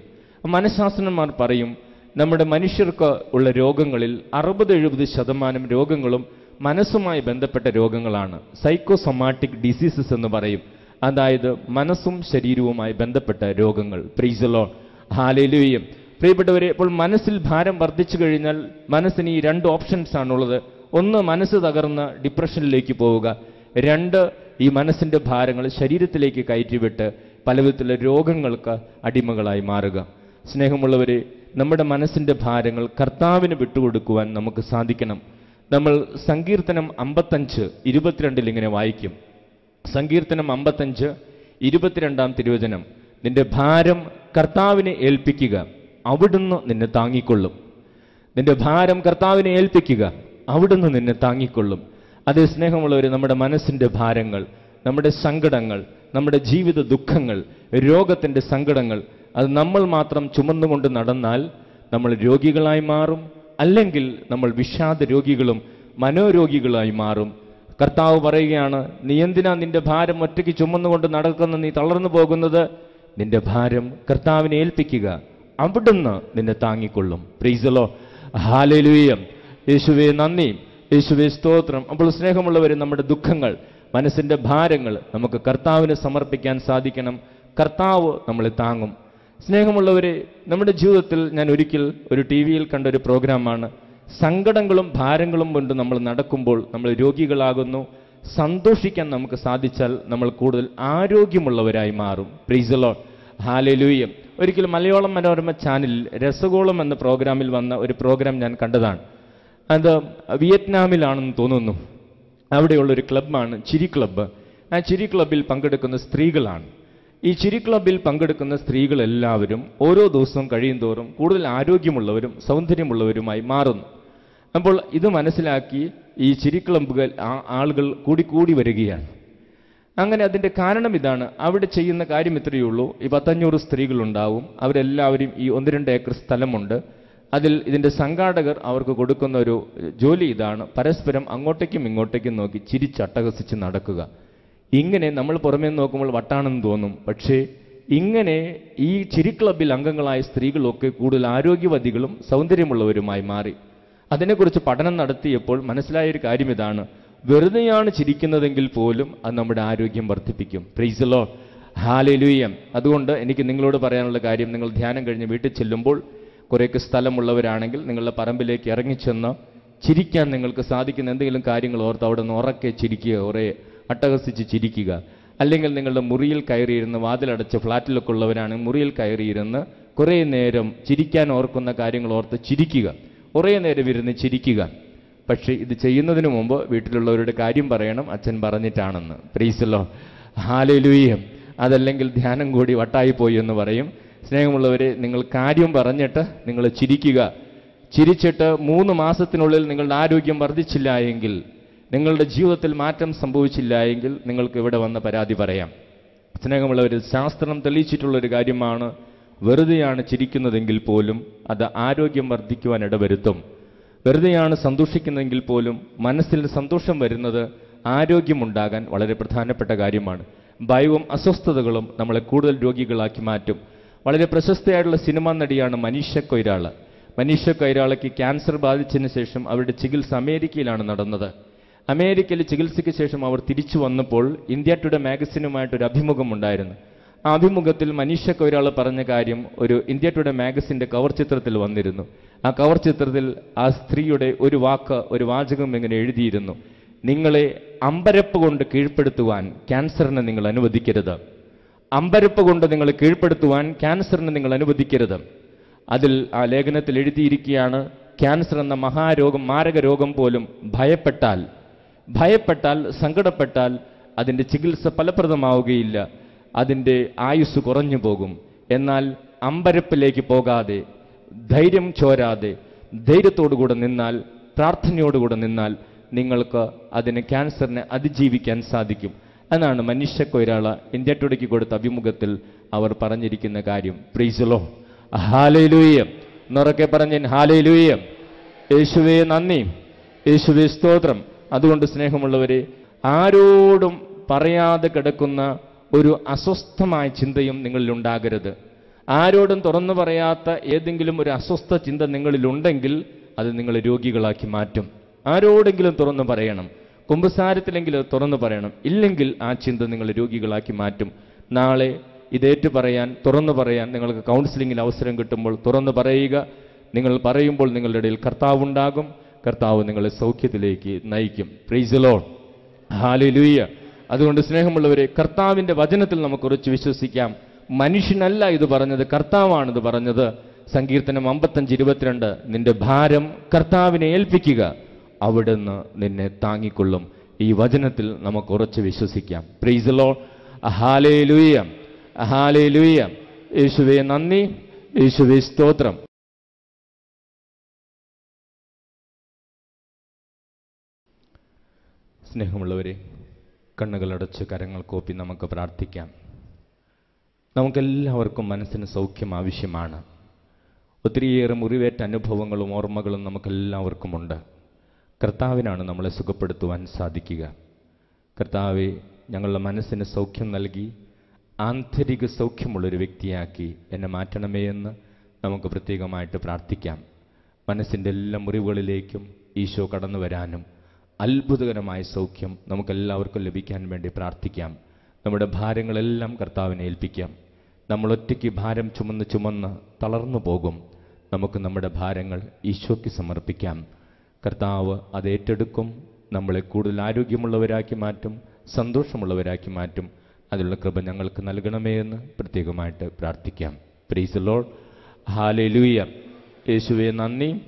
മനഃശാസ്ത്രജ്ഞന്മാർ പറയും, നമ്മുടെ മനുഷ്യർക്ക് ഉള്ള രോഗങ്ങളിൽ 60-70% രോഗങ്ങളും മനസ്സുമായി ബന്ധപ്പെട്ട രോഗങ്ങളാണ്. സൈക്കോസൊമാറ്റിക് ഡിസീസസ് എന്ന് പറയും. അതായത് മനസ്സും ശരീരവുമായി ബന്ധപ്പെട്ട രോഗങ്ങൾ. Price the Lord, hallelujah. പ്രിയപ്പെട്ടവരെ, ഇപ്പോൾ മനസ്സിൽ ഭാരം വർദ്ധിച്ചു കഴിഞ്ഞാൽ മനസ്സിന് ഈ 2 ഓപ്ഷൻസ് ആണുള്ളത്. ഒന്ന്, മനസ്സ് തകർന്ന് ഡിപ്രഷനിലേക്ക് പോവുക. 2, ഈ മനസ്സിൻ്റെ ഭാരങ്ങൾ ശരീരത്തിലേക്ക് കയറ്റിവിട്ട് പലവിധത്തിലുള്ള രോഗങ്ങൾക്ക് അടിമകളായി മാറുക. സ്നേഹമുള്ളവരെ, നമ്മുടെ മനസ്സിൻ്റെ ഭാരങ്ങൾ കർത്താവിന് വിട്ടുകൊടുക്കുവാൻ നമുക്ക് സാധിക്കണം. നമ്മൾ സങ്കീർത്തനം 55:22 ഇങ്ങനെ വായിക്കും. സങ്കീർത്തനം 55:22 തിരുവചനം, നിന്റെ ഭാരം കർത്താവിനെ ഏൽപ്പിക്കുക, അവിടുന്ന് നിന്നെ താങ്ങിക്കൊള്ളും. നിന്റെ ഭാരം കർത്താവിനെ ഏൽപ്പിക്കുക, അവിടുന്ന് നിന്നെ താങ്ങിക്കൊള്ളും. അതേ സ്നേഹമുള്ളവർ, നമ്മുടെ മനസ്സിൻ്റെ ഭാരങ്ങൾ, നമ്മുടെ സങ്കടങ്ങൾ, നമ്മുടെ ജീവിത ദുഃഖങ്ങൾ, രോഗത്തിൻ്റെ സങ്കടങ്ങൾ, അത് നമ്മൾ മാത്രം ചുമന്നുകൊണ്ട് നടന്നാൽ നമ്മൾ രോഗികളായി മാറും. അല്ലെങ്കിൽ നമ്മൾ വിഷാദ രോഗികളും മനോരോഗികളായി മാറും. കർത്താവ് പറയുകയാണ്, നീ എന്തിനാ നിന്റെ ഭാരം ഒറ്റയ്ക്ക് ചുമന്നുകൊണ്ട് നടക്കുന്ന, നീ തളർന്നു പോകുന്നത്? നിന്റെ ഭാരം കർത്താവിനെ ഏൽപ്പിക്കുക, അവിടുന്ന് നിന്നെ താങ്ങിക്കൊള്ളും. പ്രൈസ് ദി ലോർഡ്, ഹല്ലേലൂയ. യേശുവേ നന്ദി, യേശുവേ സ്തോത്രം. അപ്പോൾ സ്നേഹമുള്ളവരെ, നമ്മുടെ ദുഃഖങ്ങൾ, മനസ്സിൻ്റെ ഭാരങ്ങൾ നമുക്ക് കർത്താവിന് സമർപ്പിക്കാൻ സാധിക്കണം. കർത്താവ് നമ്മളെ താങ്ങും. സ്നേഹമുള്ളവരെ, നമ്മുടെ ജീവിതത്തിൽ ഞാൻ ഒരിക്കൽ ഒരു TV-യിൽ കണ്ട ഒരു പ്രോഗ്രാമാണ്, സങ്കടങ്ങളും ഭാരങ്ങളും കൊണ്ട് നമ്മൾ നടക്കുമ്പോൾ നമ്മൾ രോഗികളാകുന്നു. സന്തോഷിക്കാൻ നമുക്ക് സാധിച്ചാൽ നമ്മൾ കൂടുതൽ ആരോഗ്യമുള്ളവരായി മാറും. Praise the Lord, hallelujah. ഒരിക്കലും മലയാളം മനോരമ ചാനലിൽ രസഗോളം എന്ന പ്രോഗ്രാമിൽ വന്ന ഒരു പ്രോഗ്രാം ഞാൻ കണ്ടതാണ്. അത് വിയറ്റ്നാമിലാണെന്ന് തോന്നുന്നു. അവിടെയുള്ളൊരു ക്ലബ്ബാണ് ചിരി ക്ലബ്ബ്. ആ ചിരി ക്ലബ്ബിൽ പങ്കെടുക്കുന്ന സ്ത്രീകളാണ്. ഈ ചിരി ക്ലബ്ബിൽ പങ്കെടുക്കുന്ന സ്ത്രീകളെല്ലാവരും ഓരോ ദിവസവും കഴിയുന്തോറും കൂടുതൽ ആരോഗ്യമുള്ളവരും സൗന്ദര്യമുള്ളവരുമായി മാറുന്നു. അപ്പോൾ ഇത് മനസ്സിലാക്കി ഈ ചിരി ക്ലബ്ബുകൾ ആളുകൾ കൂടി വരികയാണ്. അങ്ങനെ അതിൻ്റെ കാരണം ഇതാണ്. അവിടെ ചെയ്യുന്ന കാര്യം ഇത്രയേ ഉള്ളൂ. ഈ 500 സ്ത്രീകളുണ്ടാവും. അവരെല്ലാവരും ഈ 1-2 ഏക്കർ സ്ഥലമുണ്ട്. അതിൽ ഇതിൻ്റെ സംഘാടകർ അവർക്ക് കൊടുക്കുന്ന ഒരു ജോലി ഇതാണ്: പരസ്പരം അങ്ങോട്ടേക്കും ഇങ്ങോട്ടേക്കും നോക്കി ചിരിച്ചട്ടഹസിച്ച് നടക്കുക. ഇങ്ങനെ നമ്മൾ പുറമേ നോക്കുമ്പോൾ വട്ടാണെന്ന് തോന്നും. പക്ഷേ ഇങ്ങനെ ഈ ചിരി ക്ലബ്ബിൽ അംഗങ്ങളായ സ്ത്രീകളൊക്കെ കൂടുതൽ ആരോഗ്യവതികളും സൗന്ദര്യമുള്ളവരുമായി മാറി. അതിനെക്കുറിച്ച് പഠനം നടത്തിയപ്പോൾ മനസ്സിലായൊരു കാര്യം ഇതാണ്: വെറുതെയാണ് ചിരിക്കുന്നതെങ്കിൽ പോലും അത് നമ്മുടെ ആരോഗ്യം വർദ്ധിപ്പിക്കും. Price the Lord. ഹല്ലേലൂയ. അതുകൊണ്ട് എനിക്ക് നിങ്ങളോട് പറയാനുള്ള കാര്യം, നിങ്ങൾ ധ്യാനം കഴിഞ്ഞ് വീട്ടിൽ ചെല്ലുമ്പോൾ കുറേയൊക്കെ സ്ഥലമുള്ളവരാണെങ്കിൽ നിങ്ങളുടെ പറമ്പിലേക്ക് ഇറങ്ങിച്ചെന്ന് ചിരിക്കാൻ നിങ്ങൾക്ക് സാധിക്കുന്ന എന്തെങ്കിലും കാര്യങ്ങൾ ഓർത്ത് അവിടെ നിന്ന് ഉറക്കെ ചിരിക്കുക, കുറേ അട്ടഹസിച്ച് ചിരിക്കുക. അല്ലെങ്കിൽ നിങ്ങളുടെ മുറിയിൽ കയറിയിരുന്ന്, വാതിലടച്ച് ഫ്ലാറ്റിലൊക്കെ ഉള്ളവരാണെങ്കിൽ മുറിയിൽ കയറിയിരുന്ന് കുറേ നേരം ചിരിക്കാൻ ഓർക്കുന്ന കാര്യങ്ങൾ ഓർത്ത് ചിരിക്കുക, കുറേ നേരം ഇരുന്ന് ചിരിക്കുക. പക്ഷേ ഇത് ചെയ്യുന്നതിന് മുമ്പ് വീട്ടിലുള്ളവരുടെ കാര്യം പറയണം, അച്ഛൻ പറഞ്ഞിട്ടാണെന്ന്. Praise the Lord. ഹല്ലേലൂയ. അതല്ലെങ്കിൽ ധ്യാനം കൂടി വട്ടായിപ്പോയി എന്ന് പറയും. സ്നേഹമുള്ളവരെ, നിങ്ങൾ കാര്യം പറഞ്ഞിട്ട് നിങ്ങൾ ചിരിക്കുക. ചിരിച്ചിട്ട് 3 മാസത്തിനുള്ളിൽ നിങ്ങളുടെ ആരോഗ്യം വർദ്ധിച്ചില്ല എങ്കിൽ, നിങ്ങളുടെ ജീവിതത്തിൽ മാറ്റം സംഭവിച്ചില്ല എങ്കിൽ നിങ്ങൾക്ക് ഇവിടെ വന്ന് പരാതി പറയാം. സ്നേഹമുള്ളവർ, ശാസ്ത്രം തെളിയിച്ചിട്ടുള്ളൊരു കാര്യമാണ്, വെറുതെയാണ് ചിരിക്കുന്നതെങ്കിൽ പോലും അത് ആരോഗ്യം വർദ്ധിക്കുവാൻ ഇടവരുത്തും. വെറുതെയാണ് സന്തോഷിക്കുന്നതെങ്കിൽ പോലും മനസ്സിൽ സന്തോഷം വരുന്നത് ആരോഗ്യമുണ്ടാകാൻ വളരെ പ്രധാനപ്പെട്ട കാര്യമാണ്. ഭയവും അസ്വസ്ഥതകളും നമ്മളെ കൂടുതൽ രോഗികളാക്കി മാറ്റും. വളരെ പ്രശസ്തയായിട്ടുള്ള സിനിമാ നടിയാണ് മനീഷ കൊയ്രാള. മനീഷ കൊയ്രാളയ്ക്ക് ക്യാൻസർ ബാധിച്ചതിന് ശേഷം അവരുടെ ചികിത്സ അമേരിക്കയിലാണ് നടന്നത്. അമേരിക്കയിൽ ചികിത്സയ്ക്ക് ശേഷം അവർ തിരിച്ചു വന്നപ്പോൾ ഇന്ത്യ ടുഡേ മാഗസിനുമായിട്ടൊരു അഭിമുഖം ഉണ്ടായിരുന്നു. ആ അഭിമുഖത്തിൽ മനീഷ കൊയ്രാള പറഞ്ഞ കാര്യം ഒരു ഇന്ത്യ ടുഡേ മാഗസിൻ്റെ കവർ ചിത്രത്തിൽ വന്നിരുന്നു. ആ കവർ ചിത്രത്തിൽ ആ സ്ത്രീയുടെ ഒരു വാചകം ഇങ്ങനെ എഴുതിയിരുന്നു: നിങ്ങളെ അമ്പരപ്പ് കൊണ്ട് കീഴ്പ്പെടുത്തുവാൻ ക്യാൻസറിനെ നിങ്ങൾ അനുവദിക്കരുത്. അമ്പരപ്പ് കൊണ്ട് നിങ്ങളെ കീഴ്പ്പെടുത്തുവാൻ ക്യാൻസറിനെ നിങ്ങൾ അനുവദിക്കരുത്. അതിൽ ആ ലേഖനത്തിൽ എഴുതിയിരിക്കുകയാണ്, ക്യാൻസർ എന്ന മഹാരോഗം, മാരക രോഗം പോലും ഭയപ്പെട്ടാൽ സങ്കടപ്പെട്ടാൽ അതിൻ്റെ ചികിത്സ ഫലപ്രദമാവുകയില്ല, അതിൻ്റെ ആയുസ് കുറഞ്ഞു പോകും. എന്നാൽ അമ്പരപ്പിലേക്ക് പോകാതെ, ധൈര്യം ചോരാതെ, ധൈര്യത്തോടുകൂടെ നിന്നാൽ, പ്രാർത്ഥനയോടുകൂടെ നിന്നാൽ നിങ്ങൾക്ക് ക്യാൻസറിനെ അതിജീവിക്കാൻ സാധിക്കും. എന്നാണ് മനീഷ കൊയ്രാള ഇന്ത്യ ടുഡേക്ക് കൊടുത്ത അഭിമുഖത്തിൽ അവർ പറഞ്ഞിരിക്കുന്ന കാര്യം. Price the Lord. ഹല്ലേലൂയ. എന്നൊക്കെ പറഞ്ഞ് ഹല്ലേലൂയ. യേശുവേ നന്ദി, യേശുവേ സ്തോത്രം. അതുകൊണ്ട് സ്നേഹമുള്ളവരെ, ആരോടും പറയാതെ കിടക്കുന്ന ഒരു അസ്വസ്ഥമായ ചിന്തയും നിങ്ങളിൽ ഉണ്ടാകരുത്. ആരോടും തുറന്നു പറയാത്ത ഏതെങ്കിലും ഒരു അസ്വസ്ഥ ചിന്ത നിങ്ങളിലുണ്ടെങ്കിൽ അത് നിങ്ങളെ രോഗികളാക്കി മാറ്റും. ആരോടെങ്കിലും തുറന്നു പറയണം. കുമ്പസാരത്തിലെങ്കിലും തുറന്നു പറയണം. ഇല്ലെങ്കിൽ ആ ചിന്ത നിങ്ങളെ രോഗികളാക്കി മാറ്റും. നാളെ ഇതേറ്റു പറയാൻ, തുറന്നു പറയാൻ നിങ്ങൾക്ക് കൗൺസിലിങ്ങിൽ അവസരം കിട്ടുമ്പോൾ തുറന്നു പറയുക. നിങ്ങൾ പറയുമ്പോൾ നിങ്ങളുടെ ഇടയിൽ കർത്താവ് ഉണ്ടാകും. കർത്താവ് നിങ്ങളെ സൗഖ്യത്തിലേക്ക് നയിക്കും. Price the Lord. ഹല്ലേലൂയ. അതുകൊണ്ട് സ്നേഹമുള്ളവരെ, കർത്താവിൻ്റെ വചനത്തിൽ നമുക്ക് ഉറച്ചു വിശ്വസിക്കാം. മനുഷ്യനല്ല ഇത് പറഞ്ഞത്, കർത്താവാണിത് പറഞ്ഞത്. സങ്കീർത്തനം 55:22, നിന്റെ ഭാരം കർത്താവിനെ ഏൽപ്പിക്കുക, അവിടുന്ന് നിന്നെ താങ്ങിക്കൊള്ളും. ഈ വചനത്തിൽ നമുക്ക് ഉറച്ചു വിശ്വസിക്കാം. Price the Lord. Hallelujah, hallelujah. യേശുവേ നന്ദി, യേശുവേ സ്തോത്രം. സ്നേഹമുള്ളവരെ, കണ്ണുകളടച്ച് കരങ്ങൾ കൂപ്പി നമുക്ക് പ്രാർത്ഥിക്കാം. നമുക്കെല്ലാവർക്കും മനസ്സിന് സൗഖ്യം ആവശ്യമാണ്. ഒത്തിരിയേറെ മുറിവേറ്റ അനുഭവങ്ങളും ഓർമ്മകളും നമുക്കെല്ലാവർക്കുമുണ്ട്. കർത്താവിനാണ് നമ്മളെ സുഖപ്പെടുത്തുവാൻ സാധിക്കുക. കർത്താവെ, ഞങ്ങളുടെ മനസ്സിന് സൗഖ്യം നൽകി ആന്തരിക സൗഖ്യമുള്ളൊരു വ്യക്തിയാക്കി എന്നെ മാറ്റണമേ എന്ന് നമുക്ക് പ്രത്യേകമായിട്ട് പ്രാർത്ഥിക്കാം. മനസ്സിൻ്റെ എല്ലാ മുറിവുകളിലേക്കും ഈശോ കടന്നു വരാനും അത്ഭുതകരമായ സൗഖ്യം നമുക്കെല്ലാവർക്കും ലഭിക്കാൻ വേണ്ടി പ്രാർത്ഥിക്കാം. നമ്മുടെ ഭാരങ്ങളെല്ലാം കർത്താവിനെ ഏൽപ്പിക്കാം. നമ്മൾ ഒറ്റയ്ക്ക് ഭാരം ചുമന്ന് തളർന്നു പോകും. നമുക്ക് നമ്മുടെ ഭാരങ്ങൾ ഈശോയ്ക്ക് സമർപ്പിക്കാം. കർത്താവ് അത് ഏറ്റെടുക്കും. നമ്മളെ കൂടുതൽ ആരോഗ്യമുള്ളവരാക്കി മാറ്റും, സന്തോഷമുള്ളവരാക്കി മാറ്റും. അതിനുള്ള കൃപ ഞങ്ങൾക്ക് നൽകണമേ എന്ന് പ്രത്യേകമായിട്ട് പ്രാർത്ഥിക്കാം. Price the Lord. ഹല്ലേലൂയ. യേശുവേ നന്ദി,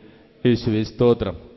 യേശുവേ സ്തോത്രം.